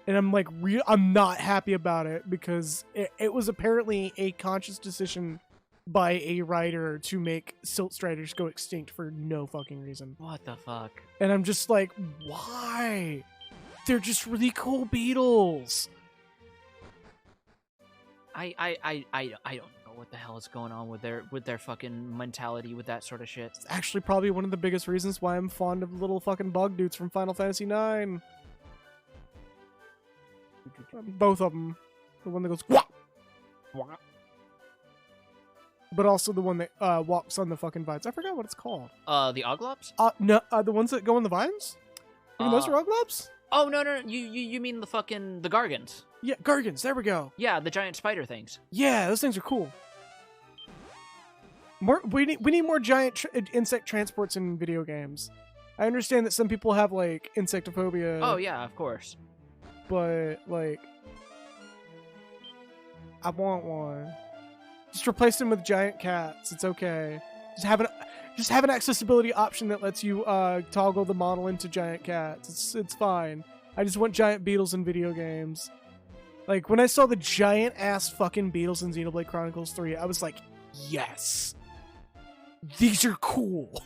And I'm like, I'm not happy about it because it was apparently a conscious decision by a writer to make Silt Striders go extinct for no fucking reason. What the fuck? And I'm just like, why? They're just really cool beetles. I don't know what the hell is going on with their fucking mentality with that sort of shit. It's actually probably one of the biggest reasons why I'm fond of little fucking bug dudes from Final Fantasy IX. Both of them. The one that goes, wah! Wah. But also the one that walks on the fucking vines. I forgot what it's called. The Oglops? No, the ones that go on the vines? Even those are Oglobs? Oh no, you mean the Gargants? Yeah, Gargants, there we go. Yeah, the giant spider things. Yeah, those things are cool. We need more giant insect transports in video games. I understand that some people have like insectophobia. Oh yeah, of course. But like, I want one. Just replace them with giant cats. It's okay. Just have an accessibility option that lets you toggle the model into giant cats. It's fine. I just want giant beetles in video games. Like when I saw the giant ass fucking beetles in Xenoblade Chronicles 3, I was like, yes, these are cool.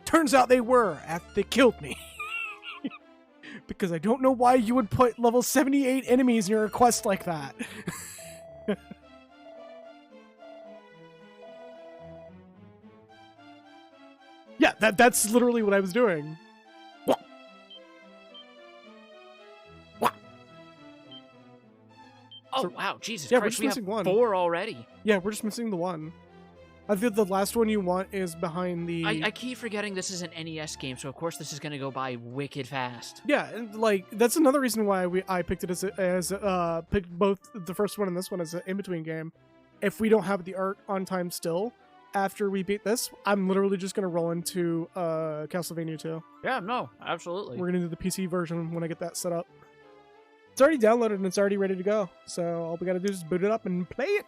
Turns out they were after they killed me. Because I don't know why you would put level 78 enemies in your quest like that. Yeah, that's literally what I was doing. Oh, So- wow, Jesus yeah, we're Christ, just we have missing one. 4 already. Yeah, we're just missing the one. I think the last one you want is behind the... I keep forgetting this is an NES game, so of course this is going to go by wicked fast. Yeah, and like that's another reason why I picked it as picked both the first one and this one as an in-between game. If we don't have the art on time still, after we beat this, I'm literally just gonna roll into Castlevania 2. Yeah, no, absolutely. We're gonna do the PC version when I get that set up. It's already downloaded and it's already ready to go. So all we gotta do is boot it up and play it.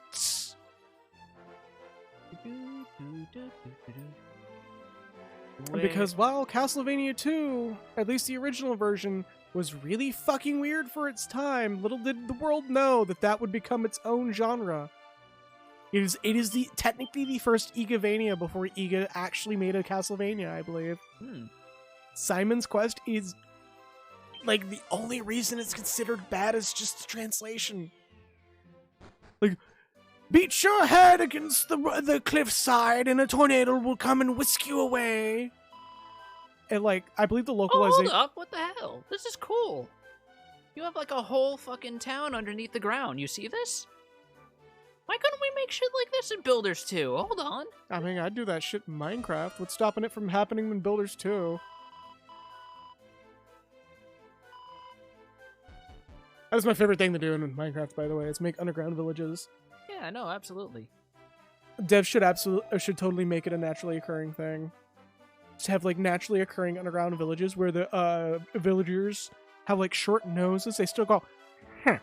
Because while Castlevania 2, at least the original version, was really fucking weird for its time, little did the world know that that would become its own genre. It is technically the first Igavania before Iga actually made a Castlevania, I believe. Simon's Quest is like the only reason it's considered bad is just the translation. Like, beat your head against the cliffside and a tornado will come and whisk you away. And like, I believe the Oh, localization... hold up, what the hell? This is cool. You have like a whole fucking town underneath the ground. You see this? Why couldn't we make shit like this in Builders 2? Hold on. I mean, I'd do that shit in Minecraft. What's stopping it from happening in Builders 2? That is my favorite thing to do in Minecraft, by the way, is make underground villages. Yeah, no, absolutely. Devs should totally make it a naturally occurring thing. Just have like naturally occurring underground villages where the villagers have like short noses. They still go, huh.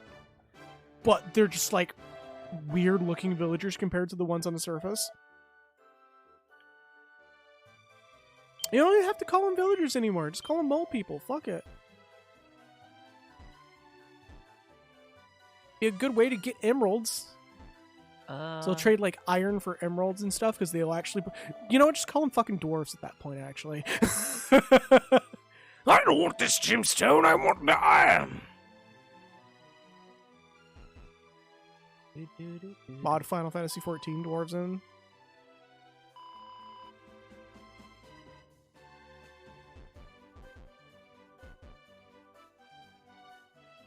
But they're just like weird looking villagers compared to the ones on the surface. You don't even have to call them villagers anymore. Just call them mole people. Fuck it. Be a good way to get emeralds. So they'll trade like iron for emeralds and stuff because they'll actually, you know what? Just call them fucking dwarves at that point. Actually, I don't want this gemstone, I want the iron. mod Final Fantasy 14 dwarves in.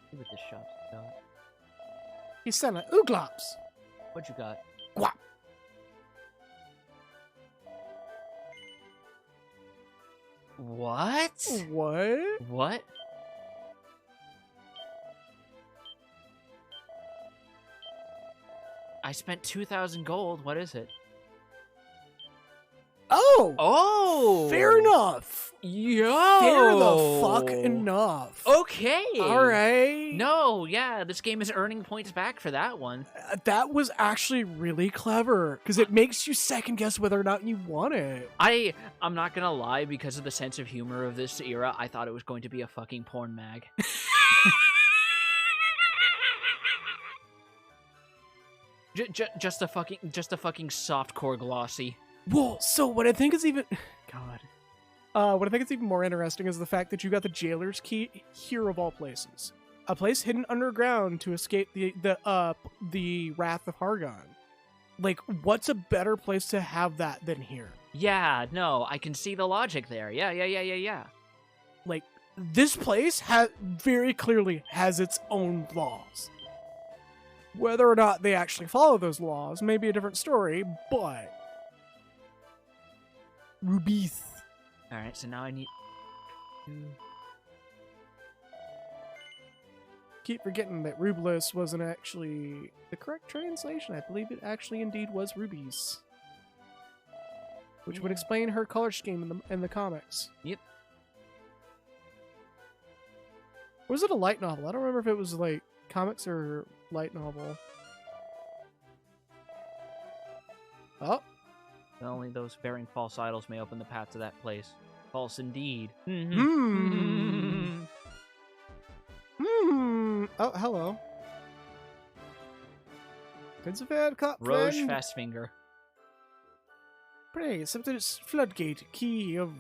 See what this shop's about. He's selling ooglops. What you got? Guap. What? What? What? I spent 2,000 gold. What is it? Oh, Oh! fair enough. Yo! Fair the fuck enough. Okay. All right. No, yeah, this game is earning points back for that one. That was actually really clever because it makes you second guess whether or not you want it. I'm not gonna lie, because of the sense of humor of this era, I thought it was going to be a fucking porn mag. Just a fucking softcore glossy. Well, so what I think is even what I think is even more interesting is the fact that you got the jailer's key here of all places, a place hidden underground to escape the wrath of Hargon. Like, what's a better place to have that than here? Yeah, no, I can see the logic there. Yeah. Like, this place very clearly has its own laws. Whether or not they actually follow those laws may be a different story, but Rubies. All right, so now I need. Keep forgetting that Rubius wasn't actually the correct translation. I believe it actually indeed was rubies, which would explain her color scheme in the comics. Yep. Was it a light novel? I don't remember if it was like comics or light novel. Oh. Only those bearing false idols may open the path to that place. False indeed. Hmm. Oh, hello. Prince of Adcop, Roche friend. Fastfinger. Pray, accept this floodgate key of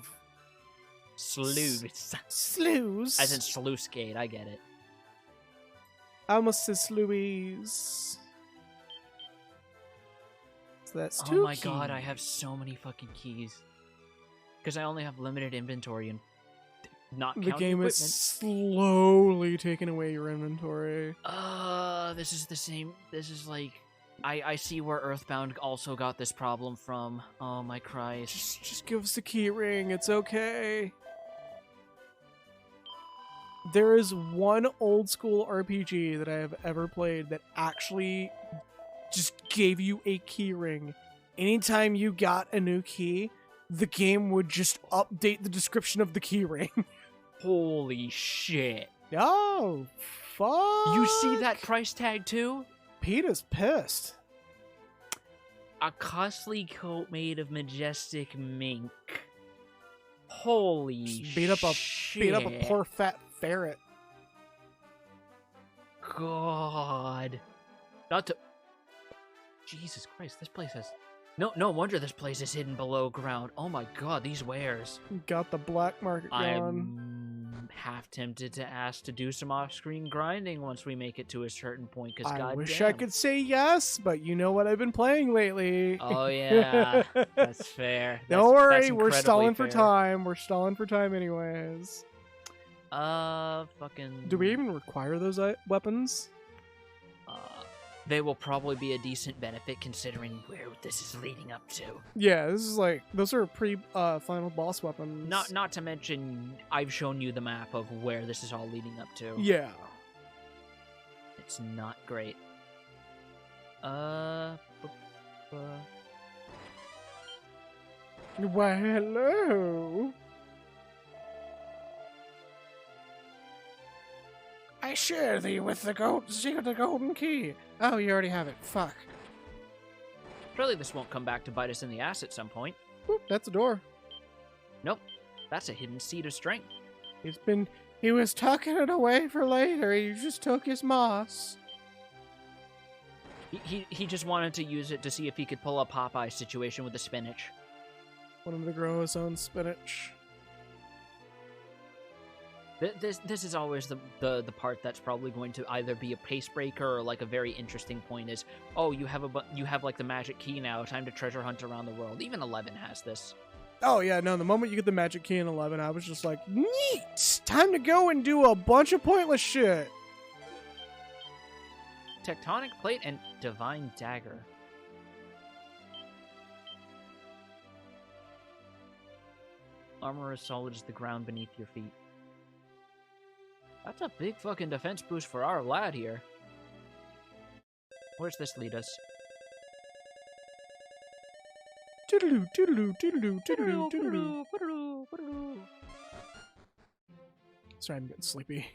Sluice. Sluice. As in sluice gate, I get it. I almost said Louise. So that's two Oh my god, I keys. have so many fucking keys. Because I only have limited inventory and not The counting game equipment. is slowly taking away your inventory. This is the same. This is like, I see where Earthbound also got this problem from. Oh my Christ. Just give us the key ring. It's okay. There is one old school RPG that I have ever played that actually just gave you a key ring. Anytime you got a new key, the game would just update the description of the key ring. Holy shit. Oh, fuck. You see that price tag too? Peter's pissed. A costly coat made of majestic mink. Holy Just shit. beat up a poor fat ferret. God. Not to... Jesus Christ, this place has... No wonder this place is hidden below ground. Oh my god, these wares. Got the black market going. I'm half tempted to ask to do some off-screen grinding once we make it to a certain point, because I wish I could say yes, but you know what I've been playing lately. Oh yeah, that's fair. Don't worry, that's we're incredibly stalling for fair. time. We're stalling for time anyways. Fucking... Do we even require those weapons? They will probably be a decent benefit considering where this is leading up to. Yeah, this is like, those are final boss weapons. Not to mention, I've shown you the map of where this is all leading up to. Yeah. It's not great. Why, hello. I share thee with the golden key. Oh, you already have it. Fuck. Surely this won't come back to bite us in the ass at some point. Oop, that's a door. Nope. That's a hidden seed of strength. He was tucking it away for later. He just took his moss. He just wanted to use it to see if he could pull a Popeye situation with the spinach. Wanted to grow his own spinach. This is always the part that's probably going to either be a pace breaker or like a very interesting point is, oh, you have like the magic key now, time to treasure hunt around the world. Even 11 has this. Oh yeah, no, the moment you get the magic key in 11, I was just like, neat! Time to go and do a bunch of pointless shit. Tectonic plate and divine dagger. Armor as solid as the ground beneath your feet. That's a big fucking defense boost for our lad here. Where's this lead us? Toodaloo, toodaloo, toodaloo, toodaloo, toodaloo. Sorry, I'm getting sleepy.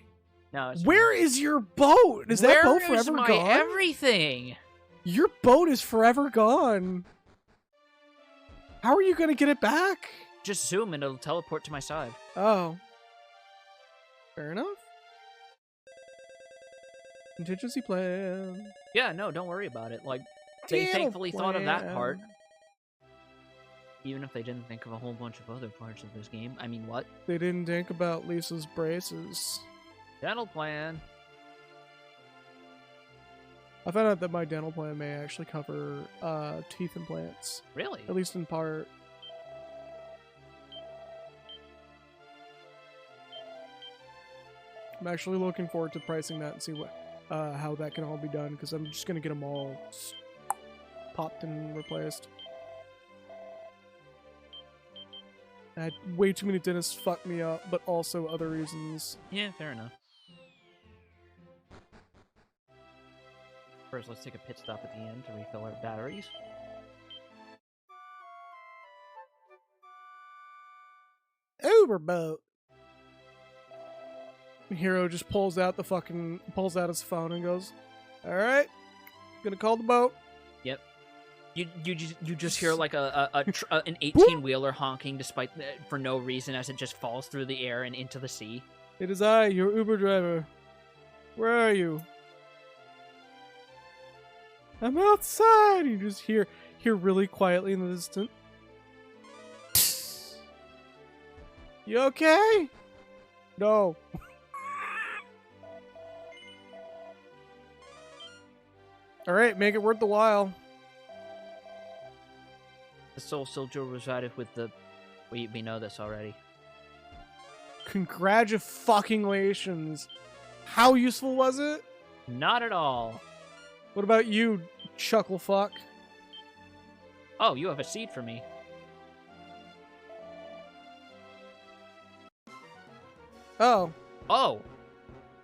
No, it's Where is your boat? Is that boat Where is forever my gone? everything? Your boat is forever gone. How are you gonna get it back? Just zoom and it'll teleport to my side. Oh. Fair enough. Contingency plan. Yeah, no, don't worry about it. Like, they Deal thankfully thought of that plan. part. Even if they didn't think of a whole bunch of other parts of this game. I mean, what? They didn't think about Lisa's braces. Dental plan. I found out that my dental plan may actually cover teeth implants, Really? at least in part. I'm actually looking forward to pricing that and see how that can all be done, because I'm just gonna get them all popped and replaced. I had way too many dentists fuck me up, but also other reasons. Yeah, fair enough. First, let's take a pit stop at the end to refill our batteries. Uber boat. Hero just pulls out his phone and goes, "All right, gonna call the boat." Yep. You just hear like an 18-wheeler honking despite for no reason as it just falls through the air and into the sea. It is I, your Uber driver. Where are you? I'm outside. You just hear really quietly in the distance. You okay? No. All right, make it worth the while. The Soul Soldier was added with the... We know this already. Congratulations. How useful was it? Not at all. What about you, chuckle fuck? Oh, you have a seed for me. Oh. Oh!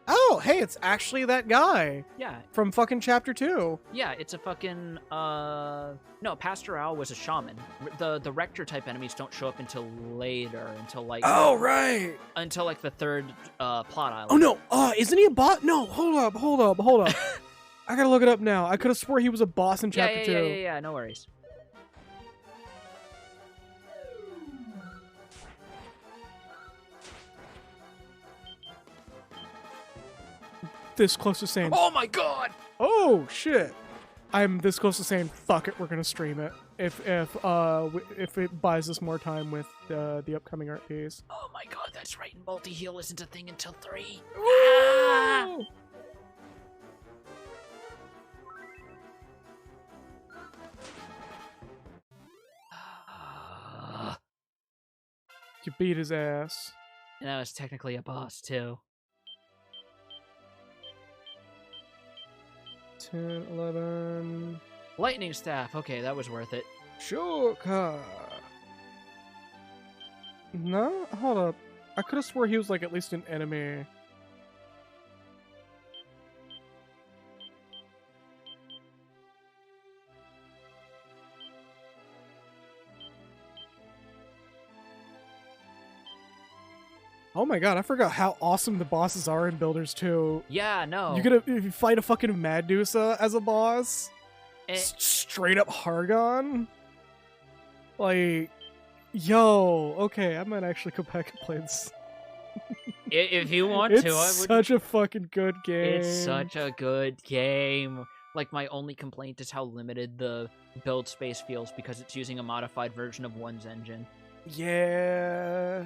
Oh, hey, it's actually that guy Yeah, from fucking chapter 2. yeah, it's a fucking, No, Pastor Owl was a shaman. The Rector type enemies don't show up until later, until, like... Oh, right. Until, like, the third, plot island. Oh, no. Isn't he a boss? No, hold up. I gotta look it up now. I could have swore he was a boss in chapter 2. Yeah, no worries. This close to saying, Oh my god! oh, shit. I'm this close to saying, fuck it, we're gonna stream it. If it buys us more time with the upcoming art piece. Oh my god, that's right. Multi-heal isn't a thing until 3. Woo! You beat his ass. And that was technically a boss, too. 10, 11... Lightning Staff. Okay, that was worth it. Shoka. No? Hold up. I could have swore he was like at least an enemy. Oh my god, I forgot how awesome the bosses are in Builders 2. Yeah, no. If you fight a fucking Madusa as a boss, Eh, straight up Hargon. Like, yo, okay, I might actually go back and play this. if you want It's to, I would. such a fucking good game. It's such a good game. Like, my only complaint is how limited the build space feels because it's using a modified version of one's engine. Yeah.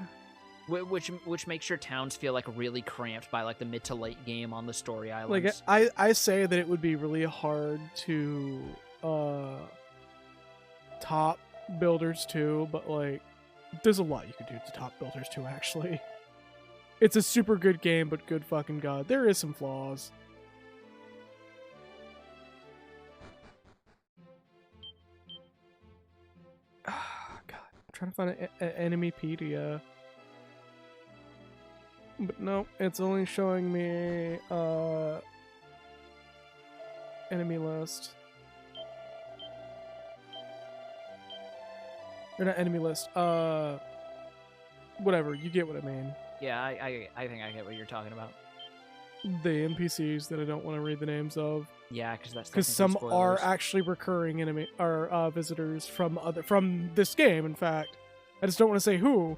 Which makes your towns feel like really cramped by like the mid to late game on the story islands. Like I say that it would be really hard to top Builders 2, but like there's a lot you could do to top Builders 2 actually. It's a super good game, but good fucking god, there is some flaws. Ah, god, I'm trying to find an Enemypedia. But no, it's only showing me enemy list. Or not enemy list. Whatever, you get what I mean. Yeah, I think I get what you're talking about. The NPCs that I don't want to read the names of, Yeah, because that's because technically some are spoilers. actually recurring enemy or visitors from this game. In fact, I just don't want to say who.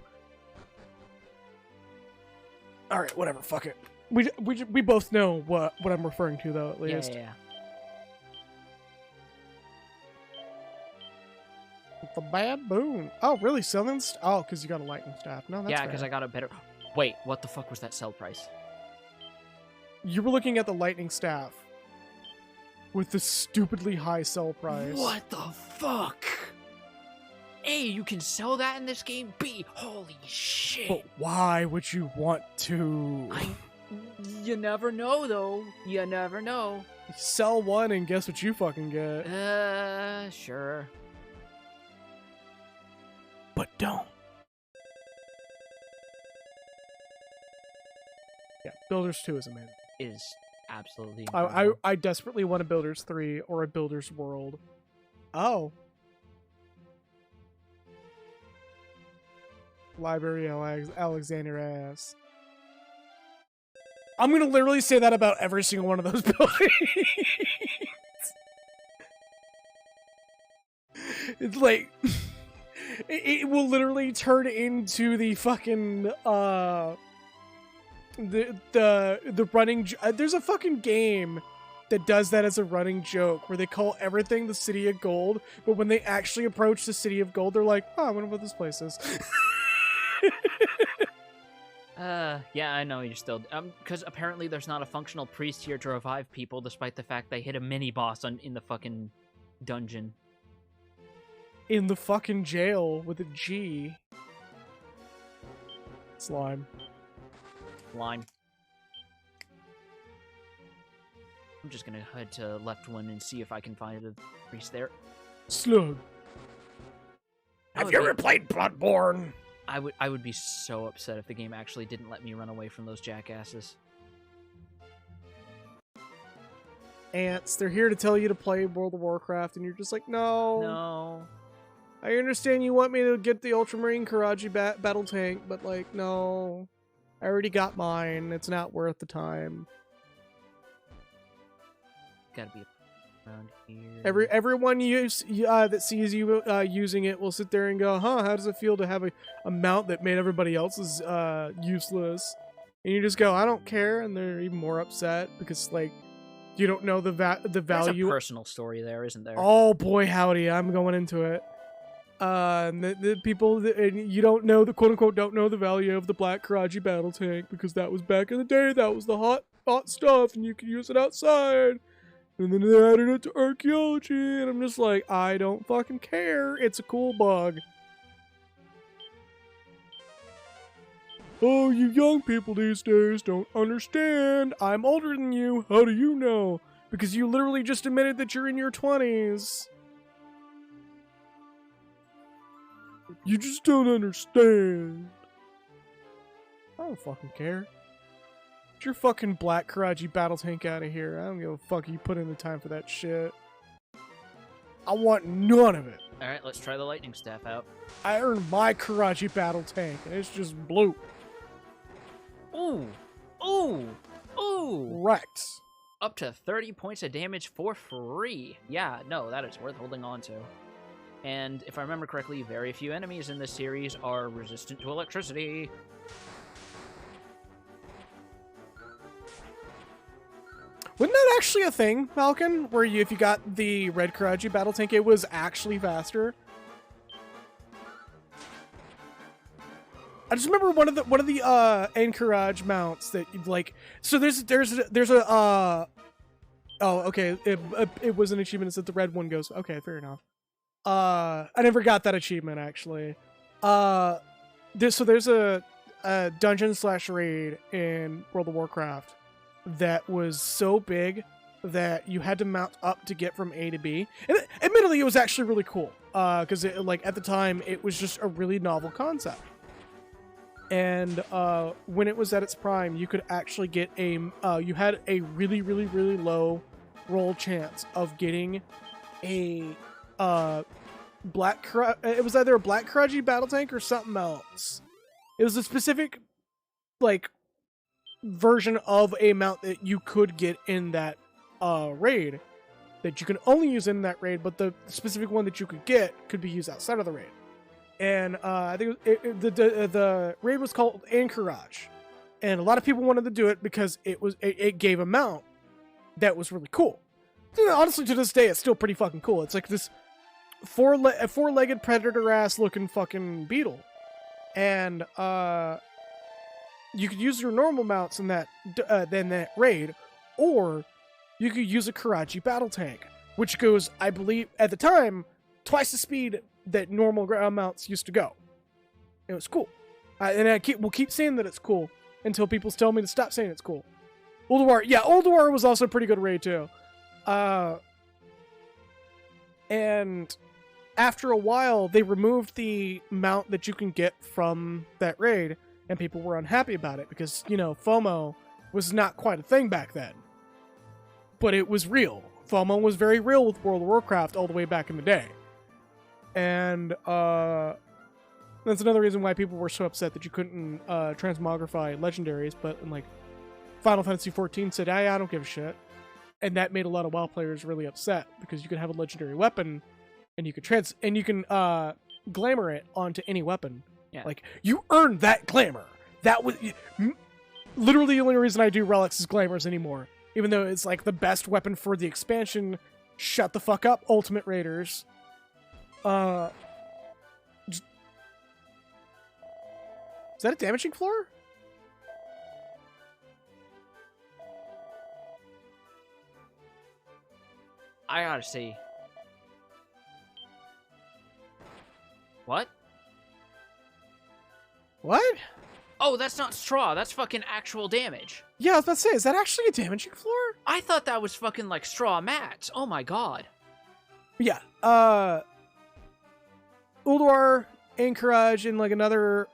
All right, whatever. Fuck it. We both know what I'm referring to, though. At least. Yeah. The baboon. Oh, really? Selling? Oh, because you got a lightning staff. No, that's Yeah, because fair. I got a better. Wait, what the fuck was that sell price? You were looking at the lightning staff with the stupidly high sell price. What the fuck? A, you can sell that in this game. B, holy shit. But why would you want to You never know, though. You never know. sell one and guess what you fucking get? Sure. But don't. Yeah, Builders 2 is amazing. Is absolutely I incredible. I desperately want a Builders 3 or a Builders World. Oh. Library Alexander ass. I'm gonna literally say that about every single one of those buildings. It's like it will literally turn into the fucking the running. There's a fucking game that does that as a running joke where they call everything the City of Gold, but when they actually approach the City of Gold, they're like, "Oh, I wonder what this place is." Yeah, I know you're still because apparently there's not a functional priest here to revive people, despite the fact they hit a mini boss in the fucking dungeon. In the fucking jail with a G. Slime. Lime. I'm just gonna head to left one and see if I can find a priest there. Slug. Have you ever played Bloodborne? I would be so upset if the game actually didn't let me run away from those jackasses. Ants, they're here to tell you to play World of Warcraft, and you're just like, no. No. I understand you want me to get the Ultramarine Karaji battle tank, but like, no. I already got mine. It's not worth the time. Gotta be around here. Everyone that sees you using it will sit there and go, huh, how does it feel to have a mount that made everybody else's useless? And you just go, I don't care, and they're even more upset because, like, you don't know the There's value. a personal story there, isn't there? Oh boy, howdy, I'm going into it. And the people and you don't know the quote unquote don't know the value of the Black Karaji battle tank because that was back in the day. That was the hot stuff, and you could use it outside. And then they added it to archaeology, and I'm just like, I don't fucking care. It's a cool bug. Oh, you young people these days don't understand. I'm older than you. How do you know? Because you literally just admitted that you're in your 20s. You just don't understand. I don't fucking care. Get your fucking Black Karaji battle tank out of here. I don't give a fuck if you put in the time for that shit. I want none of it. Alright, let's try the lightning staff out. I earned my Karaji battle tank, and it's just blue. Ooh! Ooh! Ooh! Wrecked. Up to 30 points of damage for free. Yeah, no, that is worth holding on to. And if I remember correctly, very few enemies in this series are resistant to electricity. Wasn't that actually a thing, Falcon? Where if you got the red Karaji battle tank, it was actually faster? I just remember one of the Encourage mounts that like. So there's a oh, okay, it was an achievement that said the red one goes. Okay, fair enough. I never got that achievement actually. There's a dungeon / raid in World of Warcraft that was so big that you had to mount up to get from A to B. And admittedly, it was actually really cool because like at the time it was just a really novel concept. And when it was at its prime, you could actually get you had a really, really, really low roll chance of getting a it was either a Black Karaji battle tank or something else. It was a specific like version of a mount that you could get in that raid that you can only use in that raid, but the specific one that you could get could be used outside of the raid. And I think the raid was called Encourage, and a lot of people wanted to do it because it gave a mount that was really cool. Honestly, to this day, it's still pretty fucking cool. It's like this four-legged predator ass looking fucking beetle, and you could use your normal mounts in that raid, or you could use a Karaji battle tank, which goes, I believe, at the time, twice the speed that normal ground mounts used to go. It was cool, and we'll keep saying that it's cool until people tell me to stop saying it's cool. Ulduar was also a pretty good raid too. And after a while, they removed the mount that you can get from that raid, and people were unhappy about it because, you know, FOMO was not quite a thing back then. But it was real. FOMO was very real with World of Warcraft all the way back in the day. And that's another reason why people were so upset that you couldn't transmogrify legendaries, but in, like, Final Fantasy XIV said, I don't give a shit. And that made a lot of WoW players really upset because you could have a legendary weapon and you can glamour it onto any weapon. Yeah. Like, you earned that glamour. That was literally the only reason I do Relics is glamours anymore. Even though it's like the best weapon for the expansion. Shut the fuck up, Ultimate Raiders. Is that a damaging floor? I gotta see. What? What? Oh, that's not straw. That's fucking actual damage. Yeah, I was about to say, is that actually a damaging floor? I thought that was fucking like straw mats. Oh my god. Yeah. Ulduar, Anchorage, and like another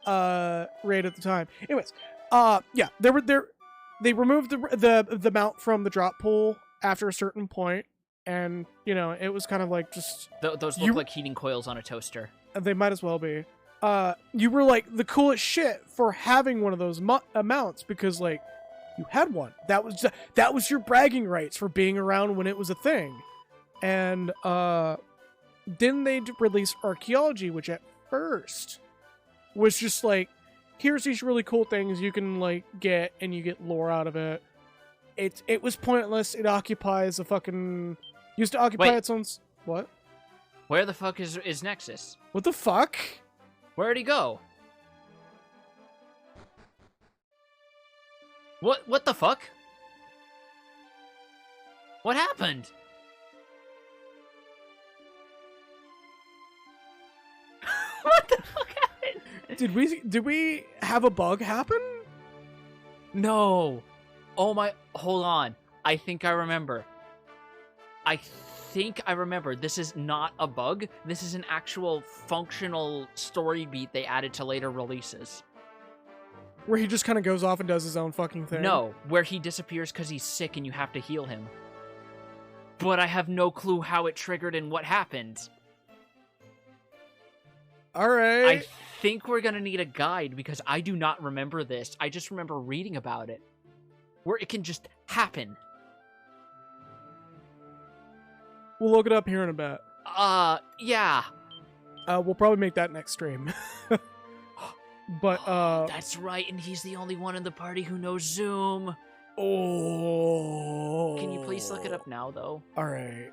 raid at the time. Anyways, yeah, they removed the mount from the drop pool after a certain point, and you know it was kind of like just Those look like heating coils on a toaster. they might as well be. You were like the coolest shit for having one of those mounts because like you had one. That was your bragging rights for being around when it was a thing. And then they release Archaeology, which at first was just like, here's these really cool things you can like get, and you get lore out of it. It was pointless. It occupies a fucking used to occupy Wait. its own. What? Where the fuck is Nexus? What the fuck? Where'd he go? What the fuck? What happened? What the fuck happened? Did we have a bug happen? No. Oh my, hold on. I think I remember. This is not a bug. This is an actual functional story beat they added to later releases. Where he just kind of goes off and does his own fucking thing? No, where he disappears because he's sick and you have to heal him. But I have no clue how it triggered and what happened. Alright. I think we're gonna need a guide because I do not remember this. I just remember reading about it. Where it can just happen. We'll look it up here in a bit. Yeah. We'll probably make that next stream. But, That's right, and he's the only one in the party who knows Zoom. Oh. Can you please look it up now, though? Alright.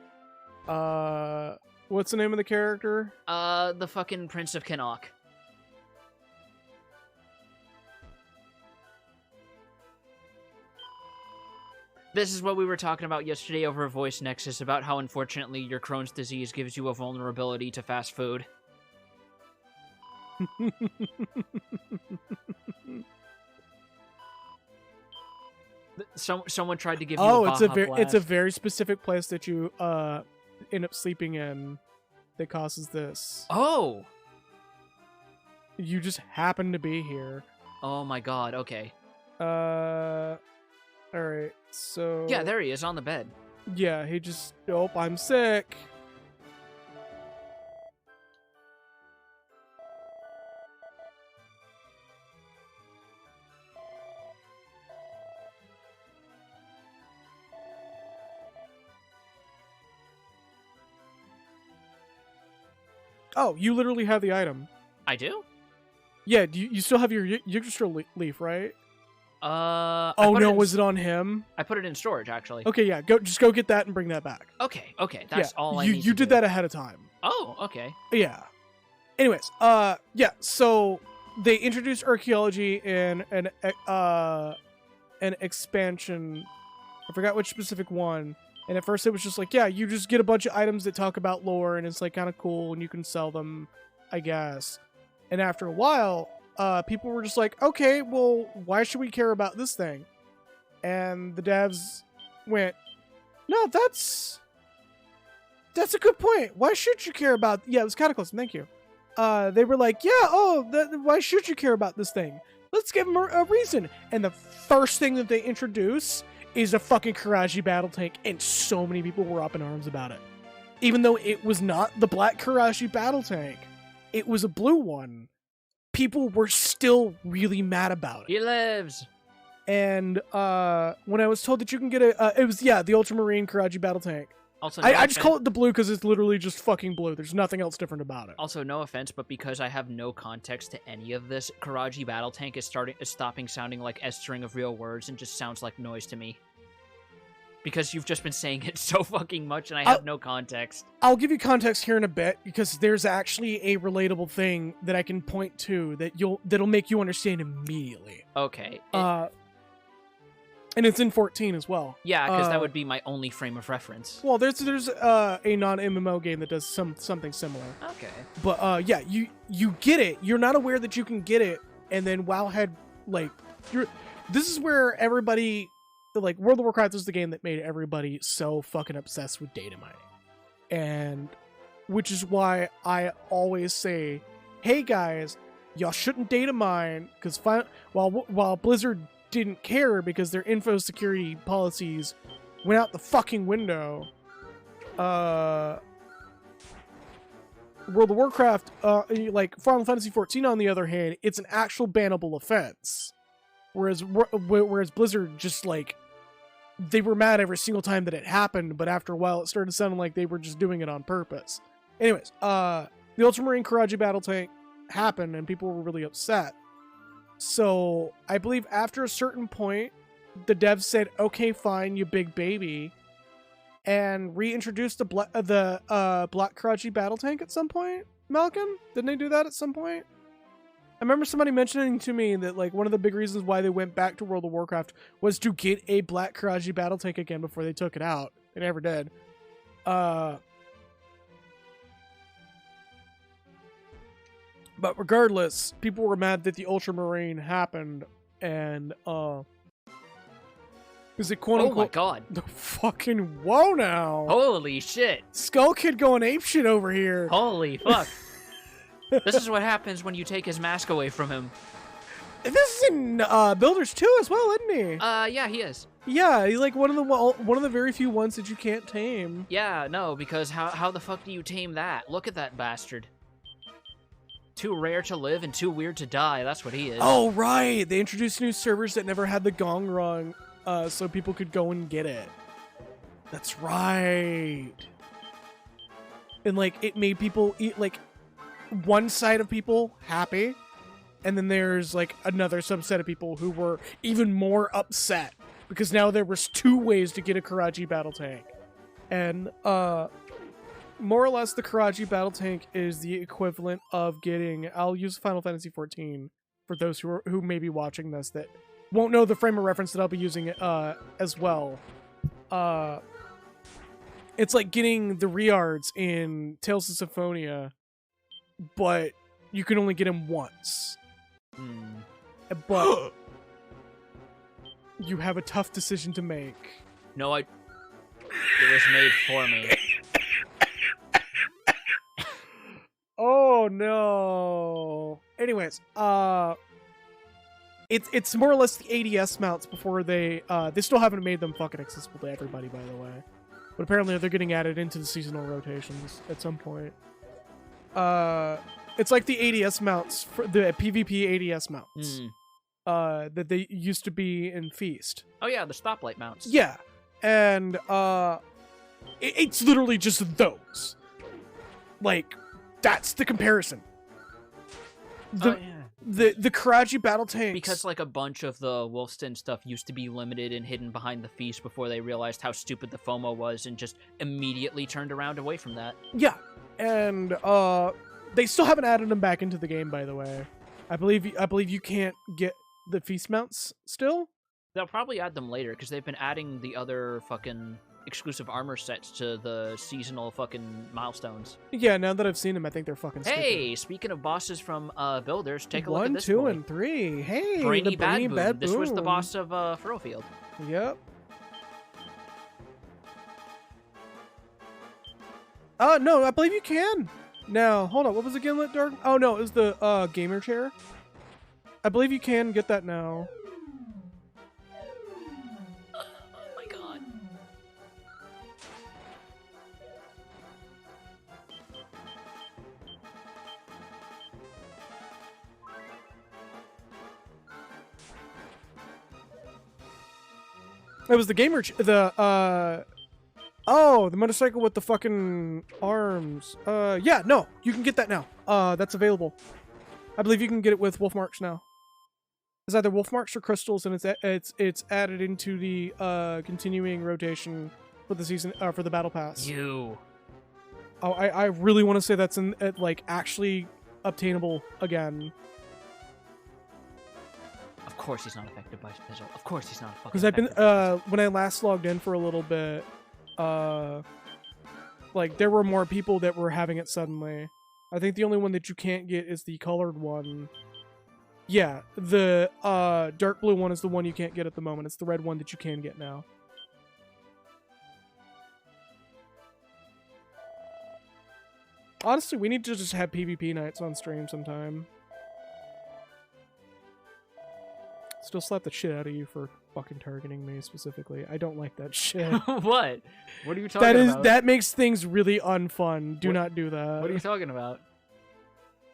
What's the name of the character? The fucking Prince of Kinnock. This is what we were talking about yesterday over Voice Nexus, about how unfortunately your Crohn's disease gives you a vulnerability to fast food. Someone tried to give you a Baja it's a Blast. very specific place that you end up sleeping in that causes this. Oh! You just happen to be here. Oh my god, okay. Alright, so Yeah, there he is, on the bed. yeah, he just I'm sick. Oh, you literally have the item. I do? Yeah, you still have your Yggdrasil leaf, right? I Oh put no, in- was it on him? I put it in storage, actually. Okay, yeah, just go get that and bring that back. Okay, that's yeah, all I you need you to did do. that ahead of time. Oh, okay. Yeah. Anyways, yeah, so they introduced archaeology in an expansion. I forgot which specific one. And at first it was just like, yeah, you just get a bunch of items that talk about lore and it's like kind of cool and you can sell them, I guess. And after a while, people were just like, okay, well, why should we care about this thing? And the devs went, no, that's a good point. Why should you care about? Yeah, it was Cataclysm. Thank you. They were like, yeah, why should you care about this thing? Let's give them a reason. And the first thing that they introduce is a fucking Karaji battle tank, and so many people were up in arms about it. Even though it was not the black Karaji battle tank, it was a blue one. People were still really mad about it. He lives. And when I was told that you can get it was the Ultramarine Karaji battle tank. Also, I just call it the blue because it's literally just fucking blue. There's nothing else different about it. Also, no offense, but because I have no context to any of this, Karaji Battle Tank is stopping sounding like a string of real words and just sounds like noise to me. Because you've just been saying it so fucking much and I have no context. I'll give you context here in a bit because there's actually a relatable thing that I can point to that'll make you understand immediately. Okay. and it's in 14 as well. Yeah, because that Uh, would be my only frame of reference. Well, there's a non-MMO game that does something similar. Okay. But yeah, you get it. You're not aware that you can get it, and then WoW had like this is where everybody like World of Warcraft was the game that made everybody so fucking obsessed with data mining. And which is why I always say, "Hey guys, y'all shouldn't data mine because while Blizzard didn't care because their info security policies went out the fucking window. World of Warcraft, like Final Fantasy 14, on the other hand, it's an actual bannable offense. Whereas Blizzard just like they were mad every single time that it happened, but after a while it started sounding like they were just doing it on purpose. Anyways, the Ultramarine Karaji battle tank happened and people were really upset. So I believe after a certain point, the devs said, "Okay, fine, you big baby," and reintroduced the Black Karaji battle tank at some point. Malcolm, didn't they do that at some point? I remember somebody mentioning to me that like one of the big reasons why they went back to World of Warcraft was to get a Black Karaji battle tank again before they took it out. They never did. But regardless, people were mad that the Ultramarine happened, and is it quote Oh my unquote god. the fucking whoa now? Holy shit. Skull Kid going apeshit over here. Holy fuck. This is what happens when you take his mask away from him. This is in Builders 2 as well, isn't he? Yeah, he is. Yeah, he's like one of the very few ones that you can't tame. Yeah, no, because how the fuck do you tame that? Look at that bastard. Too rare to live and too weird to die. That's what he is. Oh right, they introduced new servers that never had the gong rung, so people could go and get it. That's right. And like it made people eat like one side of people happy, and then there's like another subset of people who were even more upset because now there was two ways to get a Karaji battle tank. And more or less the Karaji battle tank is the equivalent of getting, I'll use Final Fantasy 14 for those who may be watching this that won't know the frame of reference that I'll be using as well. It's like getting the Riards in Tales of Symphonia, but you can only get him once. But you have a tough decision to make. No, it was made for me. Oh no. Anyways, it's more or less the ADS mounts before they still haven't made them fucking accessible to everybody, by the way. But apparently they're getting added into the seasonal rotations at some point. It's like the ADS mounts for the PvP ADS mounts. That they used to be in Feast. Oh yeah, the stoplight mounts. Yeah. And it's literally just those. Like that's the comparison. The Karaji battle tanks. Because like a bunch of the Wolfston stuff used to be limited and hidden behind the Feast before they realized how stupid the FOMO was and just immediately turned around away from that. Yeah. And they still haven't added them back into the game, by the way. I believe you can't get the Feast mounts still. They'll probably add them later because they've been adding the other fucking exclusive armor sets to the seasonal fucking milestones. Yeah, now that I've seen them, I think they're fucking stupid. Hey, speaking of bosses from Builders, take a look at 1, this 2, boy. and 3. Hey, Brainy the Bad Brainy Boom. Bad This was the Boom. boss of Furrowfield. Yep. No, I believe you can. Now, hold on. What was the Gimlet Dark? Oh, no, it was the gamer chair. I believe you can get that now. Oh my god. It was the gamer the motorcycle with the fucking arms. Yeah, no, you can get that now. That's available. I believe you can get it with wolf marks now. It's either wolf marks or crystals, and it's added into the continuing rotation for the season for the battle pass. You. Oh, I really want to say that's like actually obtainable again. Of course he's not affected by Fizzle. Of course he's not fucking Because I've been affected by Fizzle. when I last logged in for a little bit, like there were more people that were having it suddenly. I think the only one that you can't get is the colored one. Yeah, the dark blue one is the one you can't get at the moment. It's the red one that you can get now. Honestly, we need to just have PvP nights on stream sometime. Still slap the shit out of you for fucking targeting me specifically. I don't like that shit. What? What are you talking about? That makes things really unfun. Do What- not do that. What are you talking about?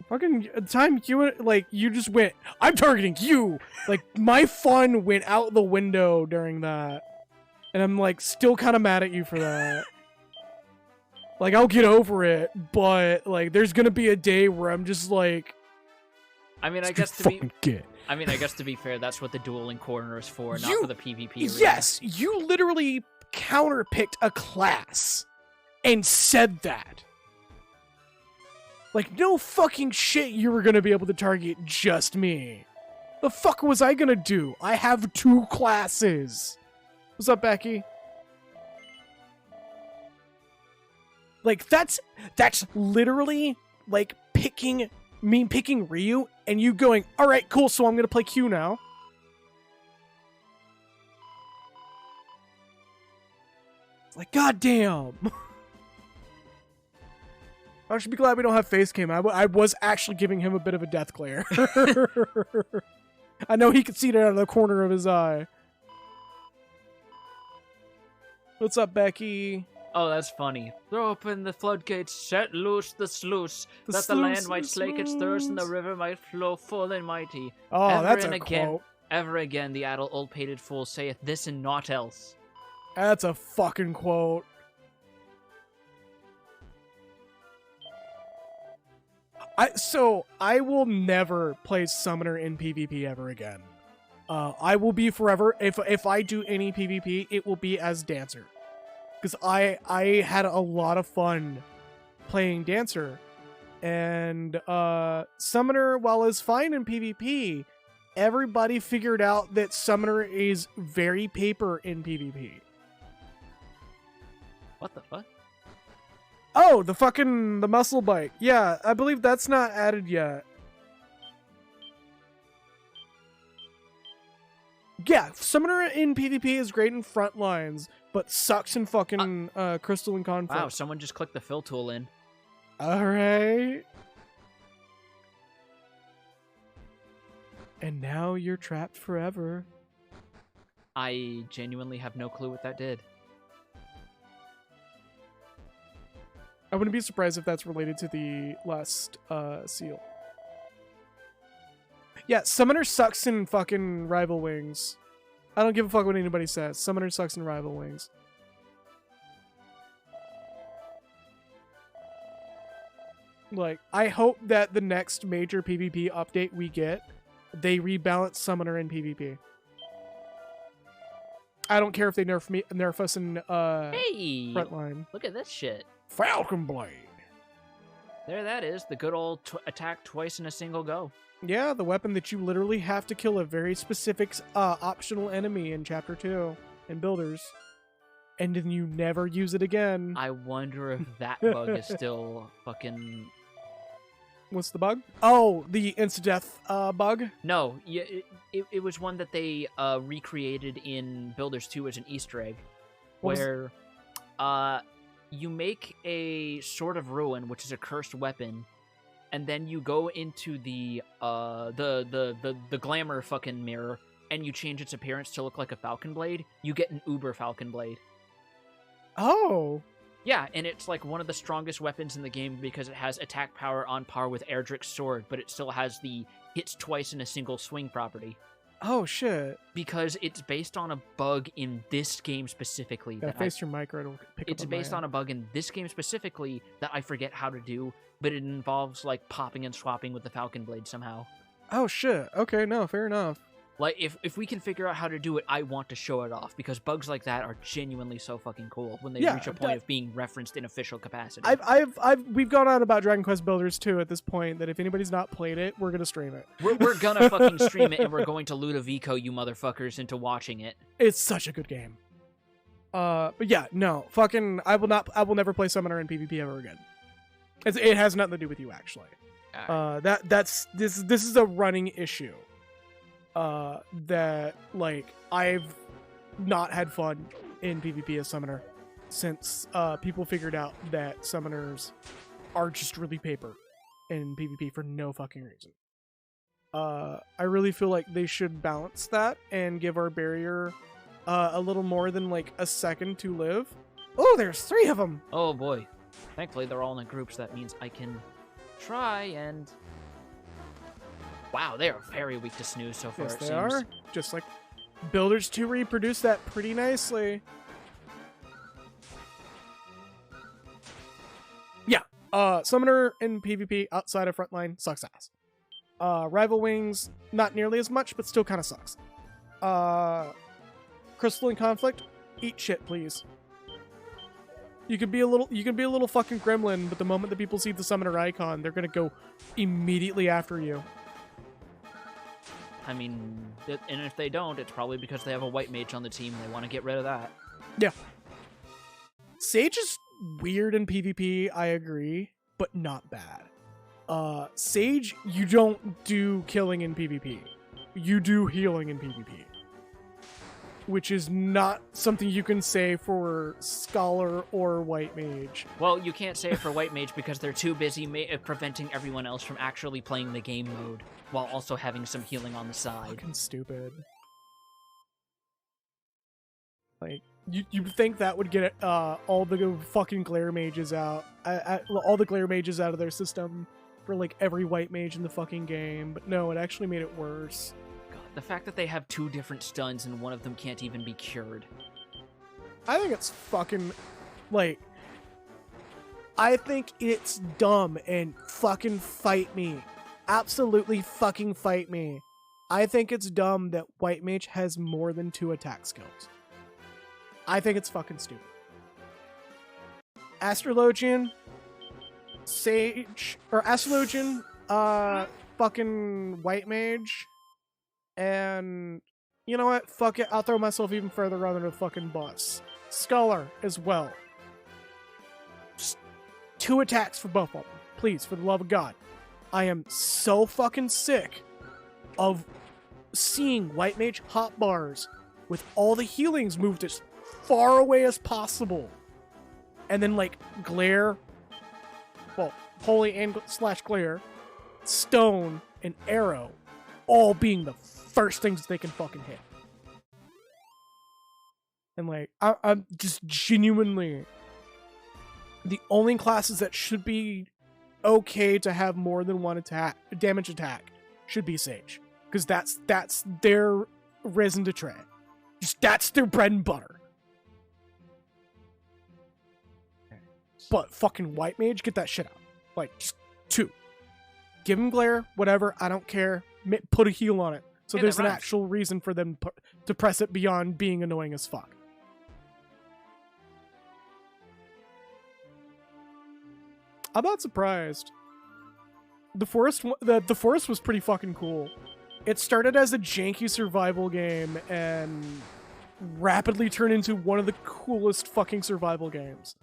Fucking time you just went, I'm targeting you. Like my fun went out the window during that. And I'm like still kind of mad at you for that. Like I'll get over it, but like there's going to be a day where I'm just like I mean, I "Just guess to be fucking get. I mean, I guess to be fair, that's what the dueling corner is for, not You- for the PvP arena. Yes, you literally counterpicked a class and said that. Like, no fucking shit you were gonna be able to target just me. The fuck was I gonna do? I have 2 classes. What's up, Becky? Like, that's literally like picking Ryu and you going, all right, cool, so I'm gonna play Q now. Like, goddamn. I should be glad we don't have face cam. I was actually giving him a bit of a death glare. I know he could see it out of the corner of his eye. What's up, Becky? Oh, that's funny. Throw open the floodgates, set loose the sluice, The that the land sluice, might the slake its thirst, and the sluice. river might flow full and mighty. Oh, Ever that's and a again. quote. Ever again the adult old pated fool saith this and naught else. That's a fucking quote. I will never play Summoner in PvP ever again. I will be forever. If I do any PvP, it will be as Dancer, because I had a lot of fun playing Dancer, and Summoner, while is fine in PvP, everybody figured out that Summoner is very paper in PvP. What the fuck? Oh, the muscle bite. Yeah, I believe that's not added yet. Yeah, Summoner in PvP is great in front lines, but sucks in fucking Crystal and Conflict. Wow, someone just clicked the fill tool in. Alright. And now you're trapped forever. I genuinely have no clue what that did. I wouldn't be surprised if that's related to the last seal. Yeah, Summoner sucks in fucking Rival Wings. I don't give a fuck what anybody says. Summoner sucks in Rival Wings. Like, I hope that the next major PvP update we get, they rebalance Summoner in PvP. I don't care if they nerf us in Hey! Frontline. Look at this shit. Falcon Blade. There that is, the good old attack twice in a single go. Yeah, the weapon that you literally have to kill a very specific optional enemy in Chapter 2 in Builders. And then you never use it again. I wonder if that bug is still fucking... What's the bug? Oh, the insta-death bug? No, yeah, it was one that they recreated in Builders 2 as an Easter egg. What was- Where you make a Sword of Ruin, which is a cursed weapon, and then you go into the glamour fucking mirror and you change its appearance to look like a Falcon Blade, you get an Uber Falcon Blade. Oh. Yeah, and it's like one of the strongest weapons in the game because it has attack power on par with Erdrick's sword, but it still has the hits twice in a single swing property. Oh, shit. Because it's based on a bug in this game specifically. Yeah, that face your mic or it'll pick it's up based on a bug in this game specifically that I forget how to do, but it involves like popping and swapping with the Falcon Blade somehow. Oh, shit. Okay, no, fair enough. Like, if we can figure out how to do it, I want to show it off, because bugs like that are genuinely so fucking cool when they Yeah, reach a point of being referenced in official capacity. We've gone on about Dragon Quest Builders 2 at this point, that if anybody's not played it, we're gonna stream it. We're gonna fucking stream it, and we're going to Ludovico you motherfuckers into watching it. It's such a good game. But yeah, no, fucking, I will never play Summoner in PvP ever again. It has nothing to do with you, actually. This is a running issue. That, like, I've not had fun in PvP as Summoner since people figured out that Summoners are just really paper in PvP for no fucking reason. I really feel like they should balance that and give our barrier a little more than, like, a second to live. Oh, there's 3 of them! Oh boy. Thankfully, they're all in groups. That means I can try and... Wow, they are very weak to snooze so far, Yes, it they seems. are. Just like Builders 2 reproduced that pretty nicely. Yeah, Summoner in PvP outside of Frontline sucks ass. Rival Wings, not nearly as much, but still kind of sucks. Crystalline Conflict, eat shit, please. You can be a little fucking gremlin, but the moment that people see the Summoner icon, they're gonna go immediately after you. I mean, and if they don't, it's probably because they have a white mage on the team and they want to get rid of that. Yeah. Sage is weird in PvP, I agree, but not bad. Sage, you don't do killing in PvP. You do healing in PvP. Which is not something you can say for Scholar or White Mage. Well, you can't say it for white mage because they're too busy preventing everyone else from actually playing the game mode, while also having some healing on the side. Fucking stupid. Like, you think that would get all the fucking glare mages out, all the glare mages out of their system for, like, every white mage in the fucking game, but no, it actually made it worse. God, the fact that they have 2 different stuns and one of them can't even be cured. I think it's fucking, like, I think it's dumb, and fucking fight me. Absolutely fucking fight me. I think it's dumb that White Mage has more than 2 attack skills. I think it's fucking stupid. Astrologian, Sage, or Astrologian, fucking White Mage, and you know what? Fuck it, I'll throw myself even further under the fucking bus. Scholar as well. Just 2 attacks for both of them. Please, for the love of God. I am so fucking sick of seeing White Mage hotbars with all the healings moved as far away as possible. And then, like, Glare, well, Holy and / Glare, Stone, and Arrow all being the first things they can fucking hit. And, like, I'm just genuinely... The only classes that should be okay to have more than 1 damage attack should be Sage. Because that's their raison d'etre. Just that's their bread and butter. But fucking White Mage, get that shit out. Like, just 2. Give him Glare, whatever, I don't care. Put a heal on it. So Hey, there's that an rhymes. actual reason for them to press it beyond being annoying as fuck. I'm not surprised. The forest was pretty fucking cool. It started as a janky survival game and rapidly turned into one of the coolest fucking survival games.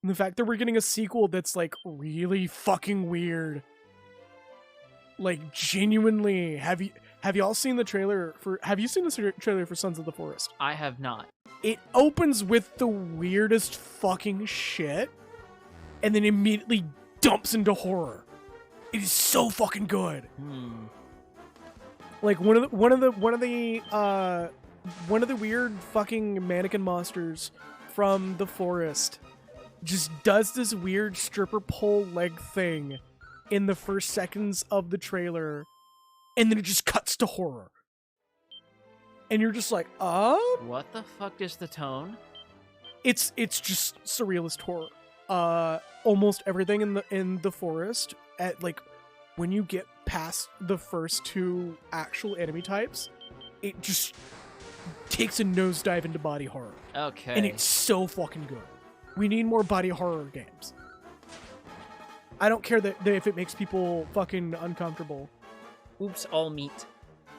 And the fact that we're getting a sequel that's, like, really fucking weird. Like, genuinely, have y'all seen the trailer for trailer for Sons of the Forest? I have not. It opens with the weirdest fucking shit and then immediately dumps into horror. It is so fucking good. Like, one of the weird fucking mannequin monsters from the forest just does this weird stripper pole leg thing in the first seconds of the trailer, and then it just cuts to horror. And you're just like, What the fuck is the tone? It's just surrealist horror. Almost everything in the forest, at, like, when you get past the first two actual enemy types, it just takes a nosedive into body horror. Okay. And it's so fucking good. We need more body horror games. I don't care that if it makes people fucking uncomfortable. Oops, all meat.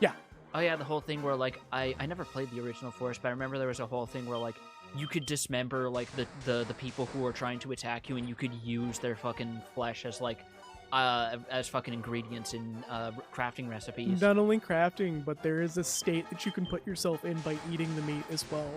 Yeah. Oh yeah, the whole thing where like I never played the original Forest, but I remember there was a whole thing where like you could dismember like the people who were trying to attack you, and you could use their fucking flesh as like as fucking ingredients in crafting recipes. Not only crafting, but there is a state that you can put yourself in by eating the meat as well.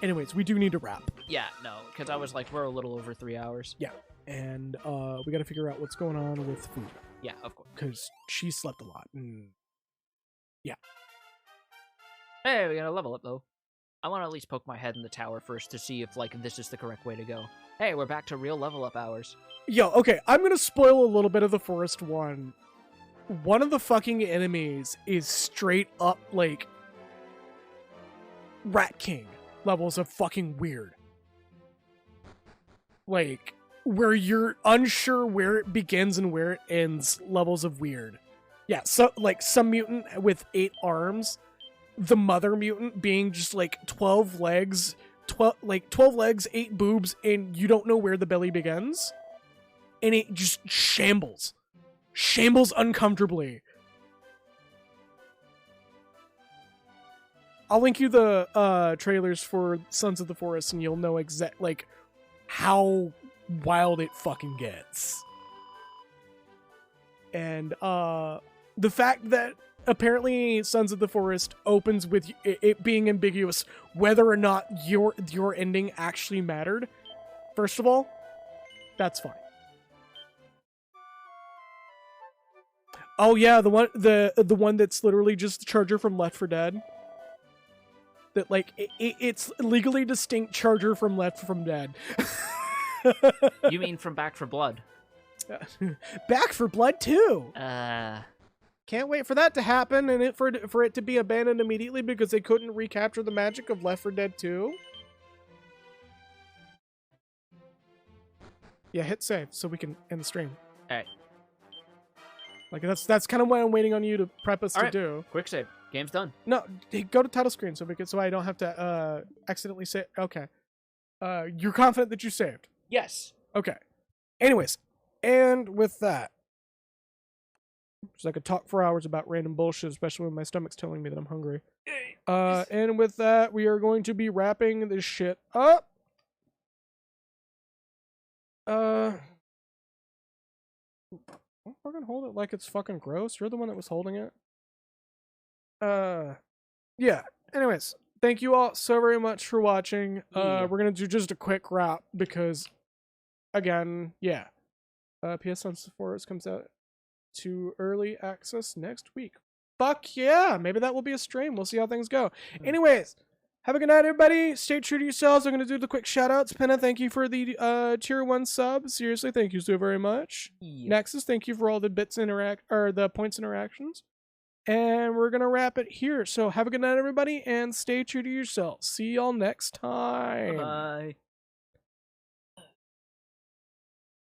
Anyways, we do need to wrap. Yeah, no, because I was like, we're a little over 3 hours. Yeah. And we got to figure out what's going on with food. Yeah, of course. Because she slept a lot. Yeah. Hey, we got to level up though. I want to at least poke my head in the tower first to see if like this is the correct way to go. Hey, we're back to real level up hours. Yo, okay, I'm going to spoil a little bit of the Forest one. One of the fucking enemies is straight up like Rat King levels of fucking weird. Like, where you're unsure where it begins and where it ends, levels of weird. Yeah, so like some mutant with 8 arms, the mother mutant being just like 12 legs, 12 legs, 8 boobs, and you don't know where the belly begins. And it just shambles uncomfortably. I'll link you the trailers for Sons of the Forest, and you'll know like how wild it fucking gets. And the fact that apparently Sons of the Forest opens with it being ambiguous whether or not your ending actually mattered. First of all, that's fine. Oh yeah, the one that's literally just the Charger from Left 4 Dead. That like it's legally distinct Charger from Left 4 Dead. You mean from Back 4 Blood? Back 4 Blood too. Can't wait for that to happen, and for it to be abandoned immediately because they couldn't recapture the magic of Left 4 Dead 2. Yeah, hit save so we can end the stream. All right. Like that's kind of what I'm waiting on you to prep us to do. Quick save. Game's done. No, go to title screen so I don't have to accidentally say. Okay. You're confident that you saved. Yes. Okay. Anyways, and with that, because I could talk for hours about random bullshit, especially when my stomach's telling me that I'm hungry. And with that, we are going to be wrapping this shit up. Don't fucking hold it like it's fucking gross. You're the one that was holding it. Yeah. Anyways, thank you all so very much for watching. Yeah. We're gonna do just a quick wrap because, again, yeah. PS Sons of the Forest comes out to early access next week. Fuck yeah! Maybe that will be a stream. We'll see how things go. Anyways, have a good night, everybody. Stay true to yourselves. I'm gonna do the quick shout-outs. Penna, thank you for the tier 1 sub. Seriously, thank you so very much. Yeah. Nexus, thank you for all the the points interactions. And we're gonna wrap it here. So have a good night, everybody, and stay true to yourselves. See y'all next time. Bye.